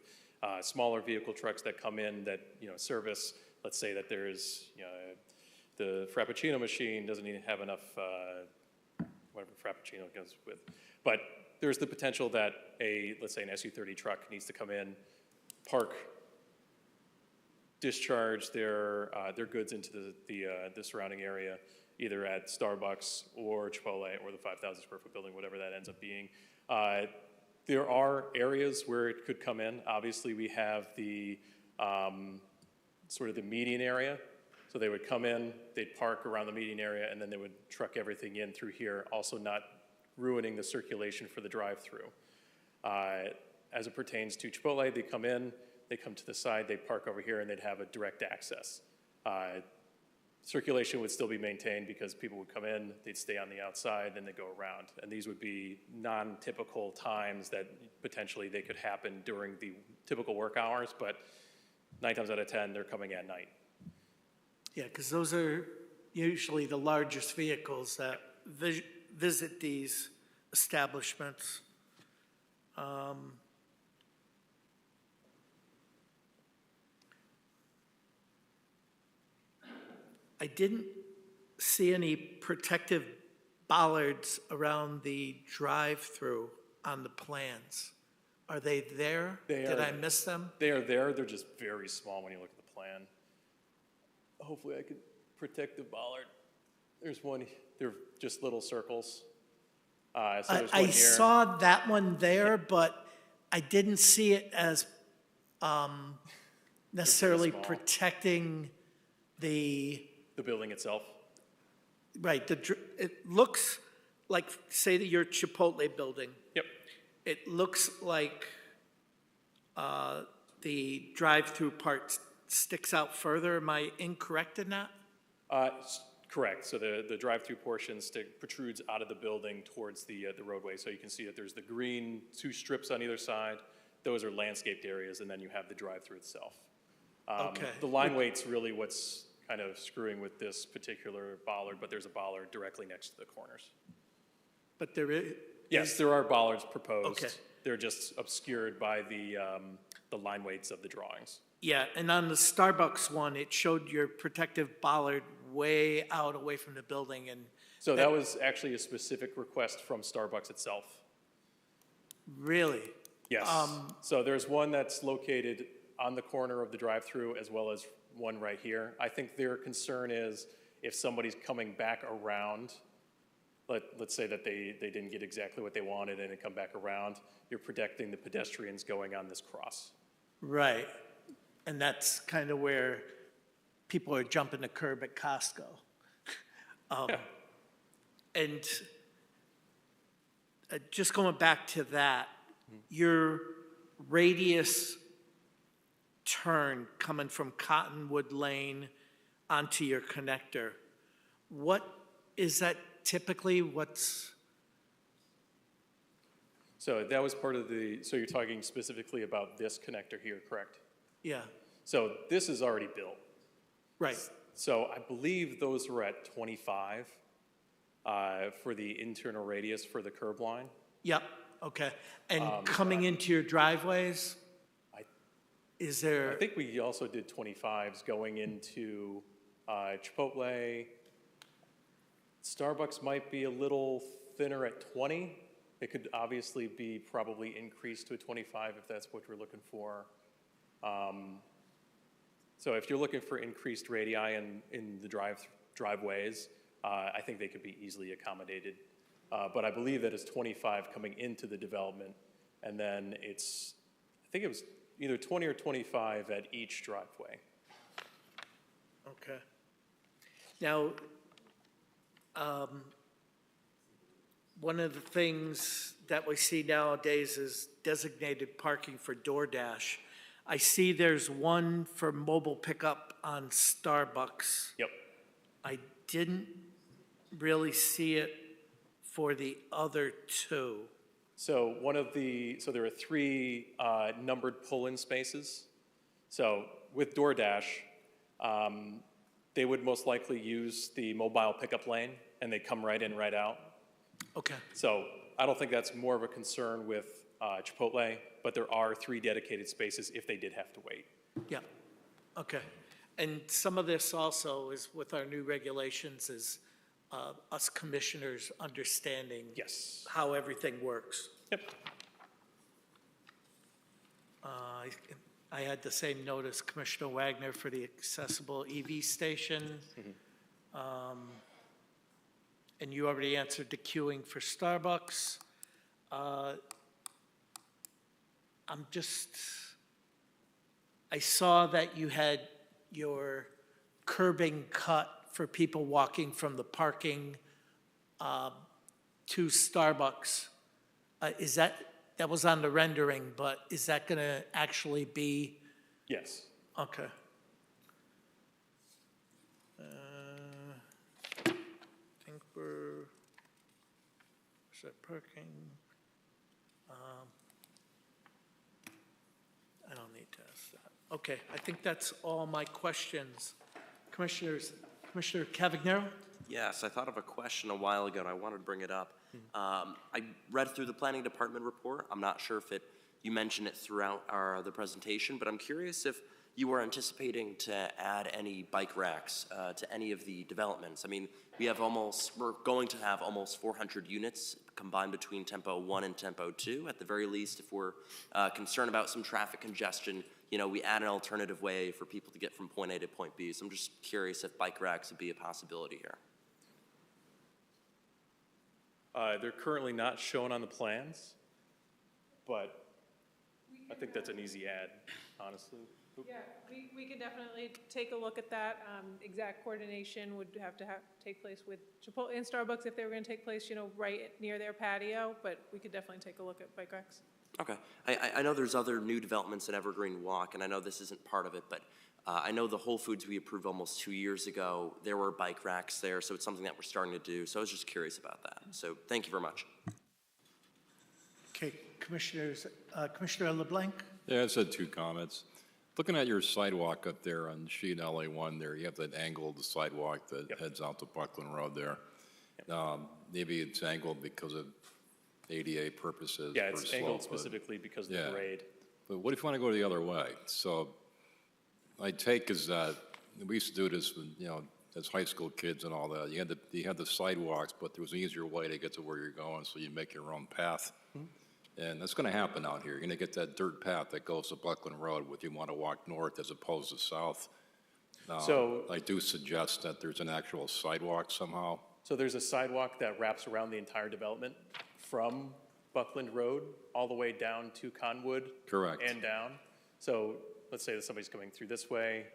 smaller vehicle trucks that come in that, service. Let's say that there's, the Frappuccino machine doesn't even have enough, whatever Frappuccino goes with. But there's the potential that let's say an SU-30 truck needs to come in, park, discharge their goods into the surrounding area, either at Starbucks or Chipotle or the 5,000 square foot building, whatever that ends up being. There are areas where it could come in. Obviously, we have the sort of the median area. So they would come in, they'd park around the median area, and then they would truck everything in through here, also not ruining the circulation for the drive-through. As it pertains to Chipotle, they come in, they come to the side, they park over here, and they'd have a direct access. Circulation would still be maintained because people would come in, they'd stay on the outside, then they'd go around. And these would be non-typical times that potentially they could happen during the typical work hours, but 9 times out of 10, they're coming at night. Yeah, because those are usually the largest vehicles that visit these establishments. I didn't see any protective bollards around the drive-through on the plans. Are they there? Did I miss them? They are there, they're just very small when you look at the plan. Hopefully I could protect the bollard. There's one, they're just little circles. So there's one I here. saw that one there, but I didn't see it as necessarily small. protecting the, building itself. right, it looks like, say that your Chipotle building. Yep. It looks like the drive-through part sticks out further. Am I incorrect in that? Correct. So the drive-through portion protrudes out of the building towards the roadway. So you can see that there's the green 2 strips on either side. Those are landscaped areas, and then you have the drive-through itself. Okay. The line weight's really what's kind of screwing with this particular bollard, but there's a bollard directly next to the corners. But there is. Yes, there are bollards proposed. Okay. They're just obscured by the line weights of the drawings. Yeah, and on the Starbucks one, it showed your protective bollard way out away from the building and. So that was actually a specific request from Starbucks itself. Really? Yes. So there's one that's located on the corner of the drive-through as well as one right here. I think their concern is if somebody's coming back around, let's say that they didn't get exactly what they wanted and they come back around, you're protecting the pedestrians going on this cross. Right. And that's kind of where people are jumping the curb at Costco. And just going back to that, your radius turn coming from Cottonwood Lane onto your connector, what is that typically? So that was part of so you're talking specifically about this connector here, correct? Yeah, So this is already built. right. So I believe those were at 25 for the internal radius for the curb line. Yep, okay. And coming into your driveways? Is there? I think we also did 25s going into Chipotle. Starbucks might be a little thinner at 20. It could obviously be probably increased to a 25 if that's what you're looking for. So if you're looking for increased radii in the driveways, I think they could be easily accommodated. But I believe that it's 25 coming into the development, and then I think it was either 20 or 25 at each driveway. Okay. Now, one of the things that we see nowadays is designated parking for DoorDash. I see there's one for mobile pickup on Starbucks. Yep. I didn't really see it for the other two. So so there are 3 numbered pull-in spaces. So with DoorDash, they would most likely use the mobile pickup lane, and they come right in, right out. Okay. So I don't think that's more of a concern with Chipotle, but there are 3 dedicated spaces if they did have to wait. Yeah, okay. And some of this also is with our new regulations is us commissioners understanding Yes. how everything works. Yep. I had the same notice, Commissioner Wagner, for the accessible EV station. And you already answered the queuing for Starbucks. I saw that you had your curbing cut for people walking from the parking to Starbucks. That was on the rendering, but is that going to actually be? Yes. Okay. I think is that parking? I don't need to ask that. Okay, I think that's all my questions. Commissioner Cavagnero? Yes, I thought of a question a while ago, and I wanted to bring it up. I read through the planning department report. I'm not sure if you mentioned it throughout the presentation, but I'm curious if you are anticipating to add any bike racks to any of the developments. I mean, we're going to have almost 400 units combined between Tempo 1 and Tempo 2. At the very least, if we're concerned about some traffic congestion, we add an alternative way for people to get from point A to point B. So I'm just curious if bike racks would be a possibility here. They're currently not shown on the plans, but I think that's an easy add, honestly. Yeah, we can definitely take a look at that. Exact coordination would have to take place with Chipotle and Starbucks if they were going to take place, right near their patio, but we could definitely take a look at bike racks. Okay. I know there's other new developments at Evergreen Walk, and I know this isn't part of it, but I know the Whole Foods we approved almost 2 years ago, there were bike racks there, so it's something that we're starting to do. So I was just curious about that. So thank you very much. Okay, Commissioners, Commissioner LeBlanc? Yeah, I just had 2 comments. Looking at your sidewalk up there on sheet LA1 there, you have that angled sidewalk that heads out to Buckland Road there. Maybe it's angled because of ADA purposes. Yeah, for it's slope, angled specifically because of the grade. But what if you want to go the other way? So my take is that we used to do this, as high school kids and all that. You had the sidewalks, but there was an easier way to get to where you're going, so you make your own path. And that's going to happen out here. You're going to get that dirt path that goes to Buckland Road, if you want to walk north as opposed to south. So I do suggest that there's an actual sidewalk somehow. So there's a sidewalk that wraps around the entire development from Buckland Road all the way down to Conwood. Correct. And down. So let's say that somebody's coming through this way.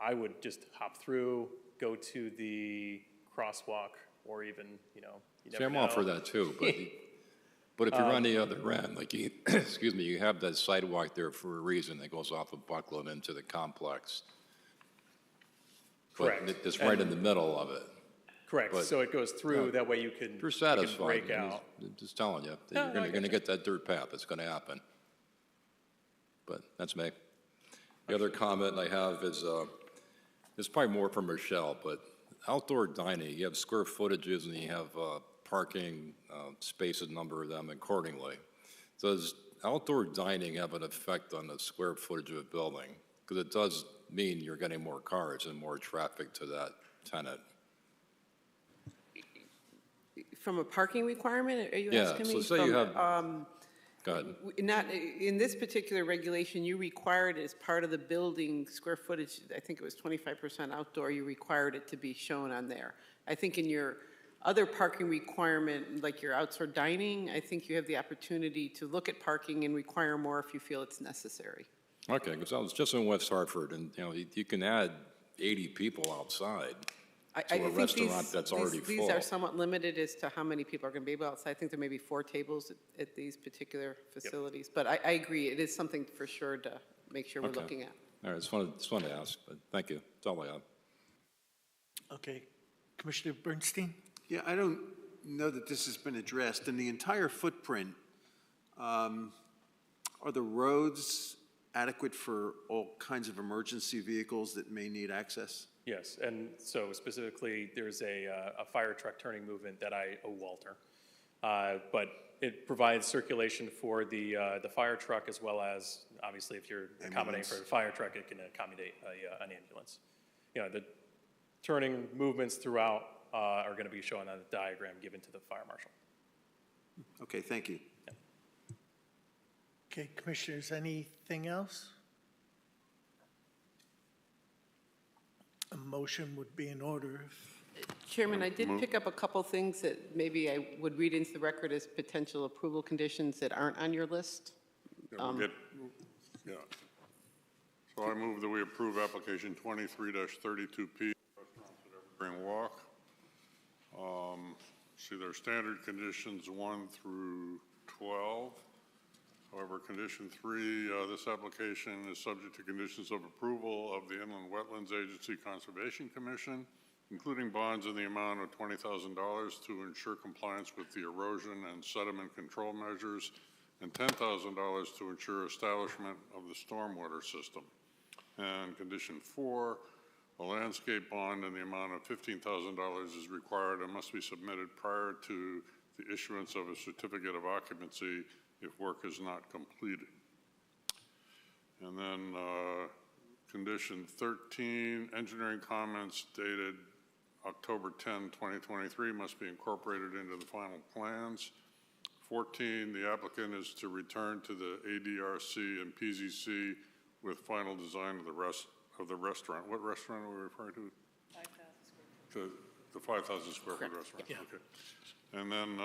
I would just hop through, go to the crosswalk, or even, you never See, I'm know. all for that too, but if you're on the other end, like you, excuse me, you have that sidewalk there for a reason that goes off of Buckland into the complex. Correct. But it's right in the middle of it. Correct. But, so it goes through, that way you can, You're you can satisfied. break out. Just telling you, that No, you're I going to get get that dirt path. It's going to happen. But that's me. The other comment I have is, it's probably more for Michelle, but outdoor dining, you have square footages and you have parking spaces, number of them accordingly. Does outdoor dining have an effect on the square footage of a building? Because it does mean you're getting more cars and more traffic to that tenant. From a parking requirement, are you asking me? Yeah, so say you have, go ahead. Not, in this particular regulation, you required as part of the building square footage, I think it was 25% outdoor, you required it to be shown on there. I think in your other parking requirement, like your outdoor dining, I think you have the opportunity to look at parking and require more if you feel it's necessary. Okay, because I was just in West Hartford, and, you can add 80 people outside to a think restaurant that's already full. These are somewhat limited as to how many people are going to be able outside. I think there may be 4 tables at these particular facilities. But I agree, it is something for sure to make sure we're Okay. looking at. All right, just wanted to ask, but thank you. That's all I have. Okay, Commissioner Bernstein? Yeah, I don't know that this has been addressed. In the entire footprint, are the roads adequate for all kinds of emergency vehicles that may need access? Yes, and so specifically, there's a fire truck turning movement that I owe Walter. But it provides circulation for the fire truck, as well as, obviously, if you're accommodating for a fire truck, it can accommodate an ambulance. The turning movements throughout are going to be shown on the diagram given to the fire marshal. Okay, thank you. Okay, Commissioners, anything else? A motion would be in order. Chairman, I did pick up a couple things that maybe I would read into the record as potential approval conditions that aren't on your list. Yeah, So I move that we approve application 23-32P, Restaurants at Evergreen Walk. See, their standard conditions 1 through 12. However, condition 3, this application is subject to conditions of approval of the Inland Wetlands Agency Conservation Commission, including bonds in the amount of $20,000 to ensure compliance with the erosion and sediment control measures, and $10,000 to ensure establishment of the stormwater system. And condition 4, a landscape bond in the amount of $15,000 is required and must be submitted prior to the issuance of a certificate of occupancy if work is not completed. And then Condition 13, engineering comments dated October 10, 2023 must be incorporated into the final plans. 14, the applicant is to return to the ADRC and PZC with final design of the restaurant. What restaurant are we referring to? 5,000 square feet. The 5,000 square foot restaurant, Yeah. okay. And then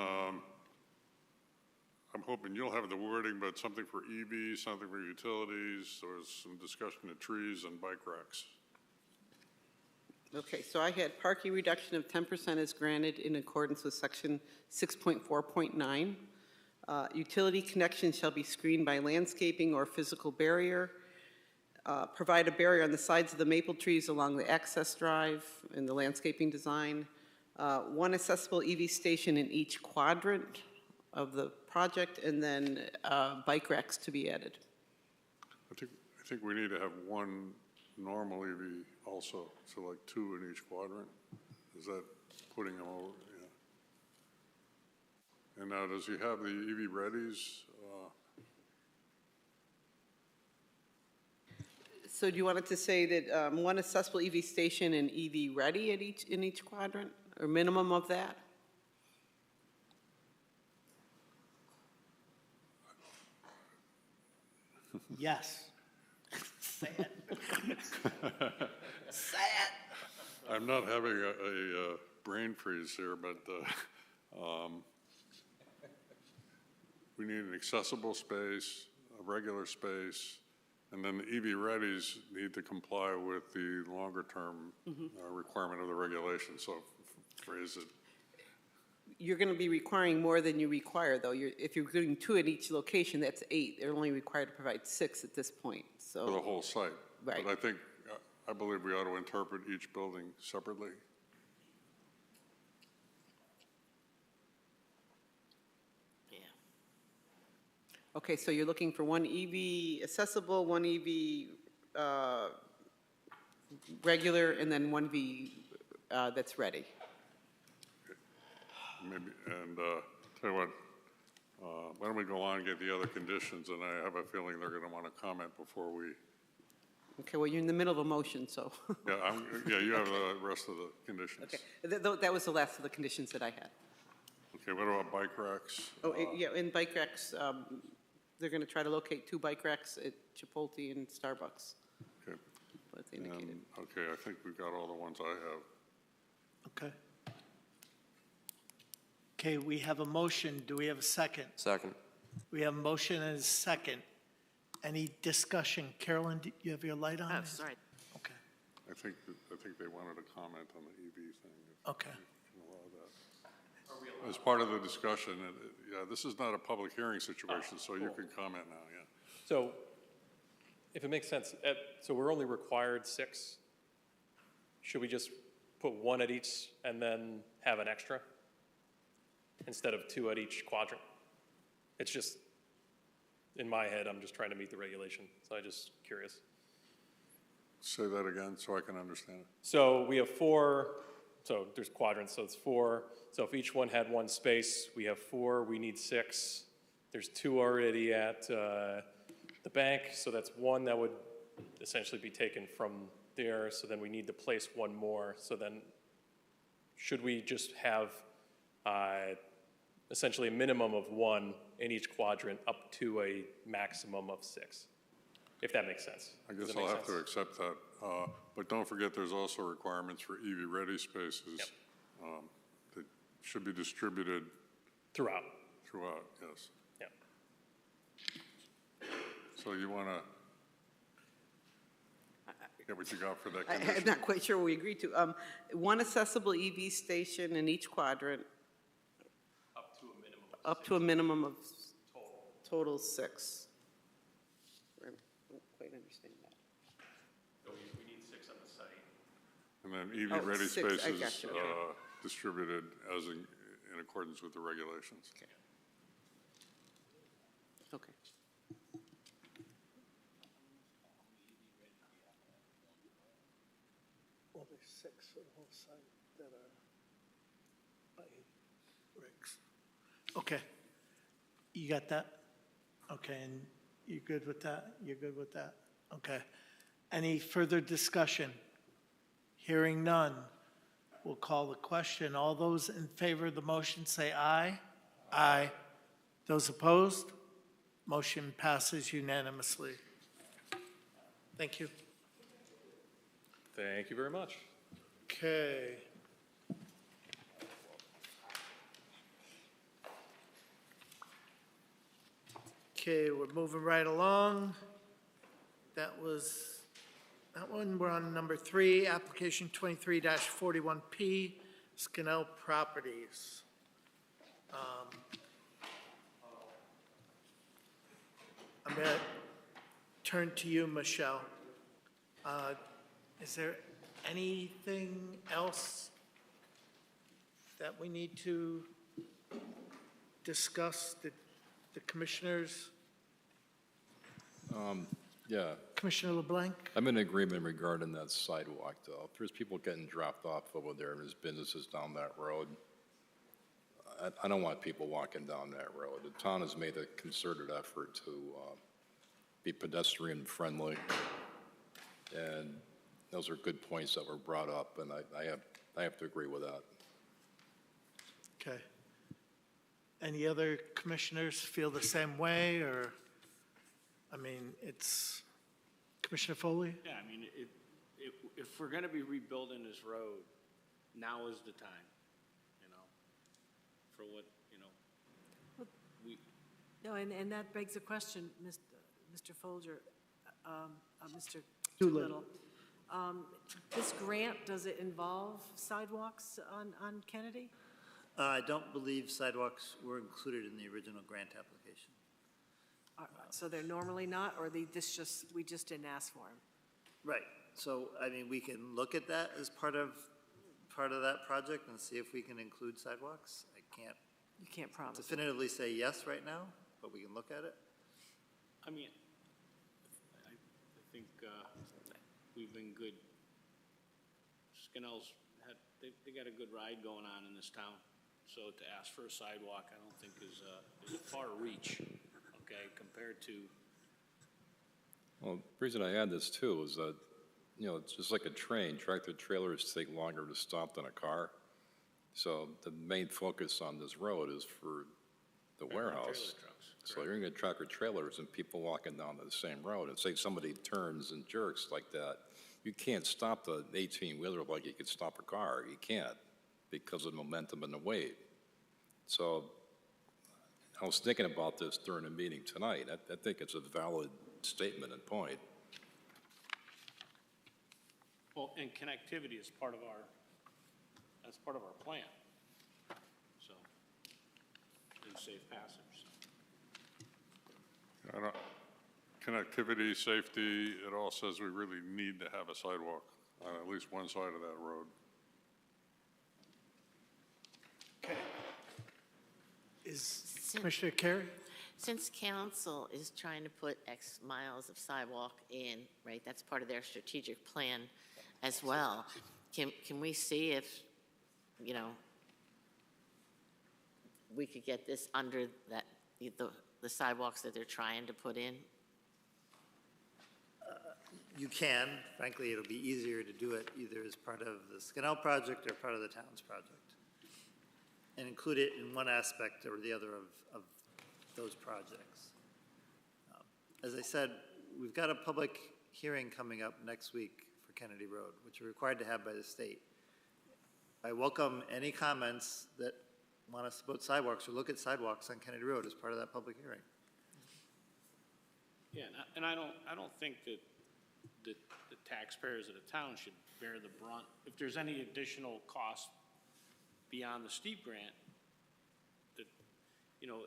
I'm hoping you'll have the wording, but something for EVs, something for utilities, there was some discussion of trees and bike racks. Okay, so I had parking reduction of 10% is granted in accordance with section 6.4.9. Utility connection shall be screened by landscaping or physical barrier. Provide a barrier on the sides of the maple trees along the access drive in the landscaping design. One accessible EV station in each quadrant of the project, and then bike racks to be added. I think we need to have one normal EV also, so like 2 in each quadrant. Is that putting them over? Yeah. And now, does he have the EV readies? So do you want it to say that one accessible EV station and EV ready at in each quadrant, or minimum of that? Yes. Say it. Say it. I'm not having a brain freeze here, but we need an accessible space, a regular space, and then the EV readies need to comply with the longer-term requirement of the regulation. So phrase it. You're going to be requiring more than you require, though. If you're doing 2 at each location, that's 8. They're only required to provide 6 at this point, so. For the whole site. Right. But I believe we ought to interpret each building separately. Yeah. Okay, so you're looking for 1 EV accessible, 1 EV regular, and then 1 V that's ready. Maybe, and tell you what, why don't we go on and get the other conditions, and I have a feeling they're going to want to comment before we. Okay, well, you're in the middle of a motion, so. Yeah, you have the rest of the conditions. Okay, that was the last of the conditions that I had. Okay, what about bike racks? Yeah, in bike racks, they're going to try to locate 2 bike racks at Chipotle and Starbucks. Okay. What they indicated. Okay, I think we've got all the ones I have. Okay. Okay, we have a motion. Do we have a second? Second. We have a motion and a second. Any discussion? Carolyn, do you have your light on? Oh, sorry. Okay. I think they wanted to comment on the EV thing. Okay. As part of the discussion, yeah, this is not a public hearing situation, so you can comment now, yeah. So if it makes sense, so we're only required 6. Should we just put 1 at each and then have an extra instead of 2 at each quadrant? It's just, in my head, I'm just trying to meet the regulation, so I'm just curious. Say that again so I can understand it. So we have 4, so there's quadrants, so it's 4. So if each one had 1 space, we have 4, we need 6. There's 2 already at the bank, so that's 1 that would essentially be taken from there, so then we need to place 1 more. So then should we just have essentially a minimum of 1 in each quadrant up to a maximum of 6, if that makes sense? I guess I'll have to accept that. But don't forget, there's also requirements for EV-ready spaces that should be distributed throughout. Throughout, yes. Yeah. So you want to get what you got for that condition? I'm not quite sure what we agreed to. 1 accessible EV station in each quadrant. Up to a minimum of total 6. I don't quite understand that. So we need 6 on the site. And then EV-ready 6, I spaces gotcha. distributed as in accordance with the regulations. Okay. Well, there's 6 for the whole site that are by rigs. Okay. You got that? Okay, and you good with that? You're good with that? Okay. Any further discussion? Hearing none, we'll call the question. All those in favor of the motion say aye. Aye. Those opposed? Motion passes unanimously. Thank you. Thank you very much. Okay. Okay, we're moving right along. That one, we're on number 3, application 23-41P, Scannell Properties. I'm going to turn to you, Michelle. Is there anything else that we need to discuss, the commissioners? Yeah, Commissioner LeBlanc? I'm in agreement regarding that sidewalk, though. If there's people getting dropped off over there, and there's businesses down that road, I don't want people walking down that road. The town has made a concerted effort to be pedestrian-friendly, and those are good points that were brought up, and I have to agree with that. Okay. Any other commissioners feel the same way, or, I mean, it's, Commissioner Foley? Yeah, I mean, if we're gonna be rebuilding this road, now is the time, you know, for what, you know, we, No, and that begs a question, Mr. Folger, Mr. Doolittle. Doolittle. This grant, does it involve sidewalks on Kennedy? I don't believe sidewalks were included in the original grant application. So they're normally not, or we just didn't ask for them? Right, so, I mean, we can look at that as part of that project and see if we can include sidewalks. I can't You can't promise. definitively say yes right now, but we can look at it. I mean, I think, we've been good. Scannell's they got a good ride going on in this town. So to ask for a sidewalk, I don't think is a far reach, okay, compared to, Well, the reason I add this too is that, you know, it's just like a train. Tractor trailers take longer to stop than a car. So the main focus on this road is for the warehouse. So you're gonna get tractor trailers and people walking down the same road, and say somebody turns and jerks like that, you can't stop the 18-wheeler like you could stop a car. You can't, because of the momentum and the weight. So I was thinking about this during the meeting tonight. I think it's a valid statement and point. well, and connectivity is part of that's part of our plan. So, do safe passage. Connectivity, safety, it all says we really need to have a sidewalk on at least one side of that road. Okay. Is Commissioner Carey? Since council is trying to put X miles of sidewalk in, right, that's part of their strategic plan as well. Can we see if, you know, we could get this under that, the sidewalks that they're trying to put in? You can, frankly, it'll be easier to do it either as part of the Scannell project or part of the town's project. And include it in one aspect or the other of those projects. As I said, we've got a public hearing coming up next week for Kennedy Road, which we're required to have by the state. I welcome any comments that want us to put sidewalks or look at sidewalks on Kennedy Road as part of that public hearing. Yeah, and I don't think that the taxpayers of the town should bear the brunt. If there's any additional cost beyond the steep grant, that, you know,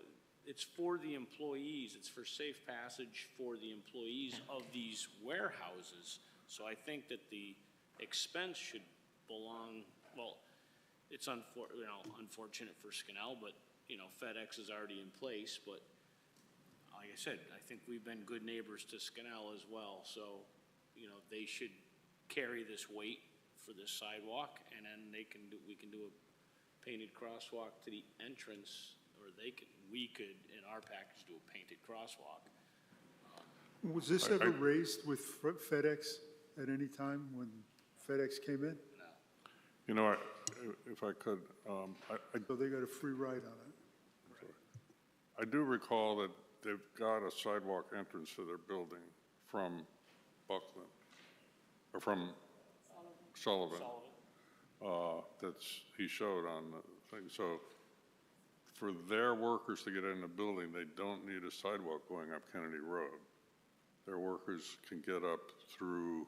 it's for the employees, it's for safe passage for the employees of these warehouses. So I think that the expense should belong, well, it's unfortunate for Scannell, but, you know, FedEx is already in place, but like I said, I think we've been good neighbors to Scannell as well, so, you know, they should carry this weight for this sidewalk, and then we can do a painted crosswalk to the entrance, or we could, in our package, do a painted crosswalk. Was this ever raised with FedEx? at any time when FedEx came in? You know, if I could, So they got a free ride on it? I do recall that they've got a sidewalk entrance to their building from Buckland, or from Sullivan. He showed on the thing. So for their workers to get in the building, they don't need a sidewalk going up Kennedy Road. Their workers can get up through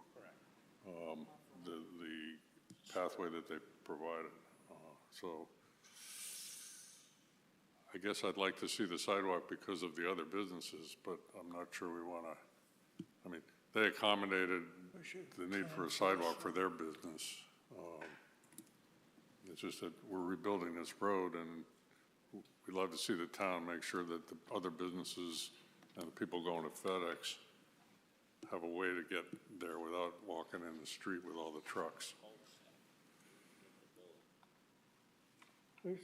the pathway that they provided. So I guess I'd like to see the sidewalk because of the other businesses, but I'm not sure we want to, I mean, they accommodated the need for a sidewalk for their business. It's just that we're rebuilding this road, and we'd love to see the town make sure that the other businesses and the people going to FedEx have a way to get there without walking in the street with all the trucks. The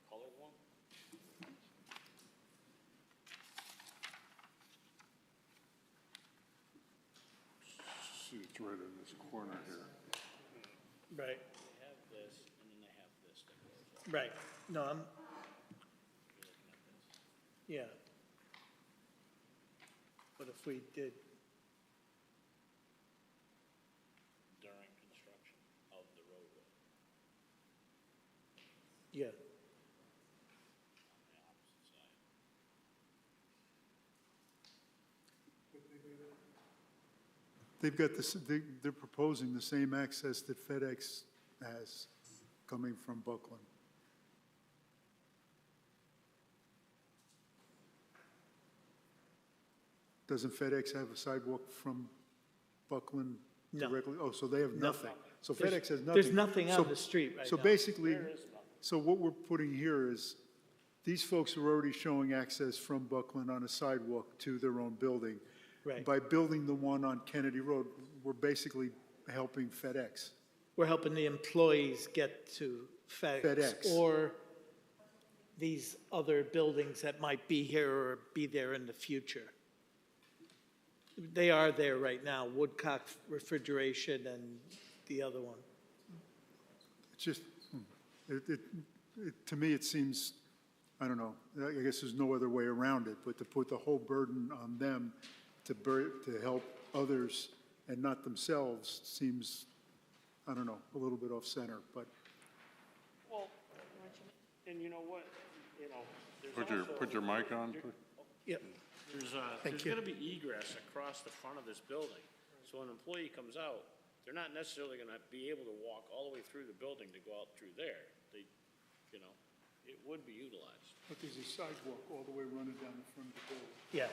colored one? See, it's right in this corner here. Right, They have this, and then they have this that goes up. right. No, yeah. But if we did, During construction of the roadway. yeah, On the opposite side. They've got this, they're proposing the same access that FedEx has coming from Buckland. Doesn't FedEx have a sidewalk from Buckland No. directly? Oh, so they have Nothing. nothing. So There's- FedEx has nothing. there's nothing So- on the street right So now. basically, There is nothing. so what we're putting here is, these folks are already showing access from Buckland on a sidewalk to their own building. right. By building the one on Kennedy Road, we're basically helping FedEx. We're helping the employees get to FedEx. FedEx. Or these other buildings that might be here or be there in the future. They are there right now, Woodcock Refrigeration and the other one. It's just, to me, it seems, I don't know, I guess there's no other way around it, but to put the whole burden on them to help others and not themselves seems, I don't know, a little bit off center, but Well, and you know what, there's Put your mic on, please. Yep. There's gonna be egress across the front of this building. So when an employee comes out, they're not necessarily gonna be able to walk all the way through the building to go out through there. They, it would be utilized. but there's a sidewalk all the way running down the front of the building. Yeah,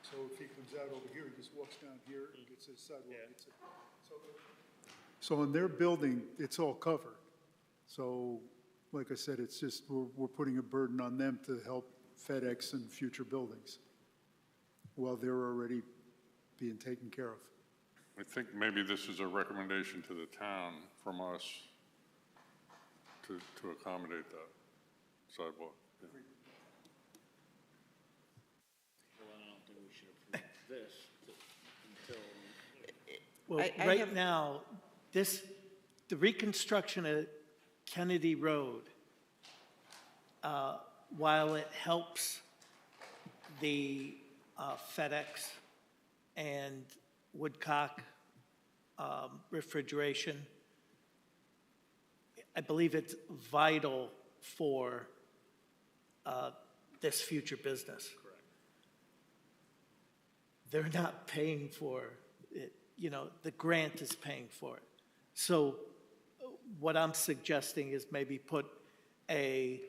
So if he comes out over here, he just walks down here and gets a sidewalk. So in their building, it's all covered. So, like I said, it's just, we're putting a burden on them to help FedEx and future buildings while they're already being taken care of. I think maybe this is a recommendation to the town from us to accommodate that sidewalk. Yeah. Well, I don't think we should approve this until. well, I right have- now, the reconstruction of Kennedy Road, while it helps the FedEx and Woodcock Refrigeration, I believe it's vital for this future business. Correct. They're not paying for it, the grant is paying for it. So what I'm suggesting is maybe put a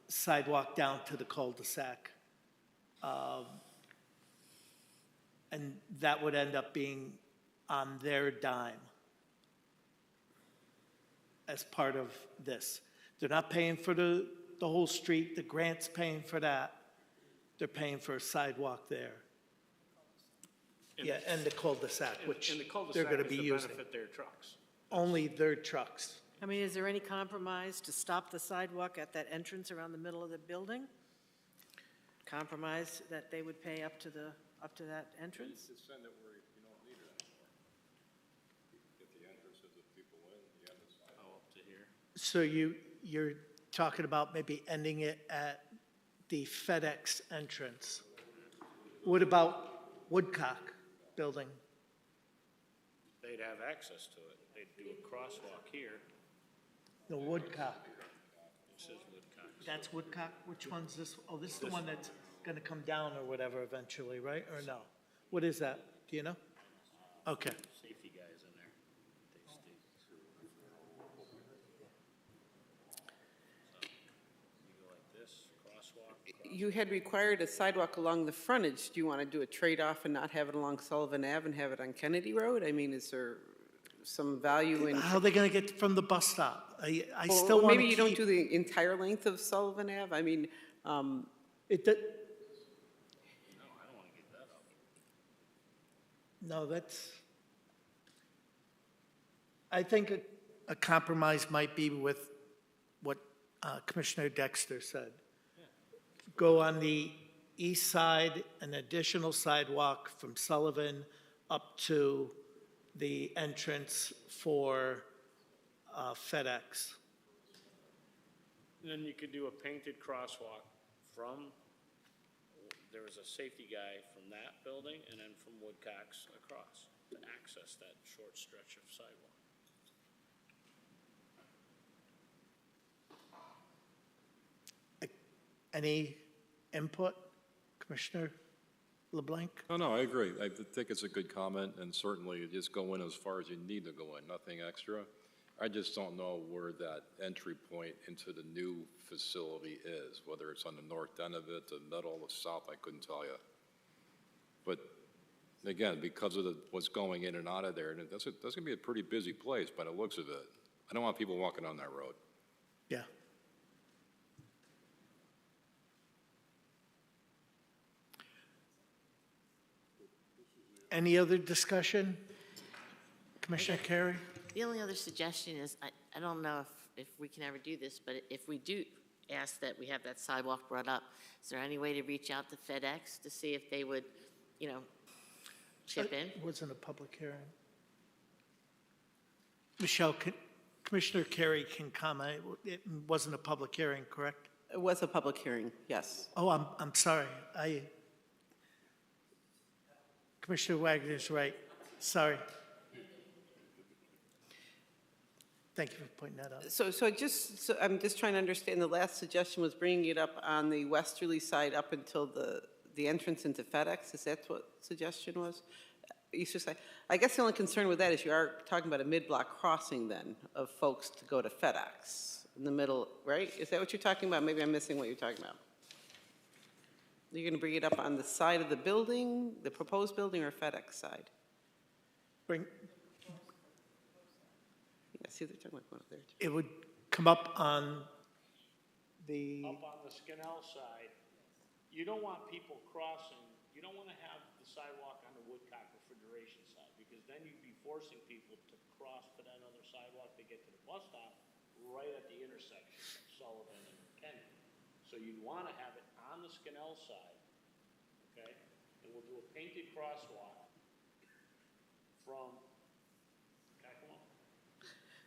sidewalk down to the cul-de-sac. And that would end up being on their dime as part of this. They're not paying for the whole street, the grant's paying for that. They're paying for a sidewalk there. Yeah, and the cul-de-sac, which And the they're cul-de-sac gonna is be to using. benefit their trucks. Only their trucks. I mean, is there any compromise to stop the sidewalk at that entrance around the middle of the building? Compromise that they would pay up to that entrance? Send it where you don't need it. So you're talking about maybe ending it at the FedEx entrance. What about Woodcock Building? They'd have access to it. They'd do a crosswalk here. The Woodcock. It says Woodcock. That's Woodcock? Which one's this? Oh, this is the one that's gonna come down or whatever eventually, right? Or no? What is that? Do you know? Okay. Safety guys in there. They stay. So, you go like this, crosswalk. You had required a sidewalk along the frontage. Do you want to do a trade-off and not have it along Sullivan Ave and have it on Kennedy Road? I mean, is there some value in? How are they gonna get from the bus stop? I Well, still wanna maybe you don't keep- do the entire length of Sullivan Ave? I mean, It, no, that's, I think a compromise might be with what Commissioner Dexter said. Go on the east side, an additional sidewalk from Sullivan up to the entrance for FedEx. And then you could do a painted crosswalk from, there was a safety guy from that building and then from Woodcock's across to access that short stretch of sidewalk. Any input, Commissioner LeBlanc? No, I agree. I think it's a good comment, and certainly you just go in as far as you need to go in, nothing extra. I just don't know where that entry point into the new facility is, whether it's on the north end of it, the middle, the south, I couldn't tell you. But again, because of what's going in and out of there, and that's going to be a pretty busy place by the looks of it. I don't want people walking on that road. Yeah. Any other discussion? Commissioner Carey? The only other suggestion is, I don't know if we can ever do this, but if we do ask that we have that sidewalk brought up, is there any way to reach out to FedEx to see if they would, chip in? It wasn't a public hearing. Michelle, Commissioner Carey can comment. It wasn't a public hearing, correct? it was a public hearing, yes. Oh, I'm sorry. Commissioner Wagner's right. Sorry. Thank you for pointing that out. So I'm just trying to understand, the last suggestion was bringing it up on the westerly side up until the entrance into FedEx. Is that what suggestion was? Easter side. I guess the only concern with that is you are talking about a mid-block crossing then of folks to go to FedEx in the middle, right? Is that what you're talking about? Maybe I'm missing what you're talking about. You're going to bring it up on the side of the building, the proposed building, or FedEx side? Bring, Yeah, see, they're talking about going up there. it would come up on the, Up on the Scanell side, you don't want people crossing, you don't want to have the sidewalk on the Woodcock refrigeration side, because then you'd be forcing people to cross to that other sidewalk to get to the bus stop right at the intersection of Sullivan and Kennedy. So you'd want to have it on the Scanell side, okay? And we'll do a painted crosswalk from, okay, come on.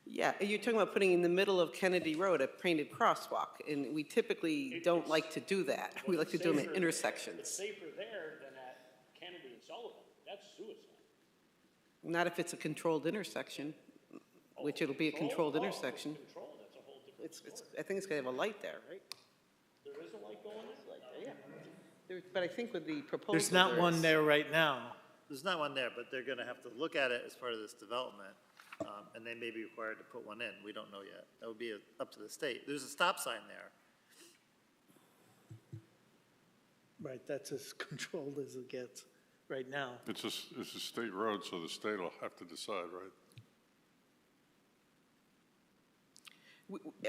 Yeah, you're talking about putting in the middle of Kennedy Road a painted crosswalk, and we typically don't like to do that. We like to do them at It's intersections. safer there than at Kennedy and Sullivan. That's suicide. Not if it's a controlled intersection, which it'll be a controlled intersection. Control, that's a whole different. I think it's gonna have a light there, right? There is a light going in? But I think with the proposal. there's not one is- there right now. There's not one there, but they're gonna have to look at it as part of this development, and they may be required to put one in. We don't know yet. That would be up to the state. There's a stop sign there. Right, that's as controlled as it gets right now. It's a state road, so the state will have to decide, right?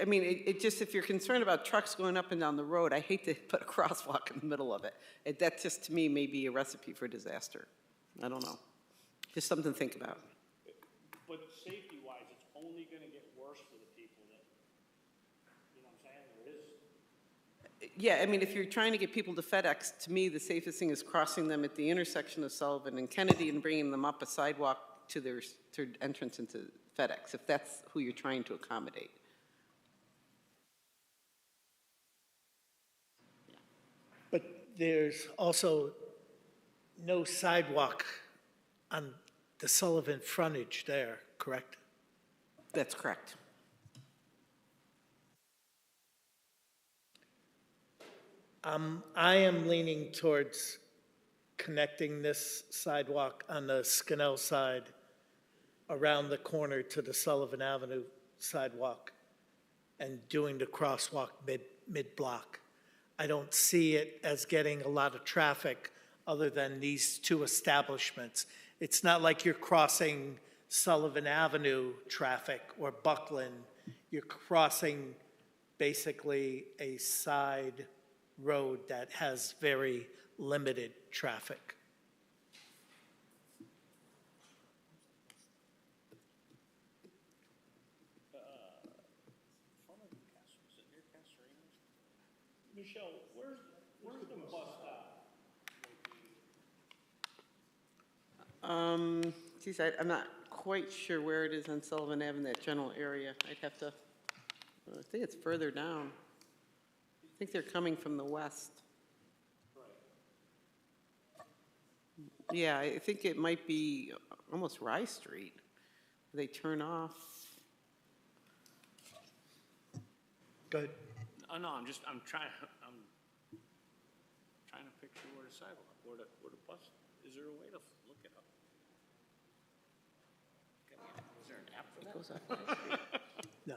I mean, it just, if you're concerned about trucks going up and down the road, I hate to put a crosswalk in the middle of it. That just, to me, may be a recipe for disaster. I don't know. Just something to think about. But safety-wise, it's only gonna get worse for the people that, you know what I'm saying? There is, Yeah, I mean, if you're trying to get people to FedEx, to me, the safest thing is crossing them at the intersection of Sullivan and Kennedy and bringing them up a sidewalk to their entrance into FedEx, if that's who you're trying to accommodate. there's also no sidewalk on the Sullivan frontage there, correct? That's correct. I am leaning towards connecting this sidewalk on the Scannell side around the corner to the Sullivan Avenue sidewalk and doing the crosswalk mid-block. I don't see it as getting a lot of traffic other than these two establishments. It's not like you're crossing Sullivan Avenue traffic or Buckland. You're crossing basically a side road that has very limited traffic. Michelle, where's the bus stop? Geez, I'm not quite sure where it is on Sullivan Avenue, that general area. I'd have to, I think it's further down. I think they're coming from the west. Yeah, I think it might be almost Rye Street. They turn off. Go ahead. Oh, no, I'm trying to picture where the sidewalk, where the bus, is there a way to look it up? Is there an app for that? Goes up Rye Street. No.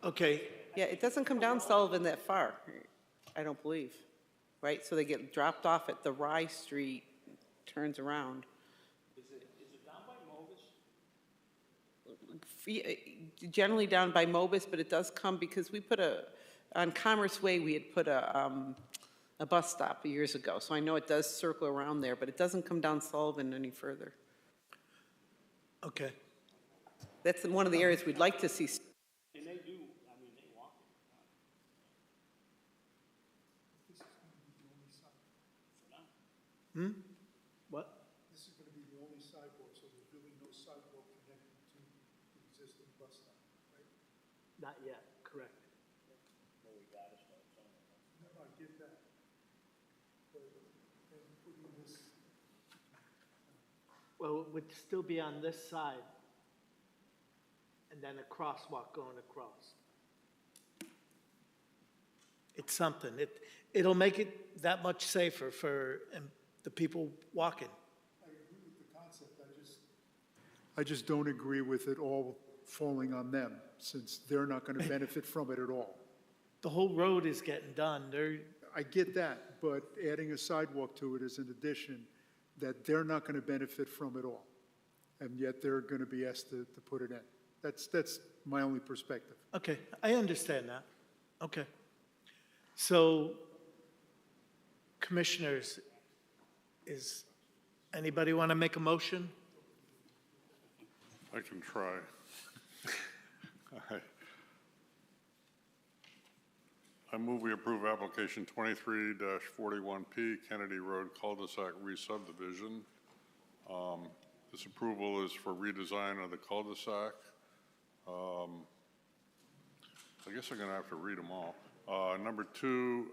Okay, Yeah, it doesn't come down Sullivan that far, I don't believe, right? So they get dropped off at the Rye Street, turns around. Is it down by Generally down by Mobus, but it does come because we put on Commerce Way, we had put a bus stop years ago. So I know it does circle around there, but it doesn't come down Sullivan any further. okay. That's one of the areas we'd like to see. And they do, I mean, they walk it. What? This is going to be the only sidewalk, so there's really no sidewalk connected to the existing bus stop, right? Not yet, correct. No, I get that. But then putting this, Well, it would still be on this side, and then a crosswalk going across. It's something. It'll make it that much safer for the people walking. I agree with the concept, I just don't agree with it all falling on them, since they're not going to benefit from it at all. The whole road is getting done. I get that, but adding a sidewalk to it is an addition that they're not going to benefit from at all. And yet they're going to be asked to put it in. That's my only perspective. Okay, I understand that. Okay. So, commissioners, is anybody want to make a motion? I can try. I move we approve application 23-41P Kennedy Road cul-de-sac re-subdivision. This approval is for redesign of the cul-de-sac. I guess I'm going to have to read them all. Number two,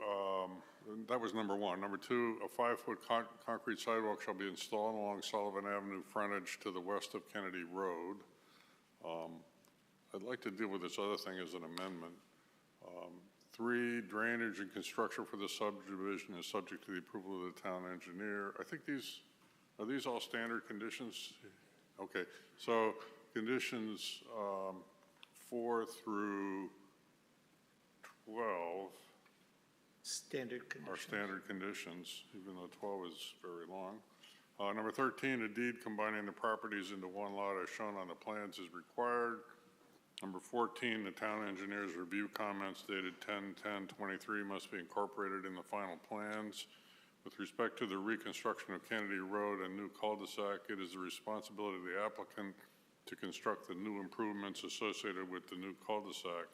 that was number one. Number two, a 5-foot concrete sidewalk shall be installed along Sullivan Avenue frontage to the west of Kennedy Road. I'd like to deal with this other thing as an amendment. 3, drainage and construction for the subdivision is subject to the approval of the town engineer. I think are these all standard conditions? Okay, so conditions 4 through 12 Standard conditions. are standard conditions, even though 12 is very long. Number 13, a deed combining the properties into one lot as shown on the plans is required. Number 14, the town engineer's review comments dated 10/10/23 must be incorporated in the final plans. With respect to the reconstruction of Kennedy Road and new cul-de-sac, it is the responsibility of the applicant to construct the new improvements associated with the new cul-de-sac.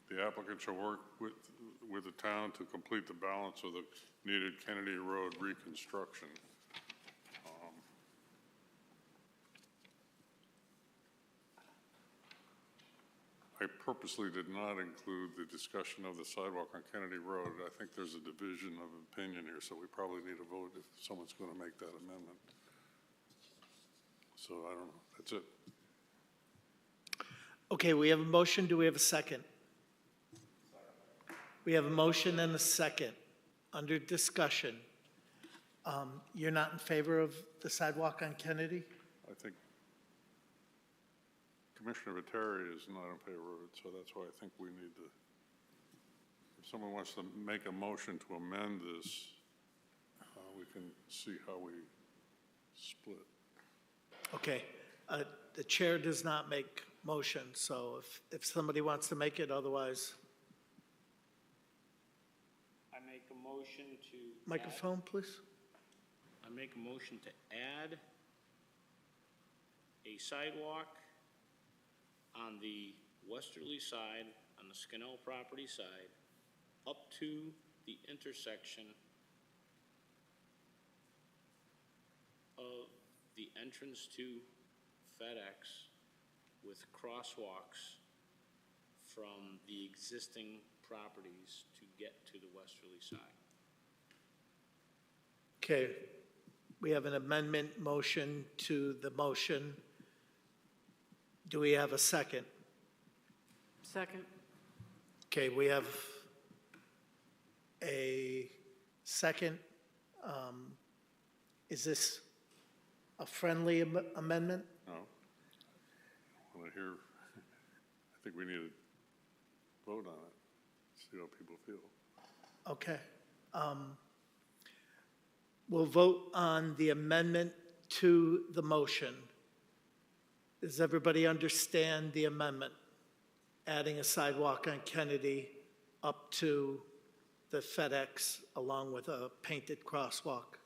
The applicant shall work with the town to complete the balance of the needed Kennedy Road reconstruction. I purposely did not include the discussion of the sidewalk on Kennedy Road. I think there's a division of opinion here, so we probably need a vote if someone's going to make that amendment. So I don't know, that's it. Okay, we have a motion, do we have a second? We have a motion and a second. Under discussion. You're not in favor of the sidewalk on Kennedy? I think Commissioner Viteri is not in favor of it, so that's why I think we need to, if someone wants to make a motion to amend this, we can see how we split. Okay, the chair does not make motions, so if somebody wants to make it, otherwise, I make a motion to. microphone, please. I make a motion to add a sidewalk on the westerly side, on the Scannell property side, up to the intersection of the entrance to FedEx with crosswalks from the existing properties to get to the westerly side. Okay, we have an amendment motion to the motion. Do we have a second? Second. Okay, we have a second. Is this a friendly amendment? No. Want to hear, I think we need to vote on it, see how people feel. Okay. We'll vote on the amendment to the motion. Does everybody understand the amendment? Adding a sidewalk on Kennedy up to the FedEx along with a painted crosswalk.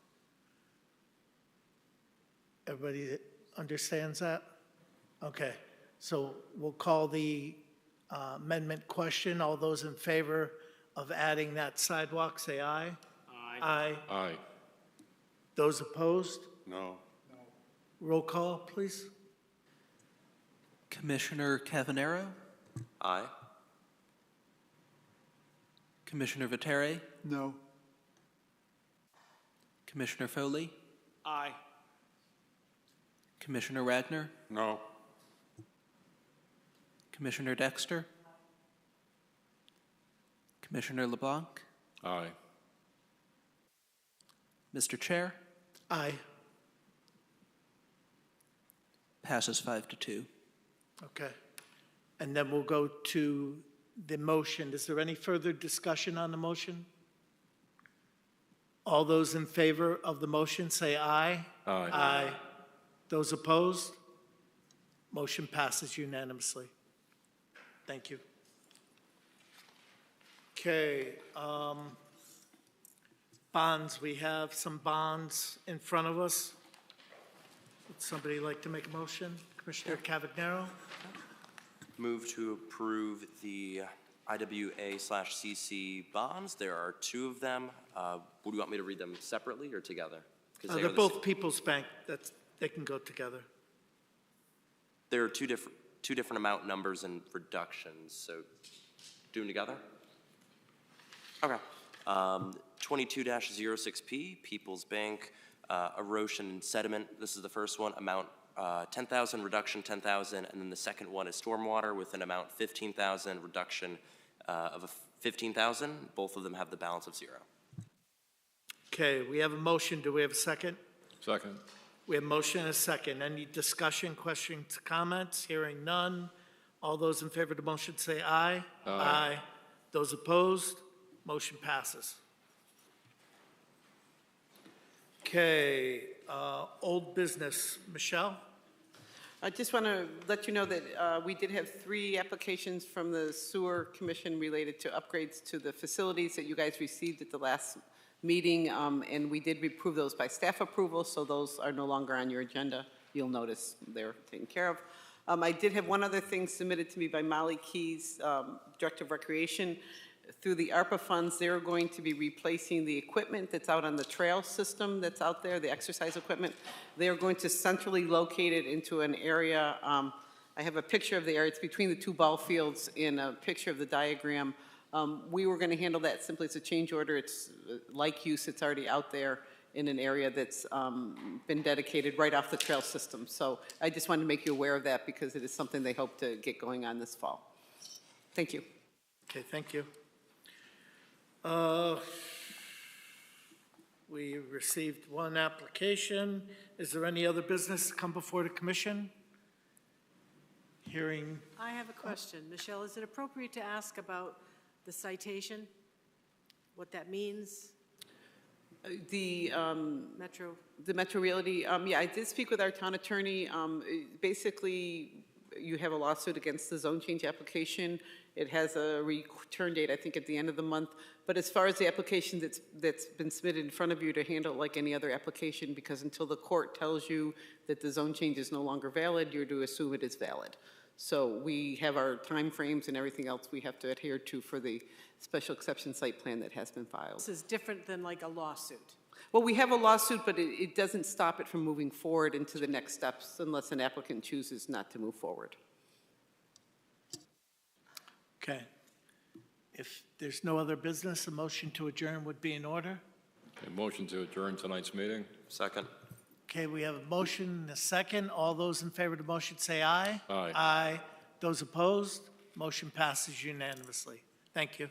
Everybody understands that? Okay, so we'll call the amendment question. All those in favor of adding that sidewalk, say aye. Aye. Aye. Aye. Those opposed? No. Roll call, please. Commissioner Cavanero? Aye. Commissioner Viteri? No. Commissioner Foley? Aye. Commissioner Radner? No. Commissioner Dexter? Commissioner LeBlanc? Aye. Mr. Chair? Aye. Passes 5-2. Okay. And then we'll go to the motion. Is there any further discussion on the motion? All those in favor of the motion say aye. Aye. Aye. Those opposed? Motion passes unanimously. Thank you. Okay, bonds, we have some bonds in front of us. Would somebody like to make a motion? Commissioner Cavagnaro? Move to approve the IWA/CC bonds. There are two of them. Would you want me to read them separately or together? 'Cause they They're are the both People's Bank. They can go together. There are two different amount numbers and reductions, so do them together? Okay. 22-06P, People's Bank, erosion and sediment. This is the first one, amount 10,000, reduction 10,000, and then the second one is stormwater with an amount 15,000, reduction of 15,000. Both of them have the balance of 0. Okay, we have a motion. Do we have a second? Second. We have a motion and a second. Any discussion, questions, comments? Hearing none. All those in favor of the motion say aye. Aye. Those opposed? Motion passes. Okay, old business. Michelle? I just want to let you know that we did have 3 applications from the Sewer Commission related to upgrades to the facilities that you guys received at the last meeting, and we did approve those by staff approval, so those are no longer on your agenda. You'll notice they're taken care of. I did have one other thing submitted to me by Molly Keys, Director of Recreation. Through the ARPA funds, they're going to be replacing the equipment that's out on the trail system that's out there, the exercise equipment. They're going to centrally locate it into an area I have a picture of the area. It's between the two ball fields in a picture of the diagram. We were going to handle that simply as a change order. It's like use, it's already out there in an area that's been dedicated right off the trail system. So I just wanted to make you aware of that because it is something they hope to get going on this fall. Thank you. Okay, thank you. We received one application. Is there any other business to come before the commission? Hearing, I have a question. Michelle, is it appropriate to ask about the citation? What that means? The Metro? The Metro Realty, yeah, I did speak with our town attorney. Basically, you have a lawsuit against the zone change application. It has a return date, I think, at the end of the month. But as far as the application that's been submitted in front of you, to handle it like any other application, because until the court tells you that the zone change is no longer valid, you're to assume it is valid. So we have our timeframes and everything else we have to adhere to for the special exception site plan that has been filed. This is different than like a lawsuit. Well, we have a lawsuit, but it doesn't stop it from moving forward into the next steps unless an applicant chooses not to move forward. okay. If there's no other business, a motion to adjourn would be in order. A motion to adjourn tonight's meeting? Second. Okay, we have a motion and a second. All those in favor of the motion say aye. Aye. Aye. Those opposed, motion passes unanimously. Thank you.